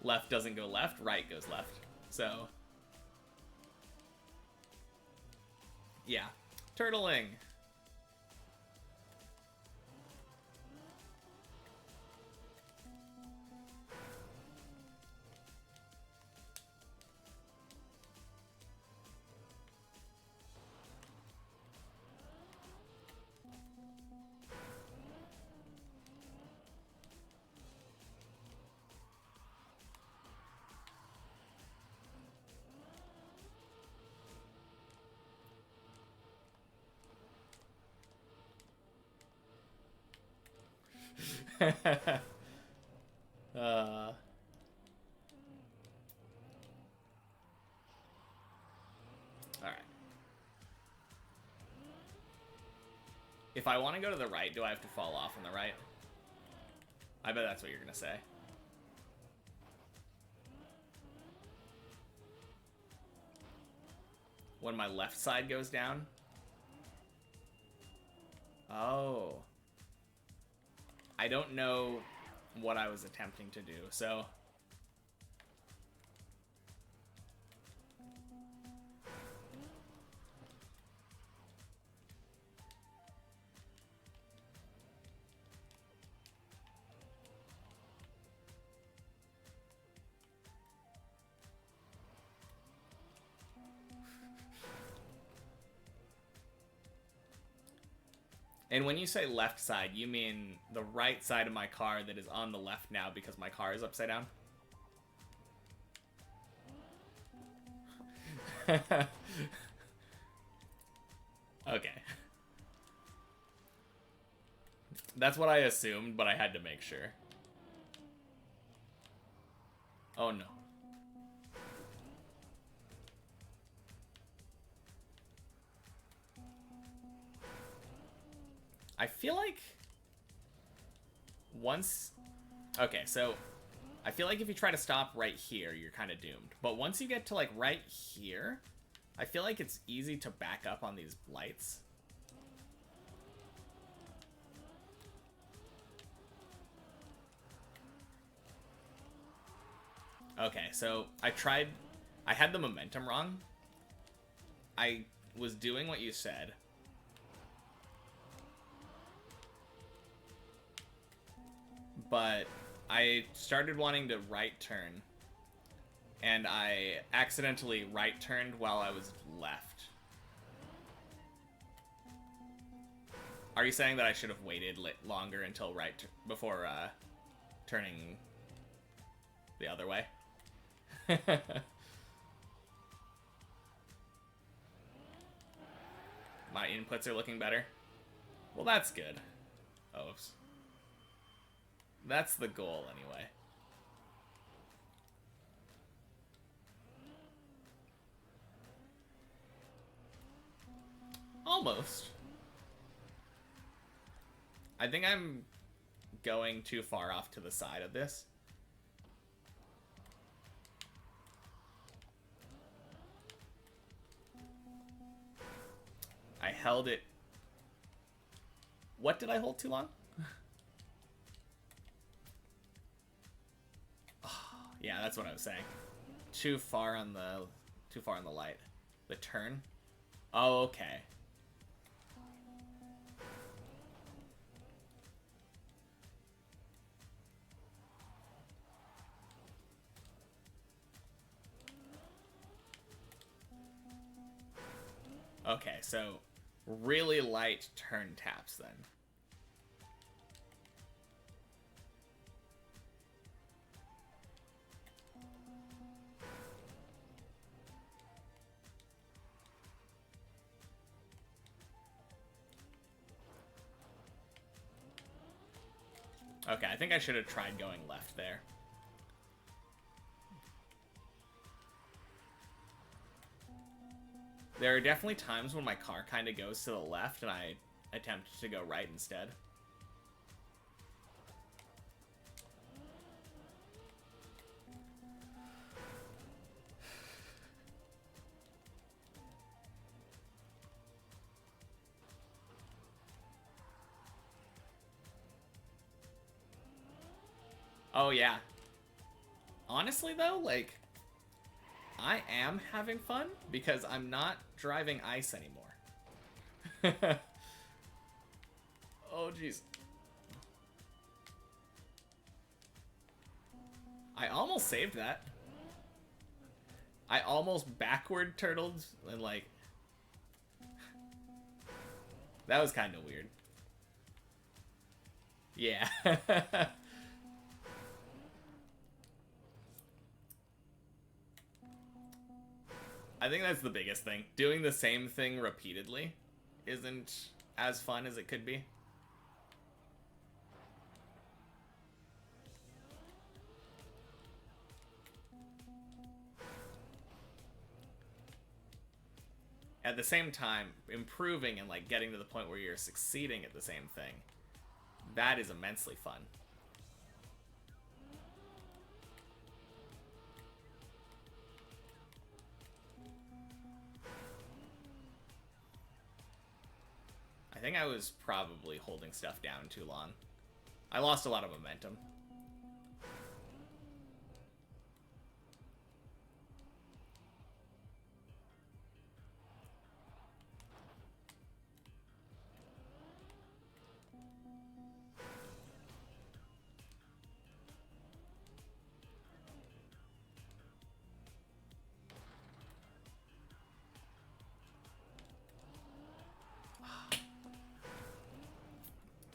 left doesn't go left, right goes left. So... yeah. Turtling. Alright. If I want to go to the right, do I have to fall off on the right? I bet that's what you're gonna say. When my left side goes down? Oh. I don't know what I was attempting to do, so... And when you say left side, you mean the right side of my car that is on the left now because my car is upside down? Okay. That's what I assumed, but I had to make sure. Oh no. I feel like once... Okay, so I feel like if you try to stop right here, you're kind of doomed. But once you get to, like, right here, I feel like it's easy to back up on these lights. Okay, so I had the momentum wrong. I was doing what you said. But I started wanting to right turn, and I accidentally right turned while I was left. Are you saying that I should have waited longer until before turning the other way? My inputs are looking better. Well, that's good. Oh, oops. That's the goal, anyway. Almost. I think I'm going too far off to the side of this. I held it. What did I hold too long? Yeah, that's what I was saying. Too far on the light. The turn. Oh, okay. Okay, so really light turn taps then. Okay, I think I should have tried going left there. There are definitely times when my car kind of goes to the left and I attempt to go right instead. Oh, yeah. Honestly, though, like, I am having fun because I'm not driving ice anymore. Oh, jeez. I almost saved that. I almost backward turtled and, like... That was kind of weird. Yeah. I think that's the biggest thing. Doing the same thing repeatedly isn't as fun as it could be. At the same time, improving and like getting to the point where you're succeeding at the same thing, that is immensely fun. I think I was probably holding stuff down too long. I lost a lot of momentum.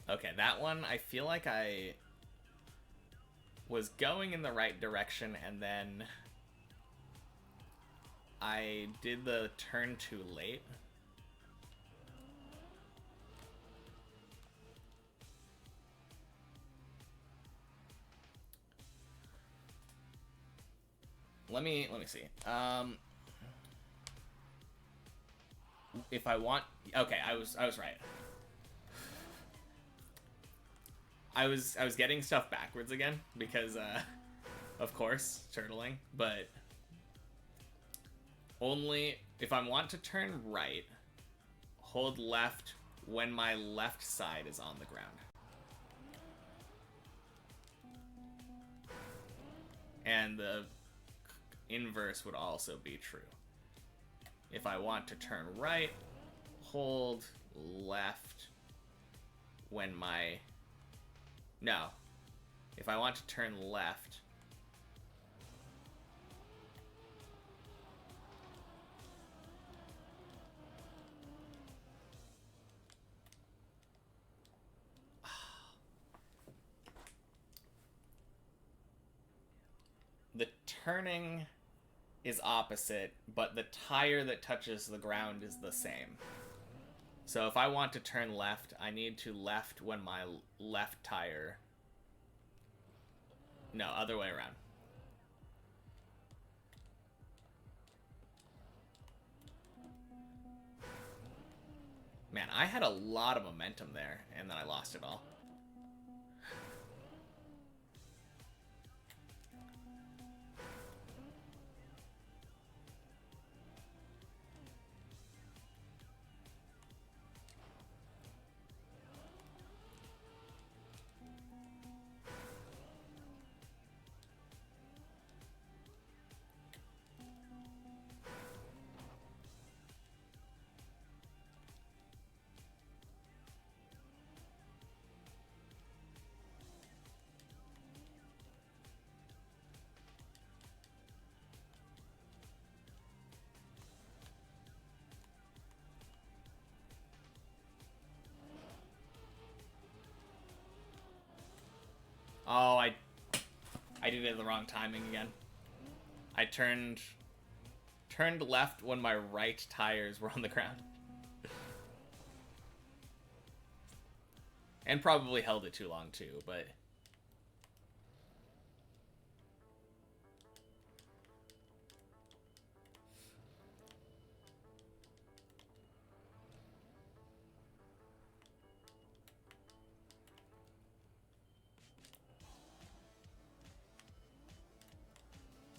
Okay, that one, I feel like I was going in the right direction and then I did the turn too late. Let me see. If I want, okay, I was right. I was getting stuff backwards again because of course, turtling, but only if I want to turn right, hold left when my left side is on the ground. And the inverse would also be true. If I want to turn right, hold left when my... No. If I want to turn left... The turning is opposite, but the tire that touches the ground is the same. So if I want to turn left, I need to left when my left tire... No, other way around. Man, I had a lot of momentum there, and then I lost it all. Oh, I did it at the wrong timing again. I turned left when my right tires were on the ground. And probably held it too long too, but...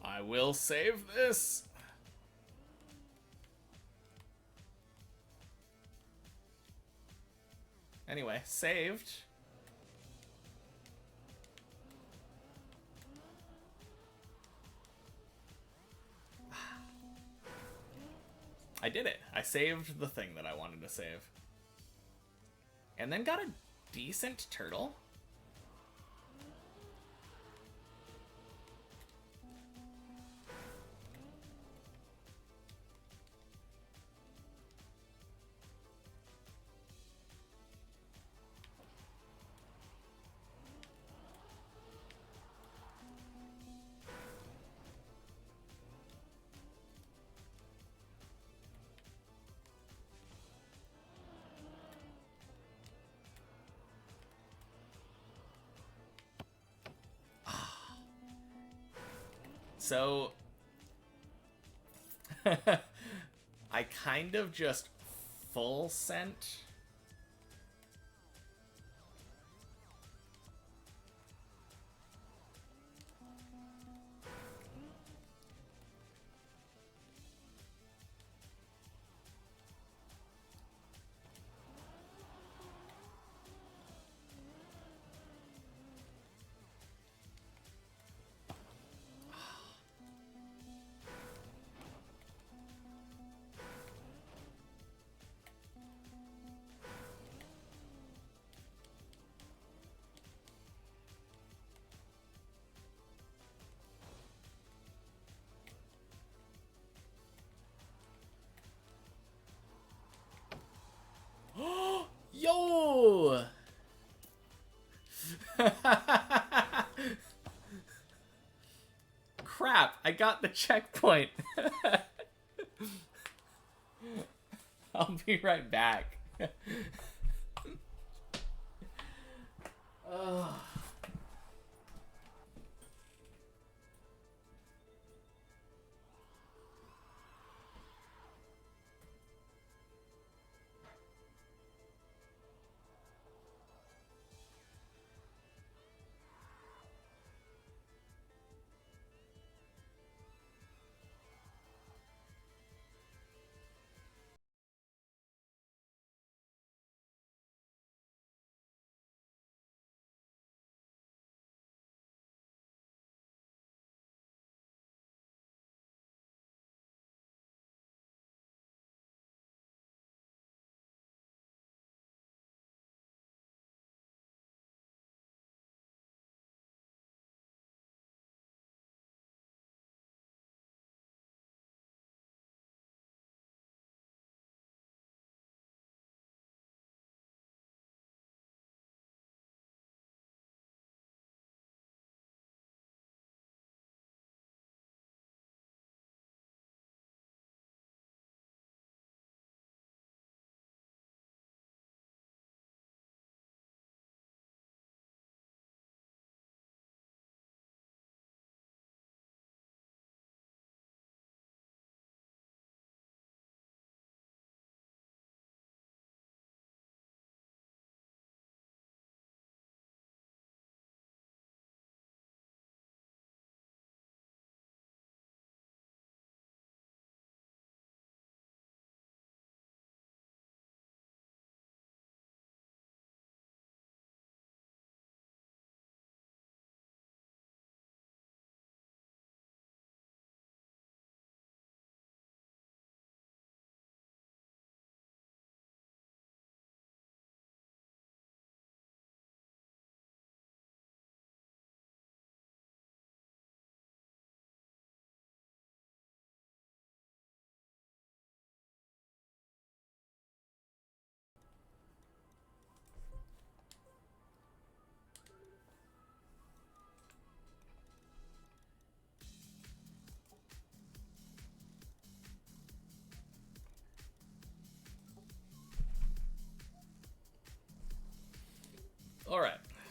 I will save this. Anyway, saved. I did it. I saved the thing that I wanted to save. And then got a decent turtle. So, I kind of just full sent. Yo! Crap, I got the checkpoint. I'll be right back.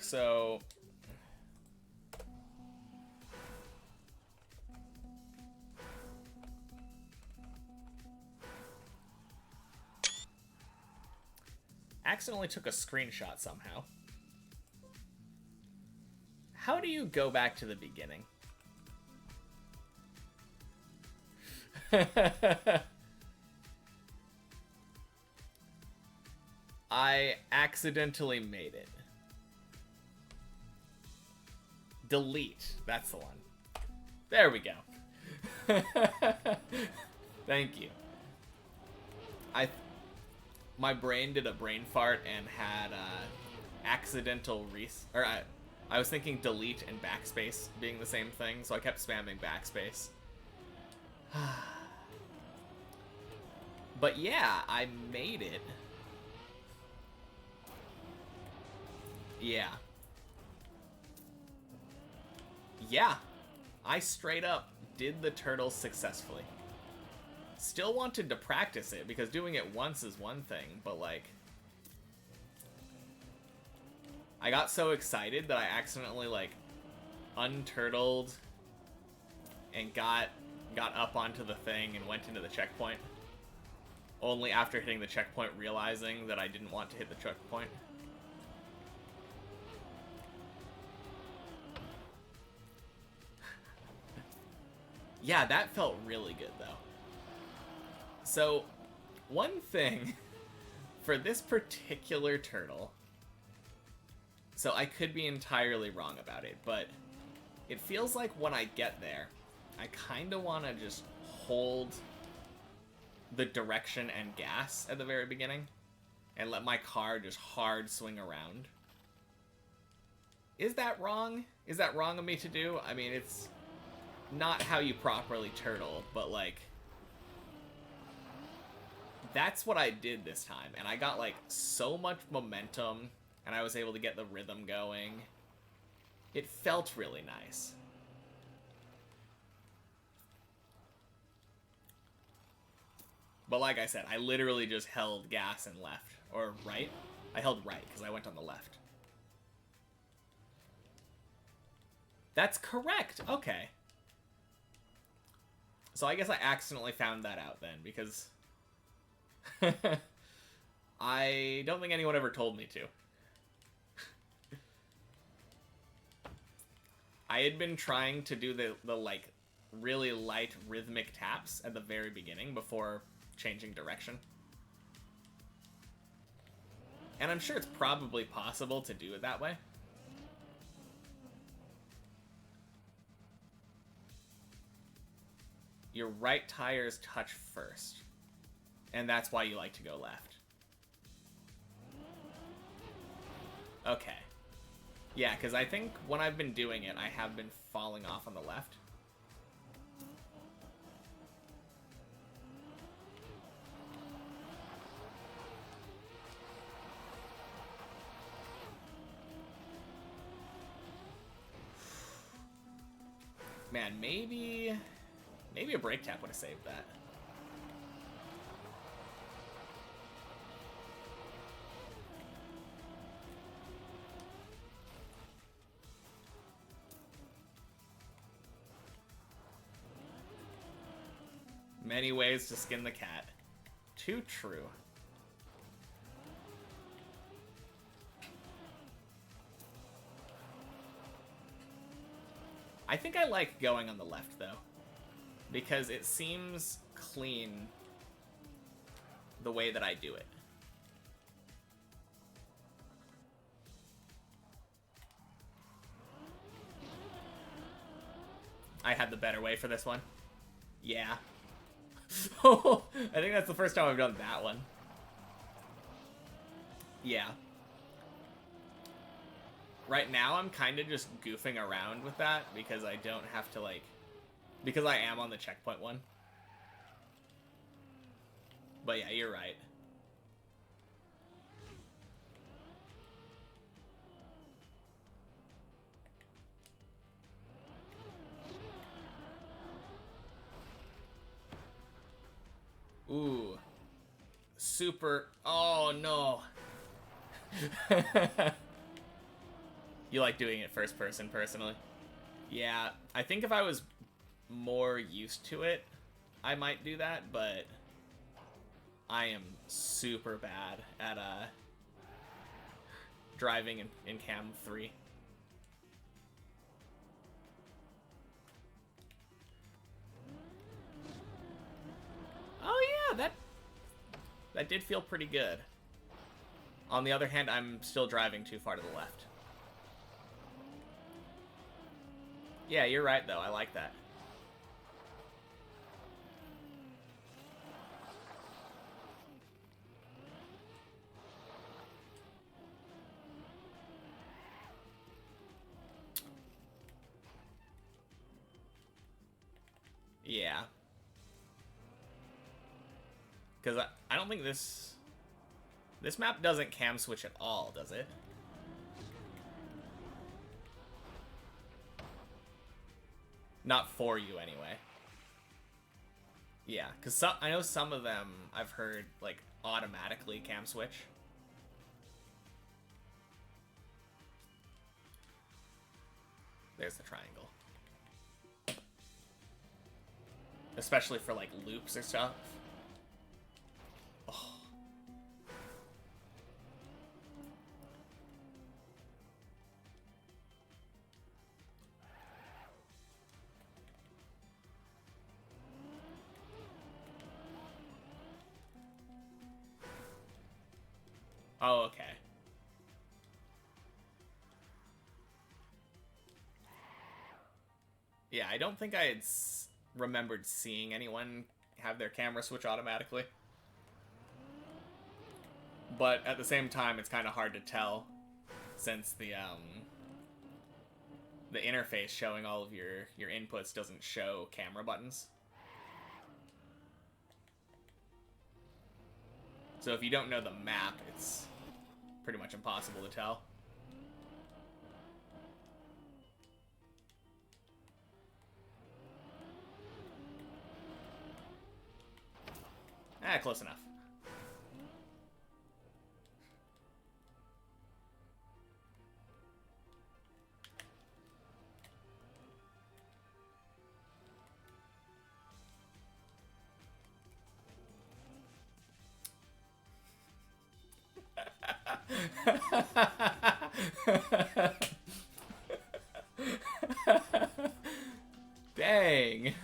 So... accidentally took a screenshot somehow. How do you go back to the beginning? I accidentally made it. Delete. That's the one. There we go. Thank you. My brain did a brain fart and had accidental I was thinking delete and backspace being the same thing, so I kept spamming backspace. But yeah, I made it. Yeah. Yeah. I straight up did the turtle successfully. Still wanted to practice it, because doing it once is one thing, but like... I got so excited that I accidentally, like, unturtled and got up onto the thing and went into the checkpoint. Only after hitting the checkpoint realizing that I didn't want to hit the checkpoint. Yeah, that felt really good, though. So, one thing for this particular turtle, so I could be entirely wrong about it, but it feels like when I get there, I kind of want to just hold the direction and gas at the very beginning and let my car just hard swing around. Is that wrong? Is that wrong of me to do? I mean, it's not how you properly turtle, but like... that's what I did this time, and I got, like, so much momentum, and I was able to get the rhythm going. It felt really nice. But like I said, I literally just held gas and left. Or right? I held right, because I went on the left. That's correct! Okay. So I guess I accidentally found that out then, because... I don't think anyone ever told me to. I had been trying to do the like, really light rhythmic taps at the very beginning before changing direction. And I'm sure it's probably possible to do it that way. Your right tires touch first. And that's why you like to go left. Okay. Yeah, because I think when I've been doing it, I have been falling off on the left. Man, maybe a brake tap would have saved that. Many ways to skin the cat. Too true. I think I like going on the left, though. Because it seems clean the way that I do it. I had the better way for this one. Yeah. I think that's the first time I've done that one. Yeah. Right now, I'm kind of just goofing around with that because I don't have to, like... because I am on the checkpoint one. But yeah, you're right. Ooh. Super... oh, no. You like doing it first person, personally? Yeah, I think if I was more used to it, I might do that, but I am super bad at driving in Cam 3. Oh yeah, that did feel pretty good. On the other hand, I'm still driving too far to the left. Yeah, you're right, though. I like that. Yeah. Because I don't think this map doesn't cam switch at all, does it? Not for you, anyway. Yeah, because I know some of them I've heard, like, automatically cam switch. There's the triangle. Especially for, like, loops or stuff. Oh. Oh, okay. Yeah, I don't think I had remembered seeing anyone have their camera switch automatically. But at the same time, it's kind of hard to tell since the interface showing all of your inputs doesn't show camera buttons. So if you don't know the map, it's pretty much impossible to tell. Close enough. Dang.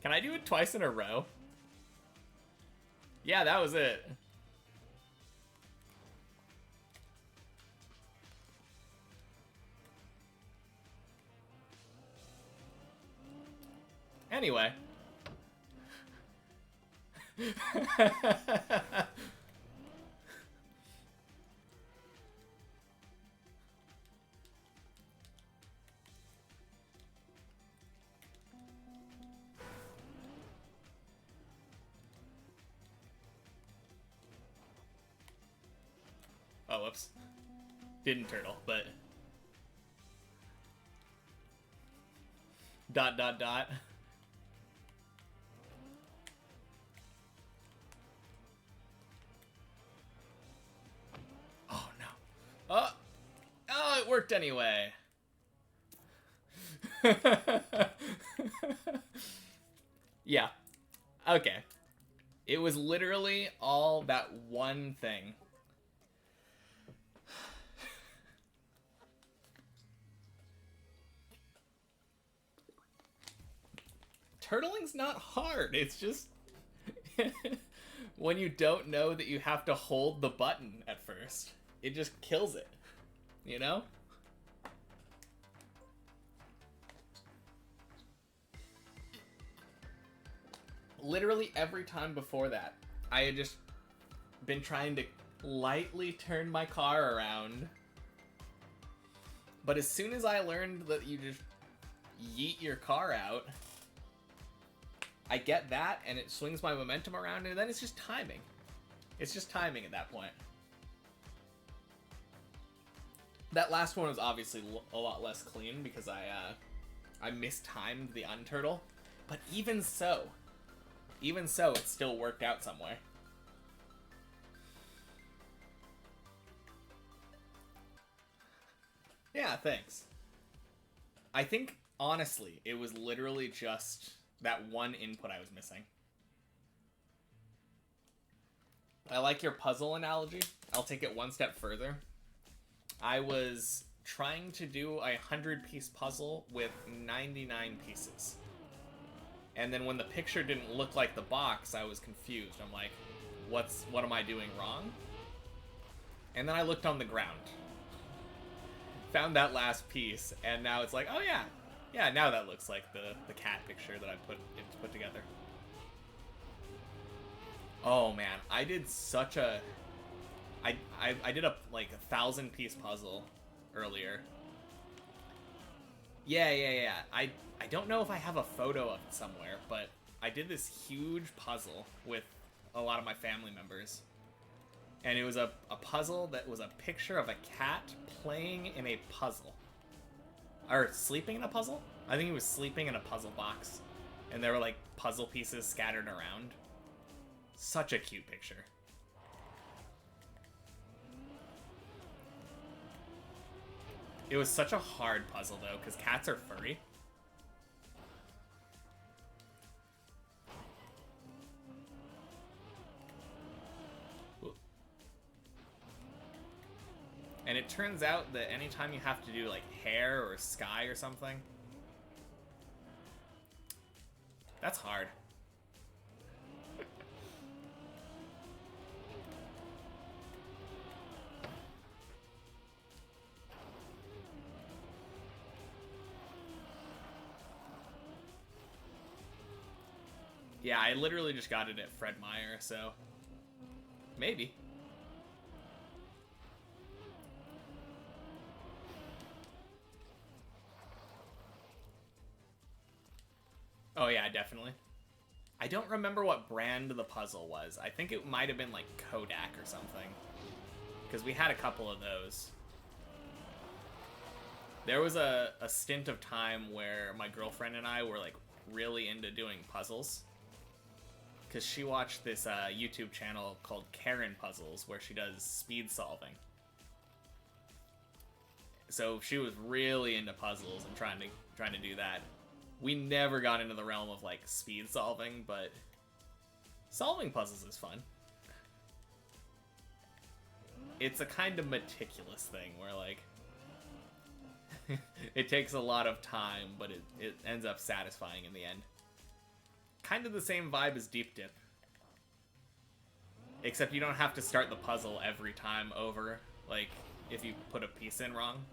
Can I do it twice in a row? Yeah, that was it. Anyway. Oh, whoops. Didn't turtle, but... Dot, dot, dot. Oh, no. Oh! Oh, it worked anyway. Yeah. Okay. It was literally all that one thing. Turtling's not hard. It's just when you don't know that you have to hold the button at first, it just kills it. You know? Literally every time before that, I had just been trying to lightly turn my car around. But as soon as I learned that you just yeet your car out, I get that, and it swings my momentum around, and then it's just timing. It's just timing at that point. That last one was obviously a lot less clean because I mistimed the unturtle, but even so, it still worked out somewhere. Yeah, thanks. I think, honestly, it was literally just that one input I was missing. I like your puzzle analogy. I'll take it one step further. I was trying to do a 100-piece puzzle with 99 pieces. And then when the picture didn't look like the box, I was confused. I'm like, what am I doing wrong? And then I looked on the ground. Found that last piece, and now it's like, oh yeah. Yeah, now that looks like the cat picture that I put together. Oh man, I did such a... I did a like 1,000-piece puzzle earlier. Yeah. I don't know if I have a photo of it somewhere, but I did this huge puzzle with a lot of my family members. And it was a puzzle that was a picture of a cat playing in a puzzle. Or sleeping in a puzzle? I think he was sleeping in a puzzle box. And there were like puzzle pieces scattered around. Such a cute picture. It was such a hard puzzle though, because cats are furry. And it turns out that anytime you have to do like hair or sky or something, that's hard. Yeah, I literally just got it at Fred Meyer, so maybe. Oh yeah, definitely. I don't remember what brand the puzzle was. I think it might have been like Kodak or something. Because we had a couple of those. There was a stint of time where my girlfriend and I were like really into doing puzzles. Because she watched this YouTube channel called Karen Puzzles, where she does speed solving. So she was really into puzzles and trying to do that. We never got into the realm of like speed solving, but solving puzzles is fun. It's a kind of meticulous thing where like it takes a lot of time, but it ends up satisfying in the end. Kind of the same vibe as Deep Dip. Except you don't have to start the puzzle every time over, like, if you put a piece in wrong.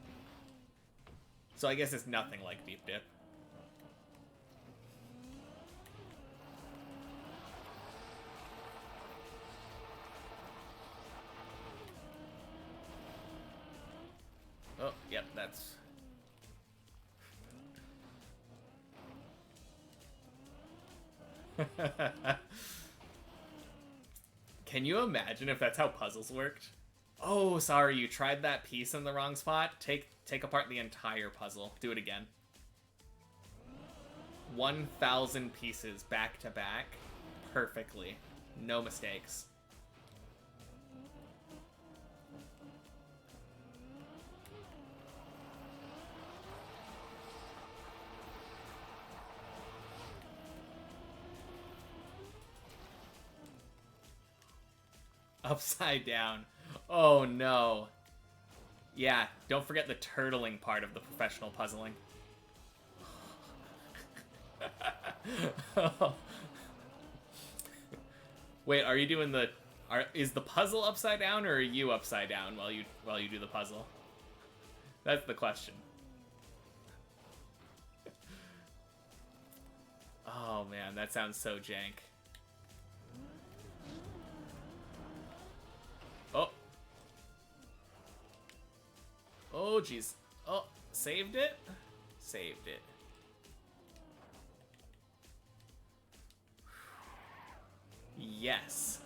So I guess it's nothing like Deep Dip. Oh, yep, that's... Can you imagine if that's how puzzles worked? Oh, sorry, you tried that piece in the wrong spot? Take apart the entire puzzle. Do it again. 1,000 pieces back to back. Perfectly. No mistakes. Upside down. Oh no. Yeah, don't forget the turtling part of the professional puzzling. Wait, are you doing the... is the puzzle upside down, or are you upside down while you do the puzzle? That's the question. Oh man, that sounds so jank. Oh. Oh, jeez. Oh, saved it? Saved it. Yes.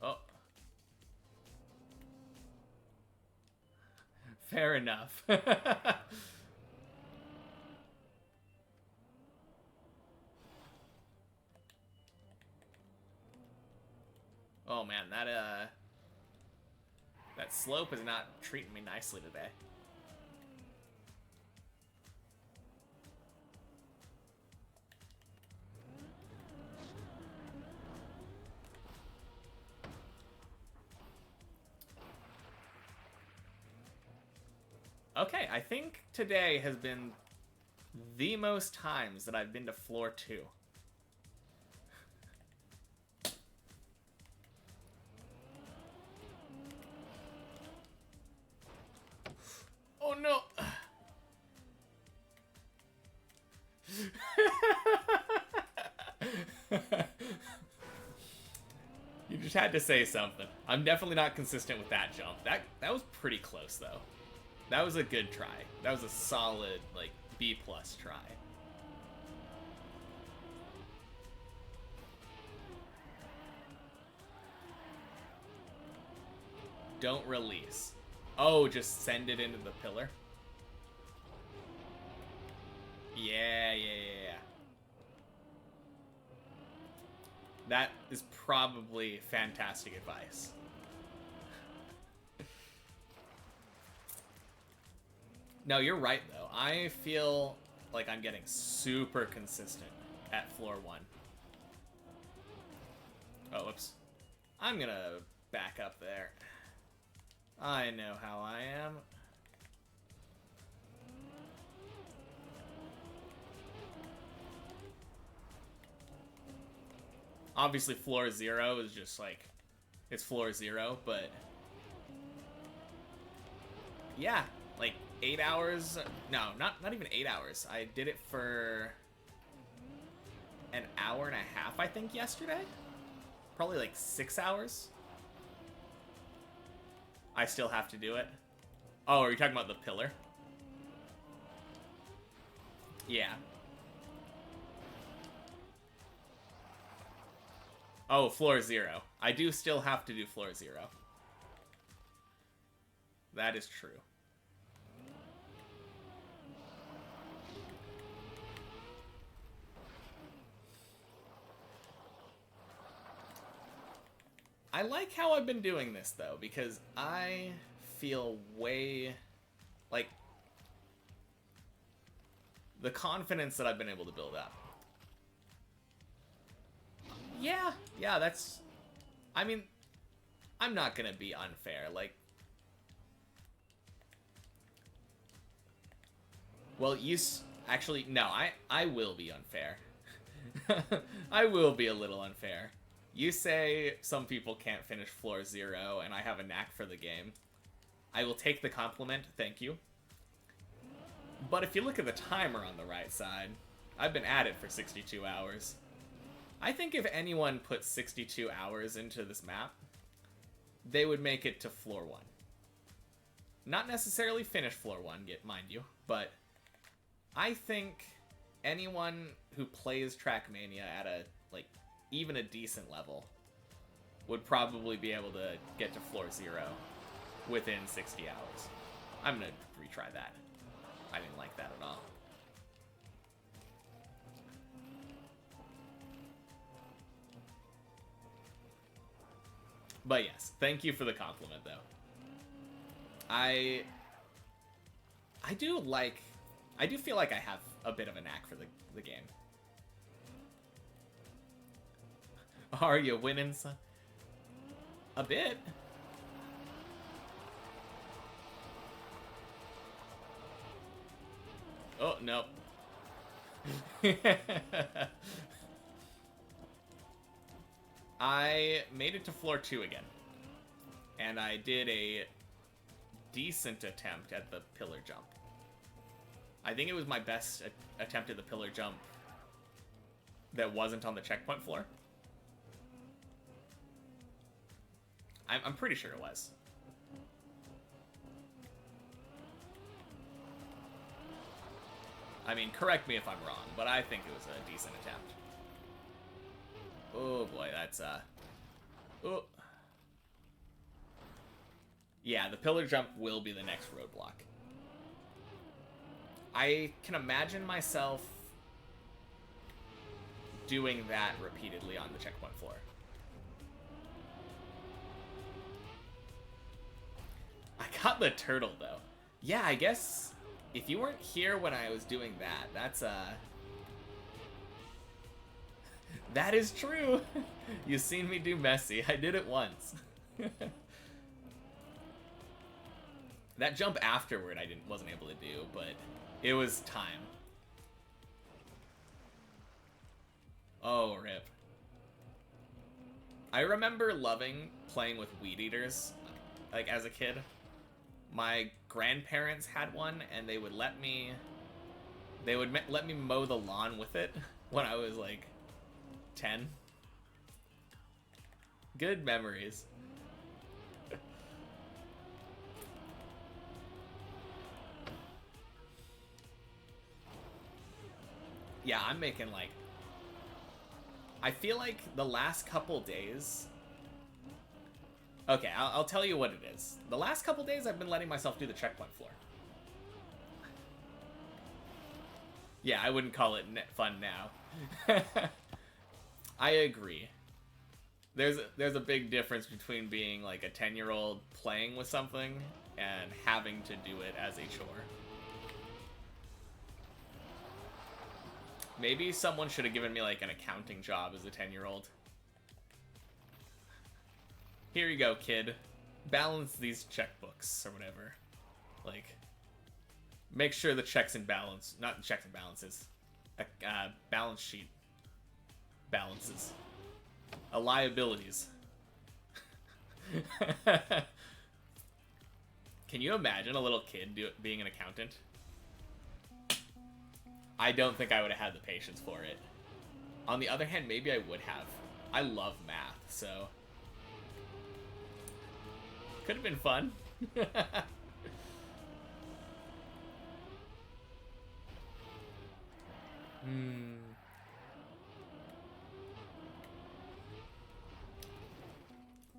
Oh. Fair enough. Oh man, that That slope is not treating me nicely today. Okay, I think today has been the most times that I've been to floor 2. Oh no! You just had to say something. I'm definitely not consistent with that jump. That was pretty close though. That was a good try. That was a solid, like, B+ try. Don't release. Oh, just send it into the pillar? Yeah. That is probably fantastic advice. No, you're right, though. I feel like I'm getting super consistent at floor 1. Oh, whoops. I'm gonna back up there. I know how I am. Obviously, floor 0 is just like, it's floor 0, but yeah, like 8 hours. No, not even 8 hours. I did it for an hour and a half, I think, yesterday. Probably like 6 hours. I still have to do it. Oh, are you talking about the pillar? Yeah. Oh, floor 0. I do still have to do floor 0. That is true. I like how I've been doing this, though, because I feel way, like, the confidence that I've been able to build up. Yeah, that's, I mean, I'm not gonna be unfair, like, well, actually, no, I will be unfair. I will be a little unfair. You say some people can't finish floor 0, and I have a knack for the game. I will take the compliment, thank you. But if you look at the timer on the right side, I've been at it for 62 hours. I think if anyone put 62 hours into this map, they would make it to floor 1. Not necessarily finish floor 1, mind you, but I think anyone who plays Trackmania at a, like, even a decent level would probably be able to get to floor 0 within 60 hours. I'm gonna retry that. I didn't like that at all. But yes, thank you for the compliment, though. I do feel like I have a bit of a knack for the game. Are you winning, son? A bit. Oh, no. I made it to floor 2 again. And I did a decent attempt at the pillar jump. I think it was my best attempt at the pillar jump that wasn't on the checkpoint floor. I'm pretty sure it was. I mean, correct me if I'm wrong, but I think it was a decent attempt. Oh boy, that's oh. Yeah, the pillar jump will be the next roadblock. I can imagine myself doing that repeatedly on the checkpoint floor. I got the turtle, though. Yeah, I guess if you weren't here when I was doing that, that's, that is true. You've seen me do messy. I did it once. That jump afterward I wasn't able to do, but it was time. Oh, rip. I remember loving playing with weed eaters, like, as a kid. My grandparents had one, and they would let me mow the lawn with it when I was, like, 10. Good memories. Yeah, I'm making, like... I feel like the last couple days... Okay, I'll tell you what it is. The last couple days, I've been letting myself do the checkpoint floor. Yeah, I wouldn't call it fun now. I agree. There's a big difference between being like a 10-year-old playing with something and having to do it as a chore. Maybe someone should have given me like an accounting job as a 10-year-old. Here you go, kid. Balance these checkbooks or whatever. Like, make sure the checks and balance, not the checks and balances, balance sheet balances, liabilities. Can you imagine a little kid being an accountant? I don't think I would have had the patience for it. On the other hand, maybe I would have. I love math, so could have been fun.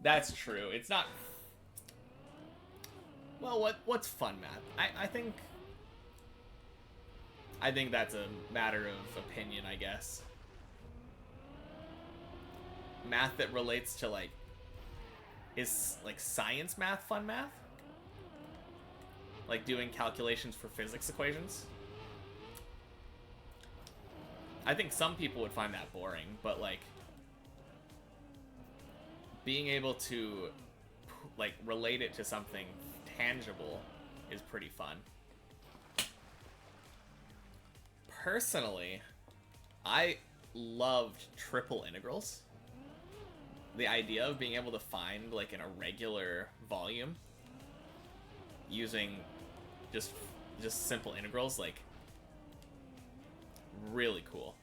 That's true. It's not... Well, what's fun math? I think that's a matter of opinion, I guess. Math that relates to, like... Is, like, science math fun math? Like doing calculations for physics equations? I think some people would find that boring, but, like... being able to, like, relate it to something tangible is pretty fun. Personally, I loved triple integrals. The idea of being able to find, like, an irregular volume using just simple integrals, like, really cool.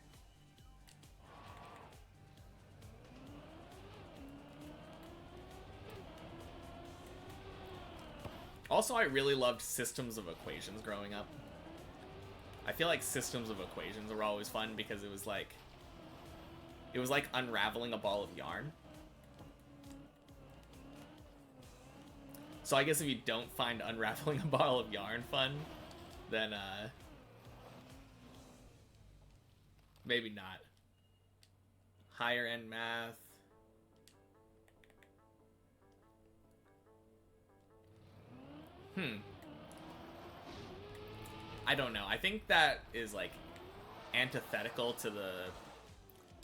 Also, I really loved systems of equations growing up. I feel like systems of equations were always fun because it was like unraveling a ball of yarn. So I guess if you don't find unraveling a ball of yarn fun, then maybe not. Higher end math. I don't know. I think that is, like, antithetical to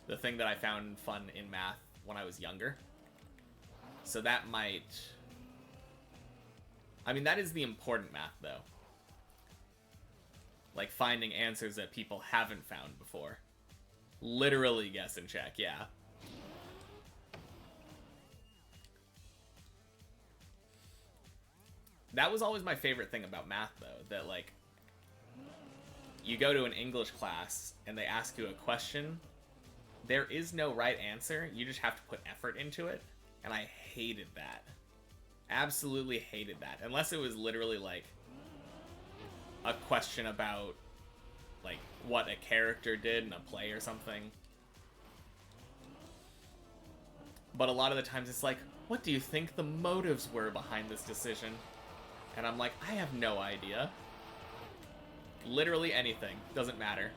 the thing that I found fun in math when I was younger. So that might... I mean, that is the important math, though. Like, finding answers that people haven't found before. Literally guess and check, yeah. That was always my favorite thing about math, though. That, like, you go to an English class and they ask you a question. There is no right answer. You just have to put effort into it. And I hated that. Absolutely hated that. Unless it was literally, like, a question about, like, what a character did in a play or something. But a lot of the times it's like, what do you think the motives were behind this decision? And I'm like, I have no idea. Literally anything. Doesn't matter.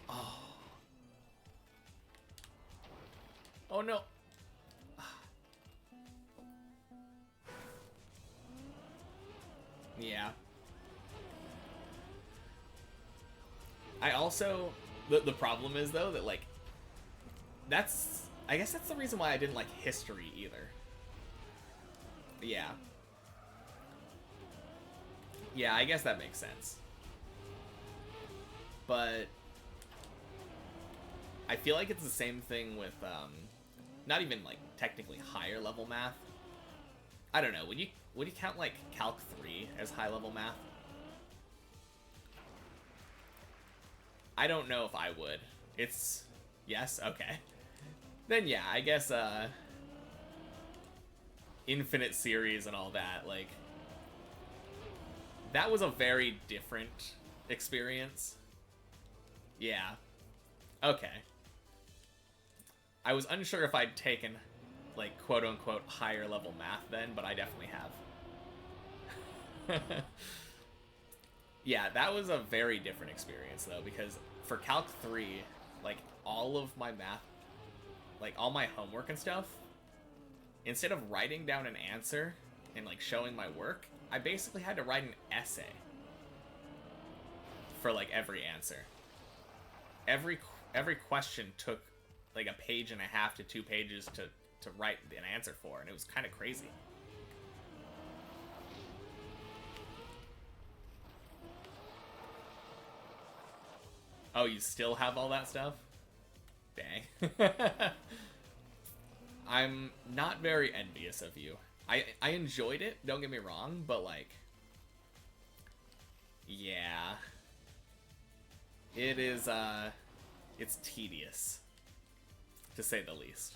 Oh. Oh no. Yeah. I also... The problem is, though, that, like... I guess that's the reason why I didn't like history, either. Yeah. Yeah, I guess that makes sense. But... I feel like it's the same thing with, not even, like, technically higher level math. I don't know, would you count, like, Calc 3 as high level math? I don't know if I would. It's... Yes? Okay. Then yeah, I guess, infinite series and all that, like... That was a very different experience. Yeah. Okay. I was unsure if I'd taken, like, quote-unquote higher level math then, but I definitely have. Yeah, that was a very different experience, though, because for Calc 3, like, all of my math, like, all my homework and stuff, instead of writing down an answer and, like, showing my work, I basically had to write an essay for, like, every answer. Every question took, like, a page and a half to 2 pages to write an answer for, and it was kind of crazy. Oh, you still have all that stuff? Dang. I'm not very envious of you. I enjoyed it, don't get me wrong, but, like... Yeah. It is, it's tedious, to say the least.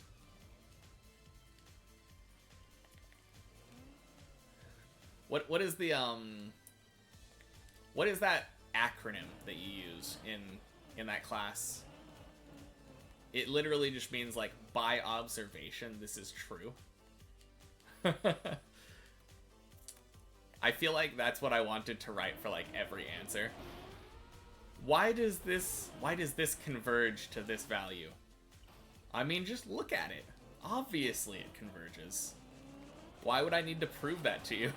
What is the, what is that acronym that you use in that class? It literally just means, like, by observation, this is true. I feel like that's what I wanted to write for, like, every answer. Why does this converge to this value? I mean, just look at it. Obviously it converges. Why would I need to prove that to you?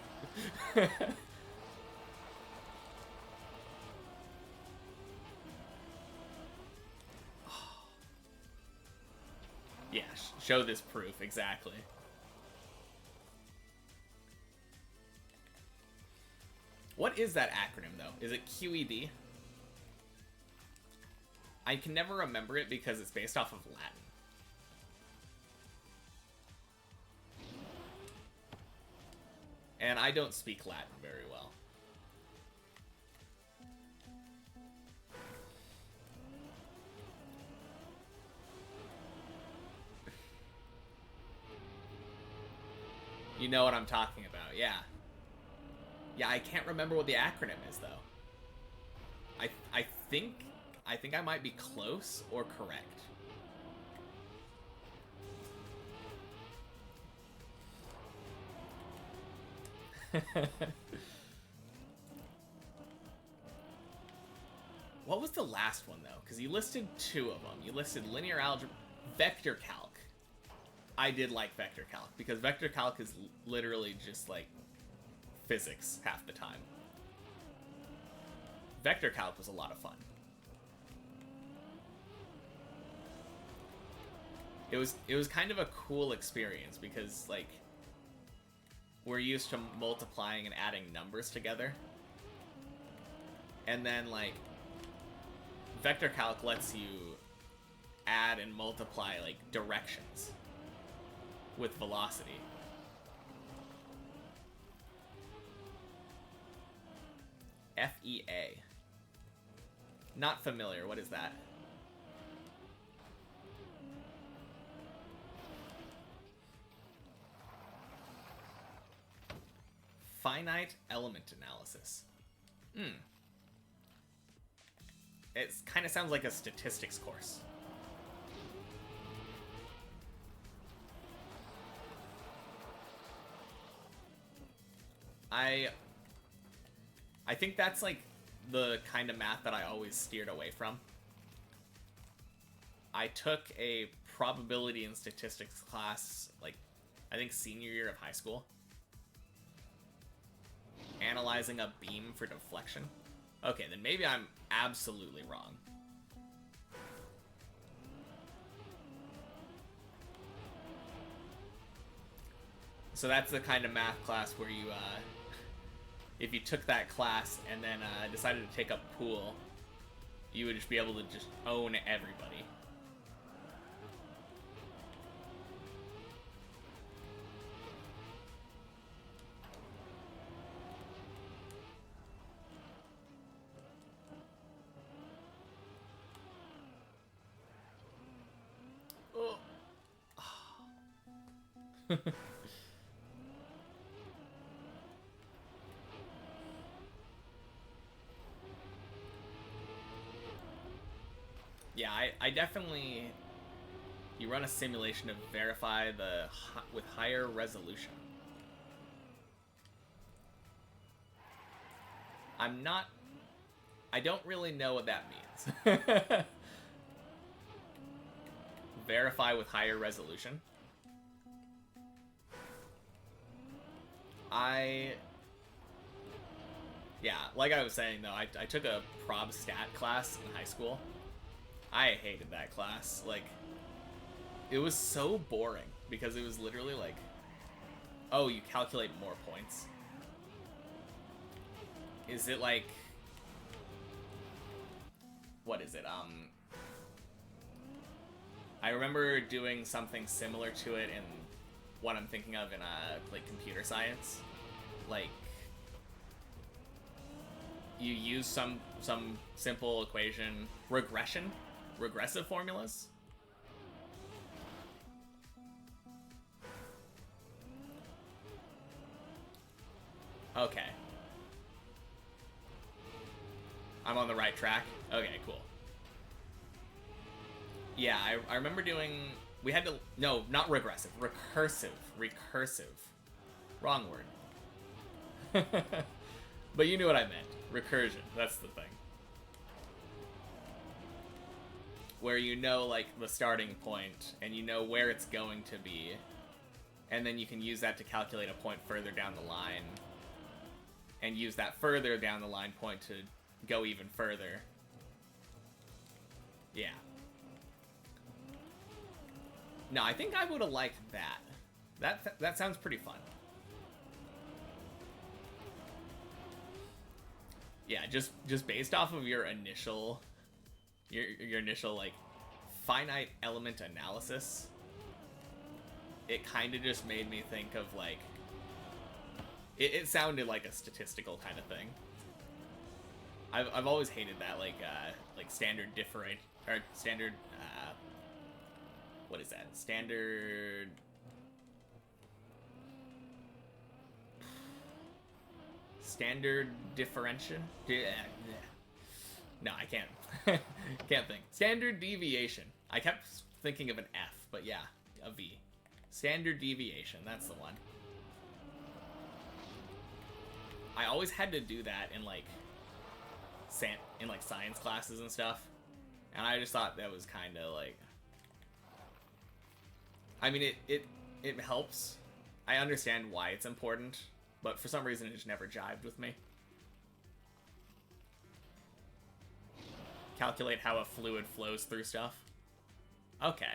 Yeah, show this proof, exactly. What is that acronym, though? Is it QED? I can never remember it because it's based off of Latin. And I don't speak Latin very well. You know what I'm talking about, yeah. Yeah, I can't remember what the acronym is, though. I think I might be close or correct. What was the last one, though? Because you listed 2 of them. You listed linear algebra, vector calc. I did like vector calc, because vector calc is literally just, like, physics half the time. Vector calc was a lot of fun. It was kind of a cool experience because, like, we're used to multiplying and adding numbers together. And then, like, vector calc lets you add and multiply, like, directions with velocity. FEA. Not familiar. What is that? Finite element analysis. It kind of sounds like a statistics course. I think that's, like, the kind of math that I always steered away from. I took a probability and statistics class, like, I think senior year of high school. analyzing a beam for deflection. Okay, then maybe I'm absolutely wrong. So that's the kind of math class where you, if you took that class and then decided to take up pool, you would just be able to just own everybody. Oh. Yeah, I definitely... You run a simulation to verify with higher resolution. I don't really know what that means. Verify with higher resolution. Yeah, like I was saying though, I took a prob stat class in high school. I hated that class. Like, it was so boring because it was literally like, oh, you calculate more points. Is it like, what is it? I remember doing something similar to it in what I'm thinking of in like computer science. Like, you use some simple equation, regressive formulas. Okay. I'm on the right track? Okay, cool. Yeah, I remember doing... We had to... No, not regressive. Recursive. Wrong word. But you knew what I meant. Recursion. That's the thing. Where you know, like, the starting point, and you know where it's going to be, and then you can use that to calculate a point further down the line, and use that further down the line point to go even further. Yeah. No, I think I would have liked that. That sounds pretty fun. Yeah, just based off of your initial like finite element analysis, it kind of just made me think of like it sounded like a statistical kind of thing. I've always hated that, like standard what is that? Standard differentiation? No, I can't. Can't think. Standard deviation. I kept thinking of an F, but yeah, a V. Standard deviation, that's the one. I always had to do that in like science classes and stuff. And I just thought that was kind of like, I mean, it helps. I understand why it's important, but for some reason it just never jived with me. Calculate how a fluid flows through stuff. Okay.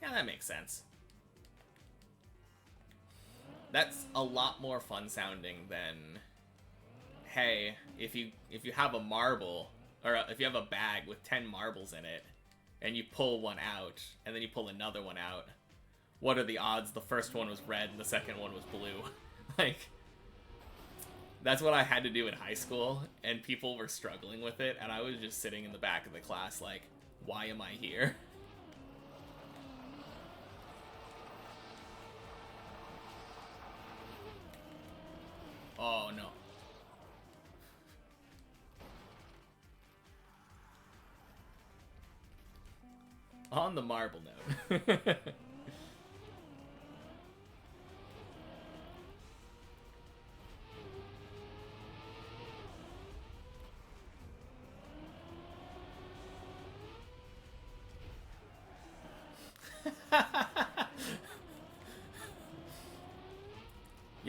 Yeah, that makes sense. That's a lot more fun sounding than, hey, if you have a marble, or if you have a bag with 10 marbles in it, and you pull one out, and then you pull another one out, what are the odds the first one was red and the second one was blue? Like, that's what I had to do in high school, and people were struggling with it, and I was just sitting in the back of the class like, why am I here? Oh, no. On the marble note.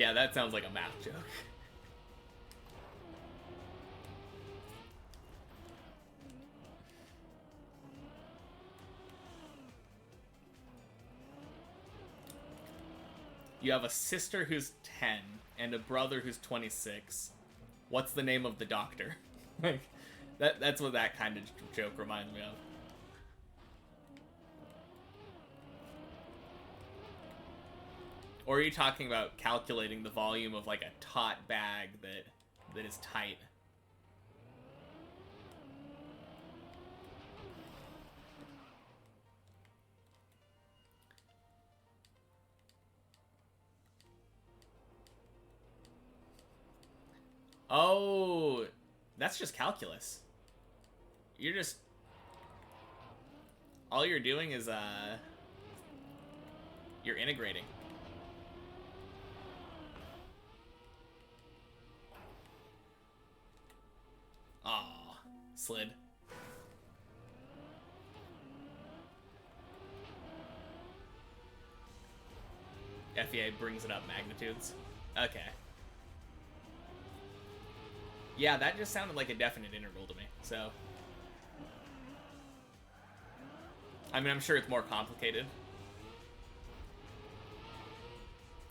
Yeah, that sounds like a math joke. You have a sister who's 10 and a brother who's 26. What's the name of the doctor? Like, that's what that kind of joke reminds me of. Or are you talking about calculating the volume of like a tot bag that is tight? Oh, that's just calculus. You're just... All you're doing is, you're integrating. Aw, slid. FEA brings it up magnitudes. Okay. Yeah, that just sounded like a definite integral to me, so... I mean, I'm sure it's more complicated.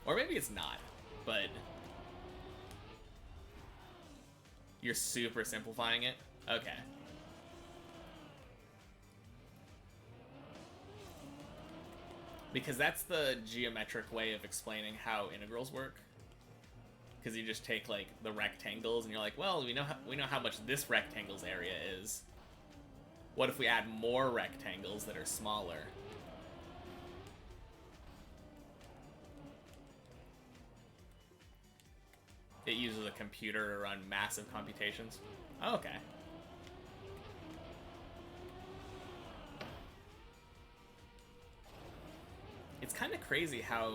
Or maybe it's not, but... You're super simplifying it? Okay. Because that's the geometric way of explaining how integrals work. Because you just take, like, the rectangles, and you're like, well, we know how much this rectangle's area is. What if we add more rectangles that are smaller? It uses a computer to run massive computations. Oh, okay. It's kind of crazy how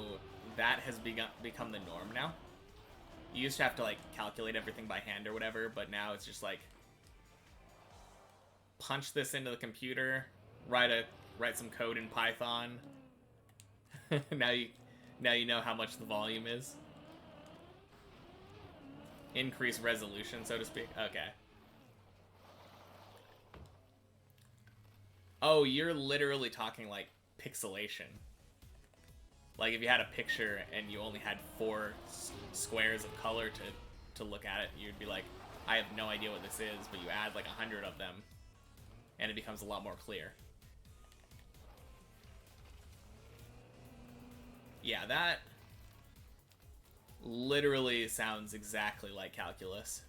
that has become the norm now. You used to have to, like, calculate everything by hand or whatever, but now it's just like, punch this into the computer, write some code in Python. now you know how much the volume is. Increase resolution, so to speak. Okay. Oh, you're literally talking like pixelation. Like if you had a picture and you only had 4 squares of color to look at it, you'd be like, I have no idea what this is, but you add like 100 of them, and it becomes a lot more clear. Yeah, that literally sounds exactly like calculus.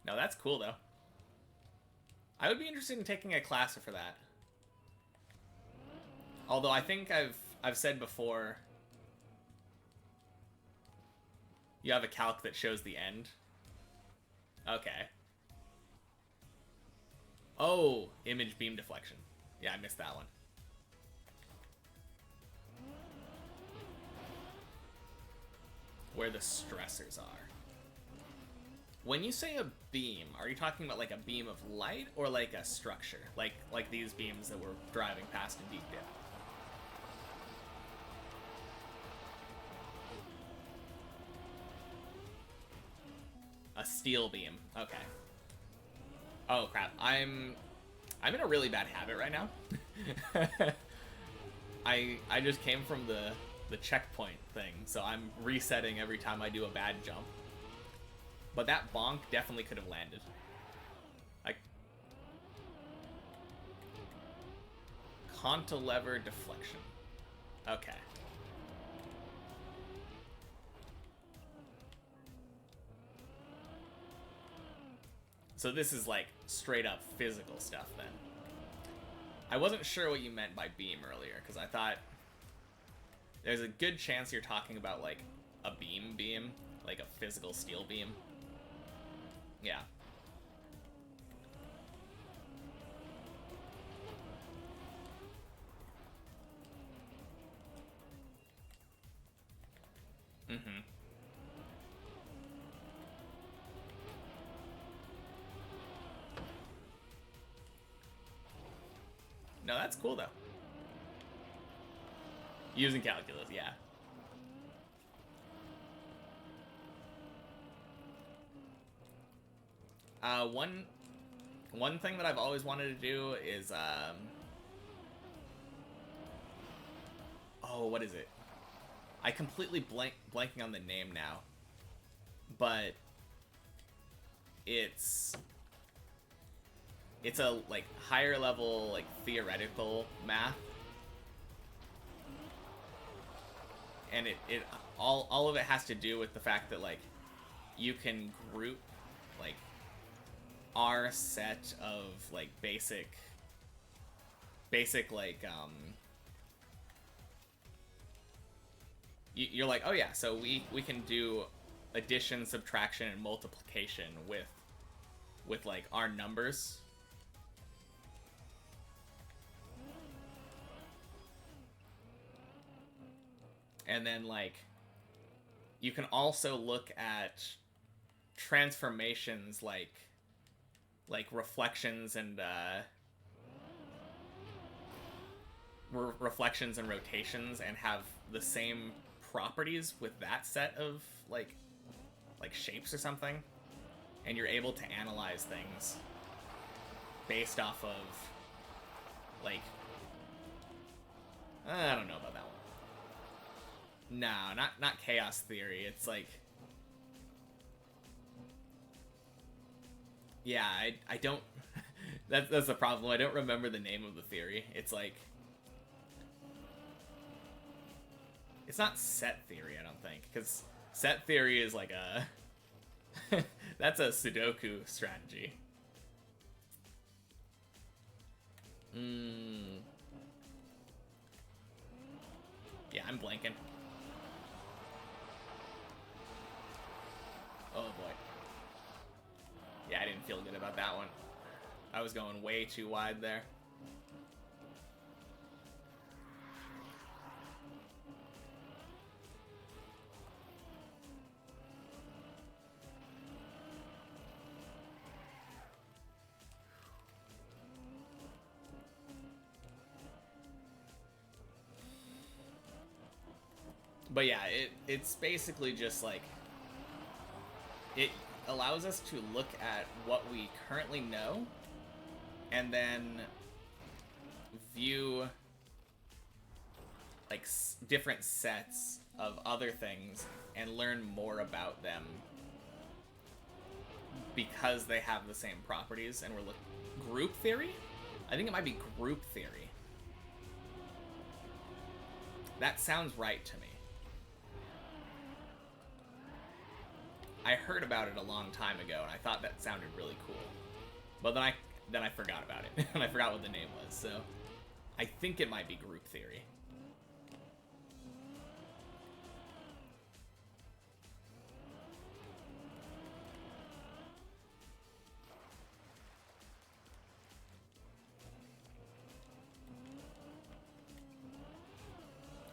No, that's cool though. I would be interested in taking a class for that. Although I think I've said before, you have a calc that shows the end. Okay. Oh, image beam deflection. Yeah, I missed that one. Where the stressors are. When you say a beam, are you talking about like a beam of light or like a structure? Like these beams that we're driving past in Deep Dip? A steel beam. Okay. Oh crap. I'm in a really bad habit right now. I just came from the checkpoint thing, so I'm resetting every time I do a bad jump. But that bonk definitely could have landed. Cantilever deflection. Okay. So this is like straight up physical stuff then. I wasn't sure what you meant by beam earlier, because I thought there's a good chance you're talking about like a beam, like a physical steel beam. Yeah. Mm-hmm. No, that's cool though. Using calculus, yeah. One thing that I've always wanted to do is oh, what is it? I completely blanking on the name now. But it's a like higher level like theoretical math. And it all of it has to do with the fact that like you can group like our set of like basic like you're like, oh yeah, so we can do addition, subtraction, and multiplication with like our numbers. And then like you can also look at transformations like reflections and reflections and rotations and have the same properties with that set of like shapes or something, and you're able to analyze things based off of like I don't know about that one. No, not chaos theory. It's like yeah, I don't that's the problem. I don't remember the name of the theory. It's like it's not set theory, I don't think, because set theory is like a that's a Sudoku strategy. Yeah, I'm blanking. Oh boy. Yeah, I didn't feel good about that one. I was going way too wide there. But yeah, it's basically just like it allows us to look at what we currently know and then view like different sets of other things and learn more about them because they have the same properties. And we're looking group theory? I think it might be group theory. That sounds right to me. I heard about it a long time ago, and I thought that sounded really cool. But then I forgot about it, and I forgot what the name was, so I think it might be group theory.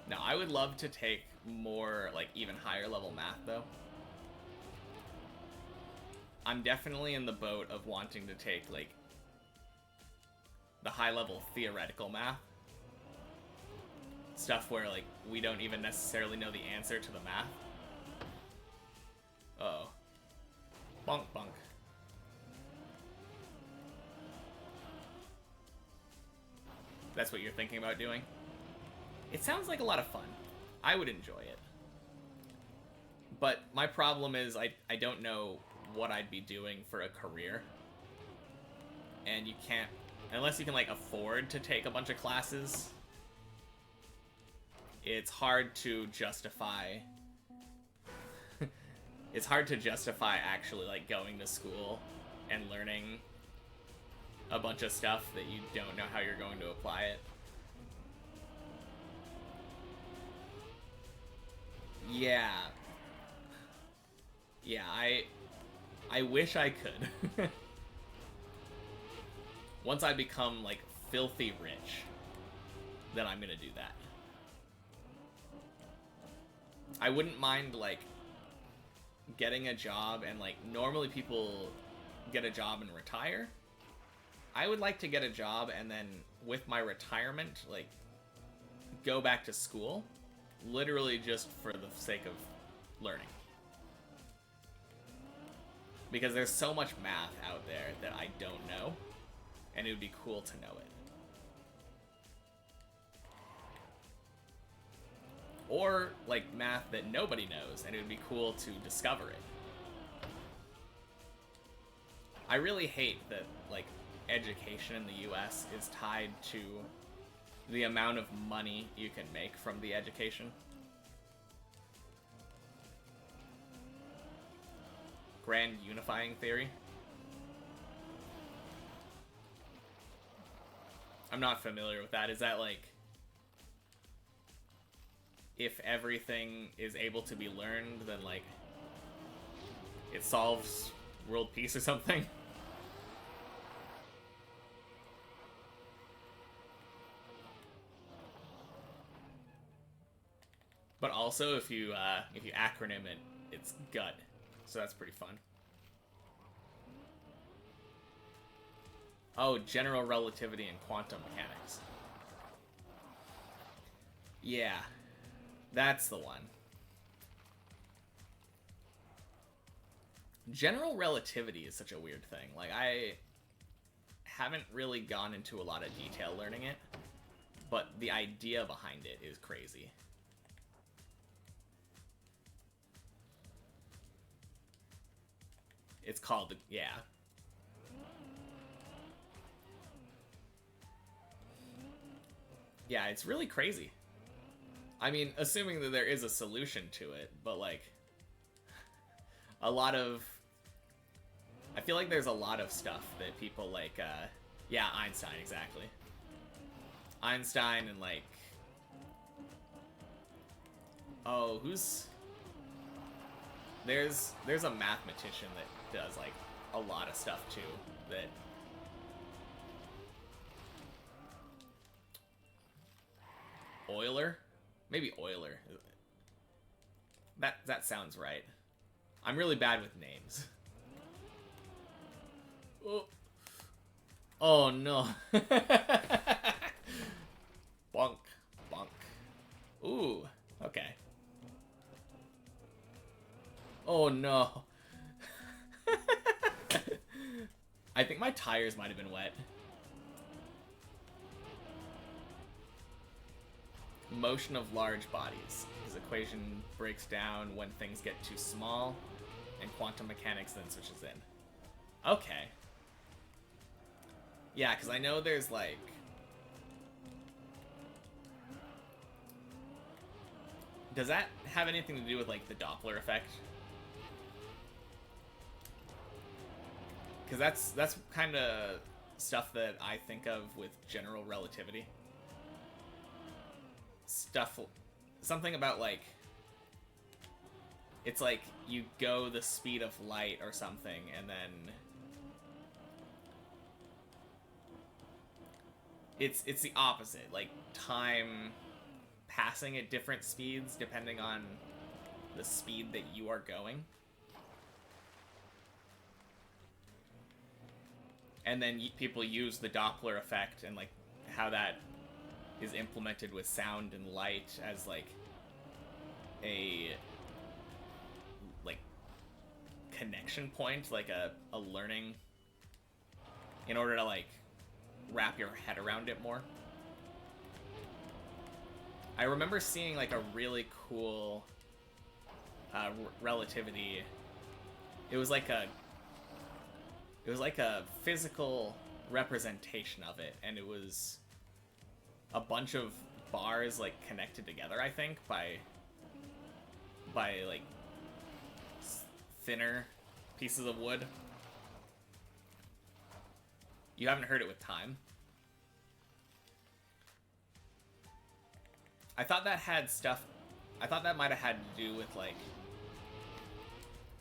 Now, I would love to take more, like, even higher level math, though. I'm definitely in the boat of wanting to take, like, the high-level theoretical math. Stuff where, like, we don't even necessarily know the answer to the math. Uh-oh. Bonk, bonk. That's what you're thinking about doing? It sounds like a lot of fun. I would enjoy it. But my problem is I don't know what I'd be doing for a career. And you can't, unless you can like afford to take a bunch of classes, it's hard to justify it's hard to justify actually like going to school and learning a bunch of stuff that you don't know how you're going to apply it. Yeah. Yeah, I wish I could. Once I become, like, filthy rich, then I'm gonna do that. I wouldn't mind, like, getting a job, and, like, normally people get a job and retire. I would like to get a job and then with my retirement, like, go back to school, literally just for the sake of learning. Because there's so much math out there that I don't know, and it would be cool to know it. Or, like, math that nobody knows, and it would be cool to discover it. I really hate that, like, education in the US is tied to the amount of money you can make from the education. Grand unifying theory. I'm not familiar with that. Is that like, if everything is able to be learned, then like it solves world peace or something? But also, if you acronym it, it's GUT, so that's pretty fun. Oh, general relativity and quantum mechanics. Yeah, that's the one. General relativity is such a weird thing. Like, I haven't really gone into a lot of detail learning it, but the idea behind it is crazy. It's called, yeah. Yeah, it's really crazy. I mean, assuming that there is a solution to it, but like, a lot of, I feel like there's a lot of stuff that people like, yeah, Einstein, exactly. Einstein and like, oh, there's a mathematician that does like a lot of stuff too, that Euler? Maybe Euler. That sounds right. I'm really bad with names. Oh, oh no. Bonk. Bonk. Ooh, okay. Oh no. I think my tires might have been wet. Motion of large bodies. His equation breaks down when things get too small, and quantum mechanics then switches in. Okay. Yeah, because I know there's like... Does that have anything to do with like the Doppler effect? Because that's kind of stuff that I think of with general relativity. Stuff, something about like, it's like you go the speed of light or something, and then it's the opposite, like time passing at different speeds depending on the speed that you are going. And then people use the Doppler effect and like how that is implemented with sound and light as like a like connection point, like a learning, in order to like wrap your head around it more. I remember seeing like a really cool relativity. It was like a physical representation of it, and it was a bunch of bars like connected together, I think, by like thinner pieces of wood. You haven't heard it with time? I thought that had stuff, I thought that might have had to do with like,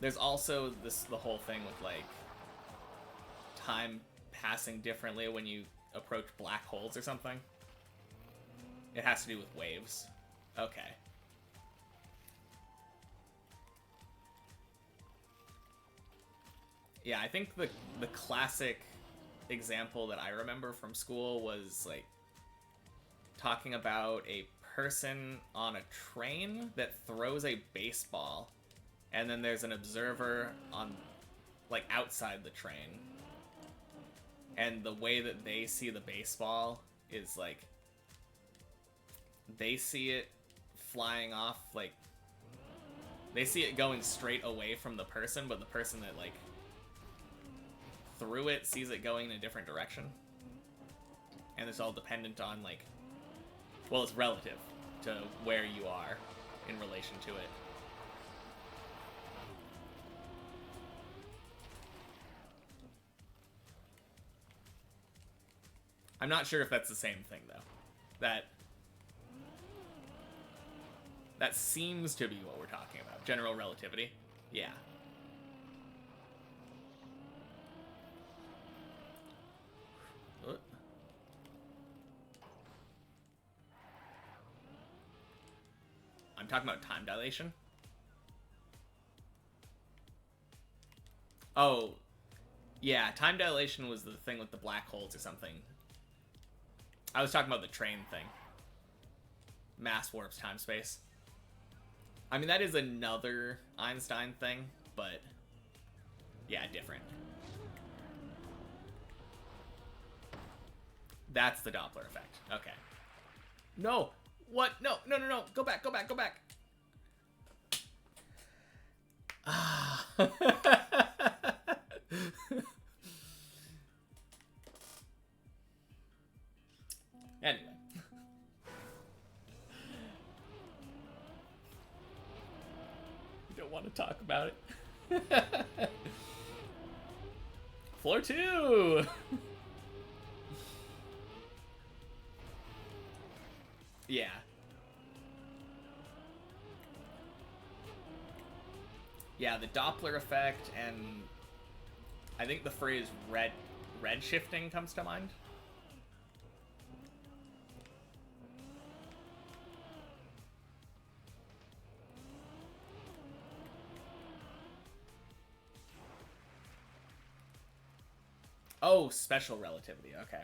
there's also the whole thing with like time passing differently when you approach black holes or something. It has to do with waves. Okay. Yeah, I think the classic example that I remember from school was like talking about a person on a train that throws a baseball, and then there's an observer on like outside the train, and the way that they see the baseball is like they see it flying off, like they see it going straight away from the person, but the person that like threw it sees it going in a different direction. And it's all dependent on like, well, it's relative to where you are in relation to it. I'm not sure if that's the same thing though. That seems to be what we're talking about. General relativity. Yeah. I'm talking about time dilation. Oh, yeah, time dilation was the thing with the black holes or something. I was talking about the train thing. Mass warps time space. I mean, that is another Einstein thing, but yeah, different. That's the Doppler effect. Okay. No! What? No, no, no, no. Go back, go back, go back. Ah. Anyway. You don't want to talk about it. Floor 2! Yeah. Yeah, the Doppler effect, and I think the phrase red shifting comes to mind. Oh, special relativity, okay.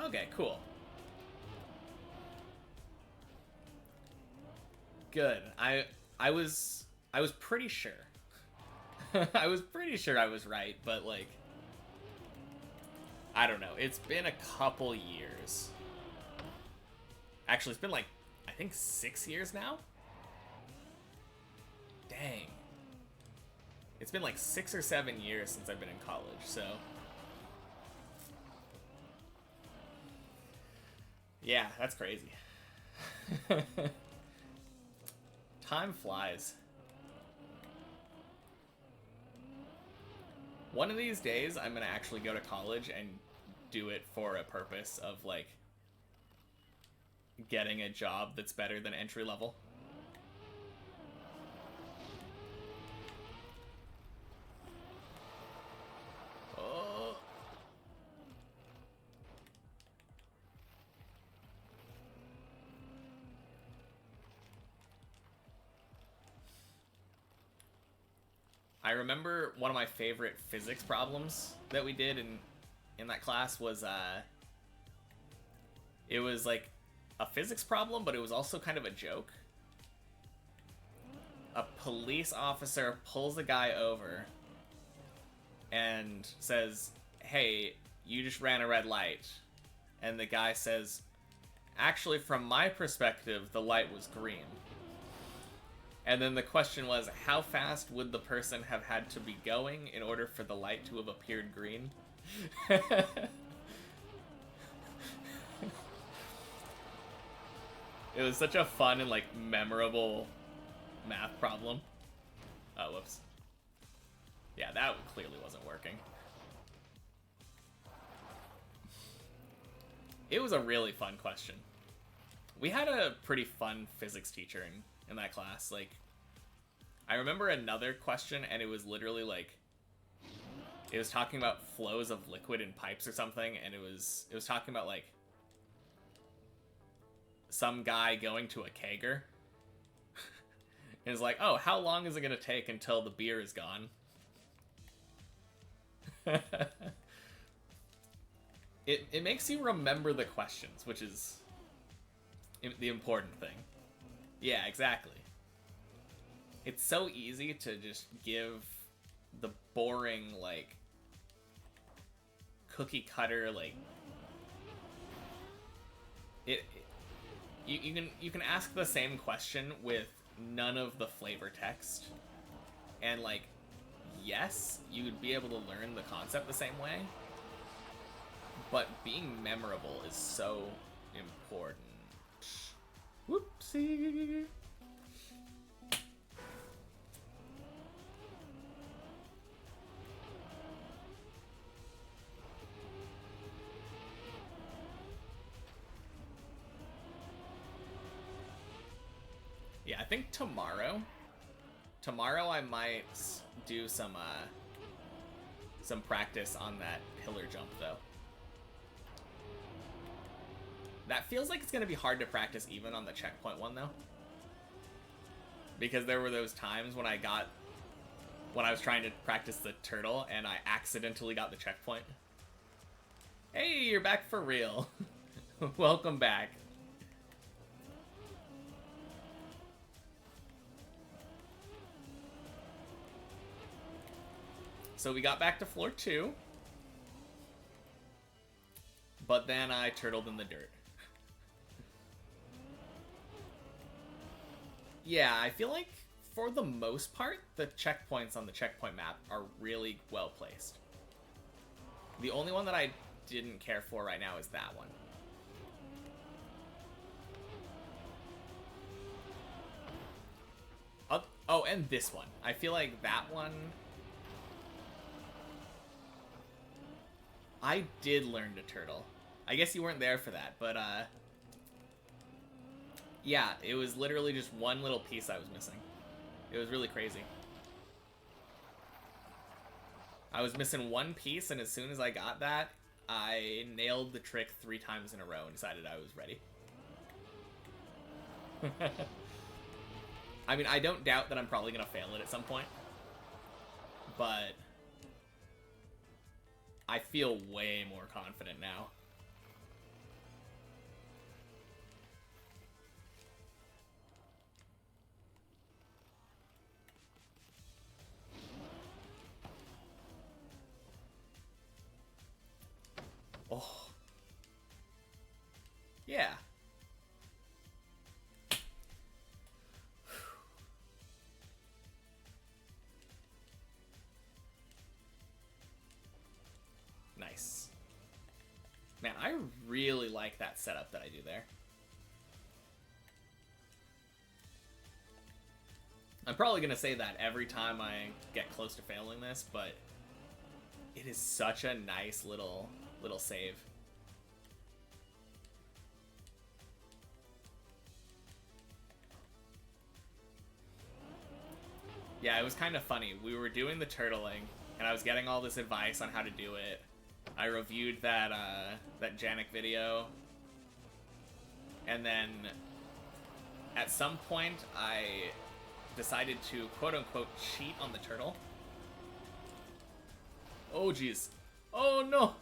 Okay, cool. Good. I was pretty sure. I was pretty sure I was right, but like I don't know. It's been a couple years. Actually, it's been like I think 6 years now. Dang. It's been like 6 or 7 years since I've been in college, so yeah, that's crazy. Time flies. One of these days, I'm gonna actually go to college and do it for a purpose of, like, getting a job that's better than entry level. Oh. I remember one of my favorite physics problems that we did in that class was it was like a physics problem, but it was also kind of a joke. A police officer pulls a guy over and says, "Hey, you just ran a red light." And the guy says, "Actually, from my perspective, the light was green." And then the question was, how fast would the person have had to be going in order for the light to have appeared green? It was such a fun and, like, memorable math problem. Oh, whoops. Yeah, that clearly wasn't working. It was a really fun question. We had a pretty fun physics teacher in that class. Like, I remember another question, and it was literally like, it was talking about flows of liquid in pipes or something, and it was talking about, like, some guy going to a kegger. And it's like, oh, how long is it going to take until the beer is gone? It makes you remember the questions, which is the important thing. Yeah, exactly. It's so easy to just give the boring, like, cookie cutter, like, you can ask the same question with none of the flavor text, and, like, yes, you would be able to learn the concept the same way, but being memorable is so important. Whoopsie. Yeah, I think tomorrow I might do some practice on that pillar jump, though. That feels like it's gonna be hard to practice even on the checkpoint one, though, because there were those times when I was trying to practice the turtle and I accidentally got the checkpoint. Hey, you're back for real. Welcome back. So we got back to floor 2, but then I turtled in the dirt. Yeah, I feel like for the most part, the checkpoints on the checkpoint map are really well placed. The only one that I didn't care for right now is that one. Oh, and this one. I feel like that one... I did learn to turtle. I guess you weren't there for that, but, yeah, it was literally just one little piece I was missing. It was really crazy. I was missing one piece, and as soon as I got that, I nailed the trick 3 times in a row and decided I was ready. I mean, I don't doubt that I'm probably going to fail it at some point, but I feel way more confident now. Oh. Yeah. Nice. Man, I really like that setup that I do there. I'm probably going to say that every time I get close to failing this, but it is such a nice little save. Yeah, it was kind of funny. We were doing the turtling, and I was getting all this advice on how to do it. I reviewed that Janik video, and then at some point I decided to quote-unquote cheat on the turtle. Oh jeez. Oh no!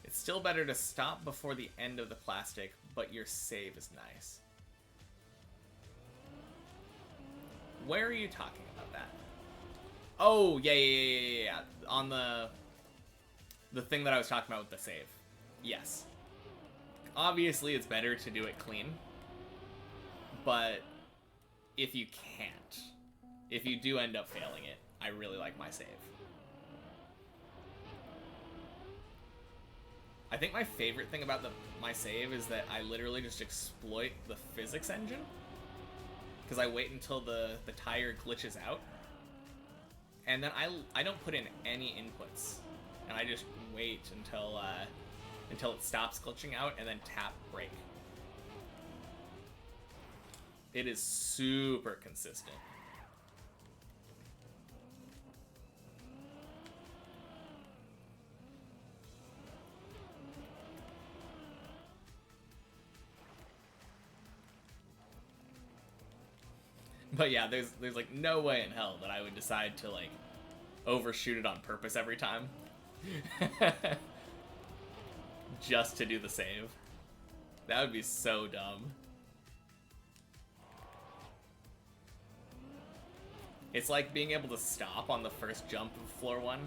It's still better to stop before the end of the plastic, but your save is nice. Where are you talking about that? Oh, yeah. On the thing that I was talking about with the save. Yes. Obviously, it's better to do it clean. But if you can't, if you do end up failing it, I really like my save. I think my favorite thing about my save is that I literally just exploit the physics engine. Because I wait until the tire glitches out. And then I don't put in any inputs. And I just wait until it stops glitching out and then tap brake. It is super consistent. But yeah, there's like no way in hell that I would decide to like overshoot it on purpose every time. Just to do the save. That would be so dumb. It's like being able to stop on the first jump of floor 1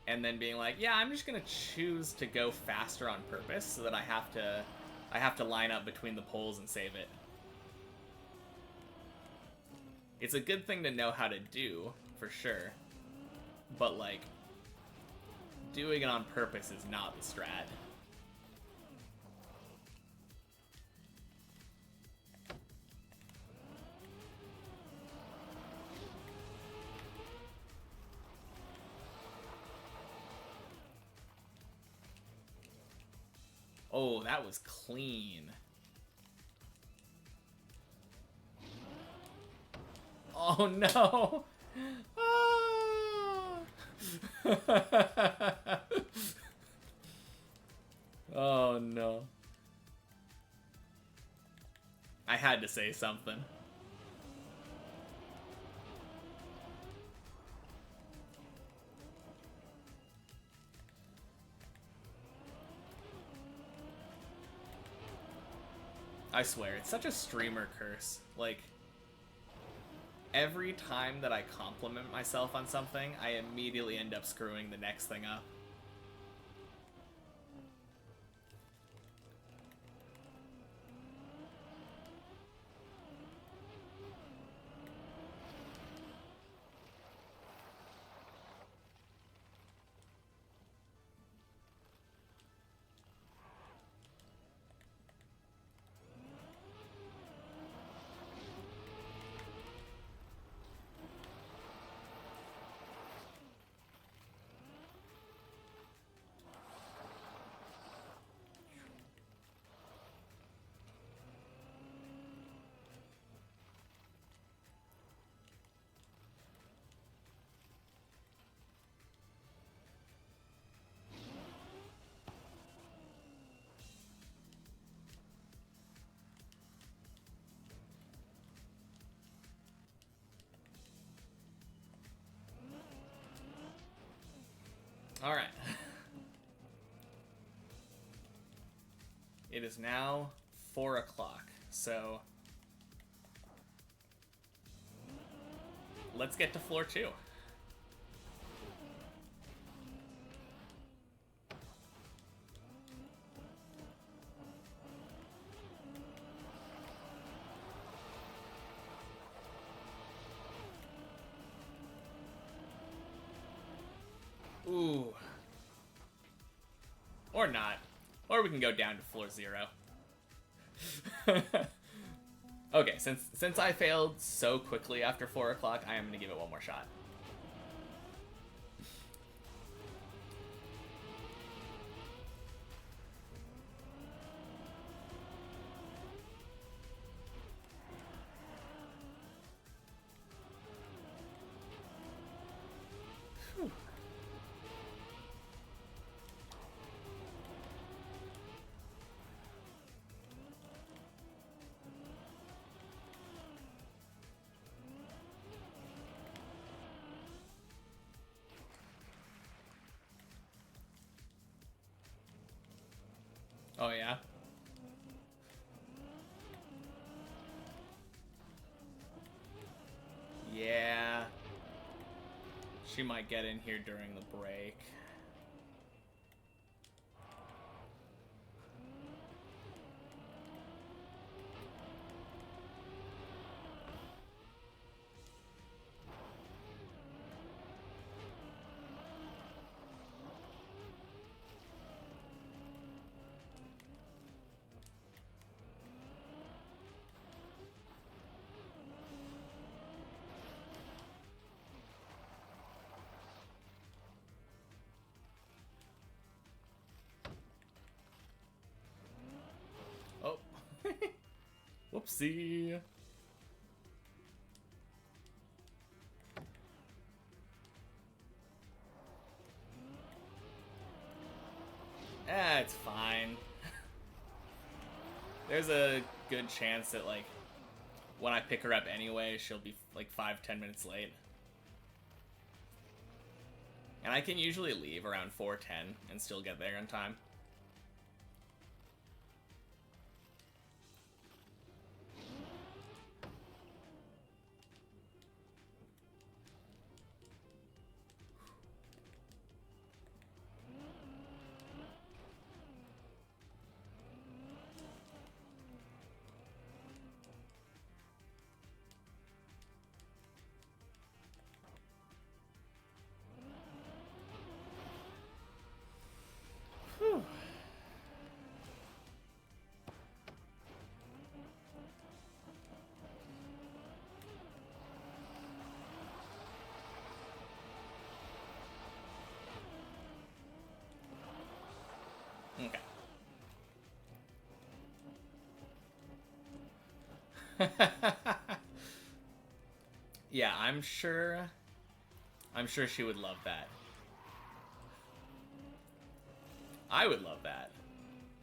and then being like, yeah, I'm just gonna choose to go faster on purpose so that I have to line up between the poles and save it. It's a good thing to know how to do, for sure. But, like, doing it on purpose is not the strat. Oh, that was clean. Oh no! Ah! Oh no. I had to say something. I swear, it's such a streamer curse. Like, every time that I compliment myself on something, I immediately end up screwing the next thing up. All right. It is now 4 o'clock, so let's get to floor 2. Ooh. Or not. Or we can go down to floor 0. Okay, since I failed so quickly after 4 o'clock, I am going to give it one more shot. Whew. Oh, yeah? Yeah. She might get in here during the break. Whoopsie. It's fine. There's a good chance that, like, when I pick her up anyway, she'll be, like, 5-10 minutes late. And I can usually leave around 4:10 and still get there in time. Whew. Okay. Yeah, I'm sure she would love that. I would love that.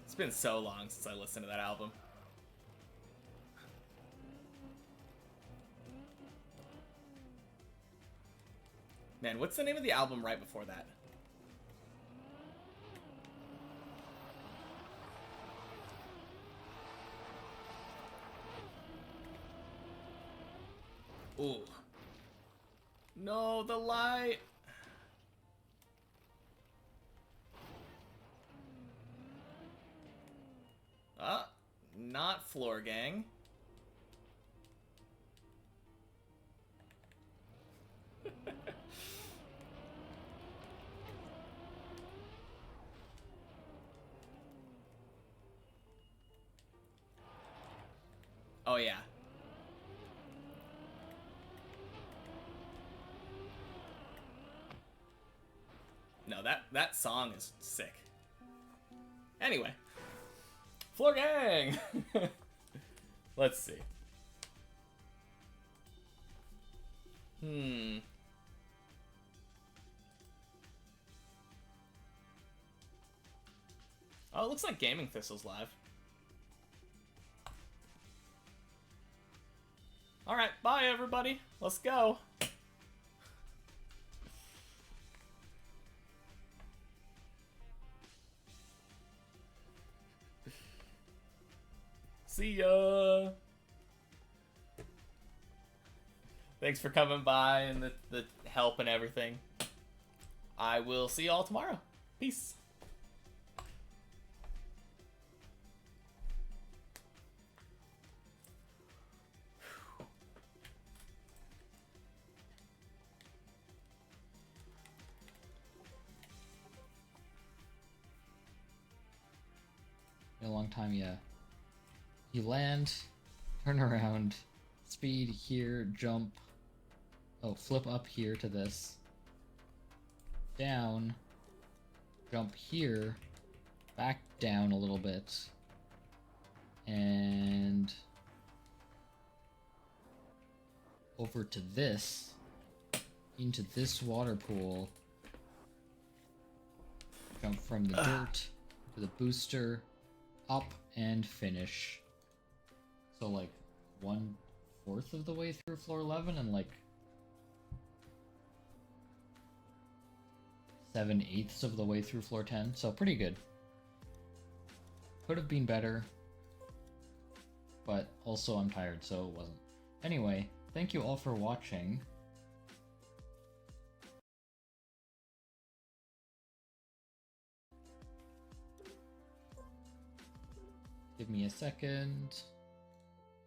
It's been so long since I listened to that album. Man, what's the name of the album right before that? Ooh. No, the light. Not Floor Gang. Oh yeah. No, that song is sick. Anyway. Floor Gang! Let's see. Oh, it looks like Gaming Thistle's live. Alright, bye everybody. Let's go. See ya. Thanks for coming by and the help and everything. I will see you all tomorrow. Peace. A long time, yeah. You land, turn around, speed here, jump. Oh, flip up here to this. Down, jump here, back down a little bit, and over to this, into this water pool. Jump from the dirt to the booster, up and finish. So like 1/4 of the way through floor 11 and like 7/8 of the way through floor 10. So pretty good. Could have been better, but also I'm tired, so it wasn't. Anyway, thank you all for watching. Give me a second.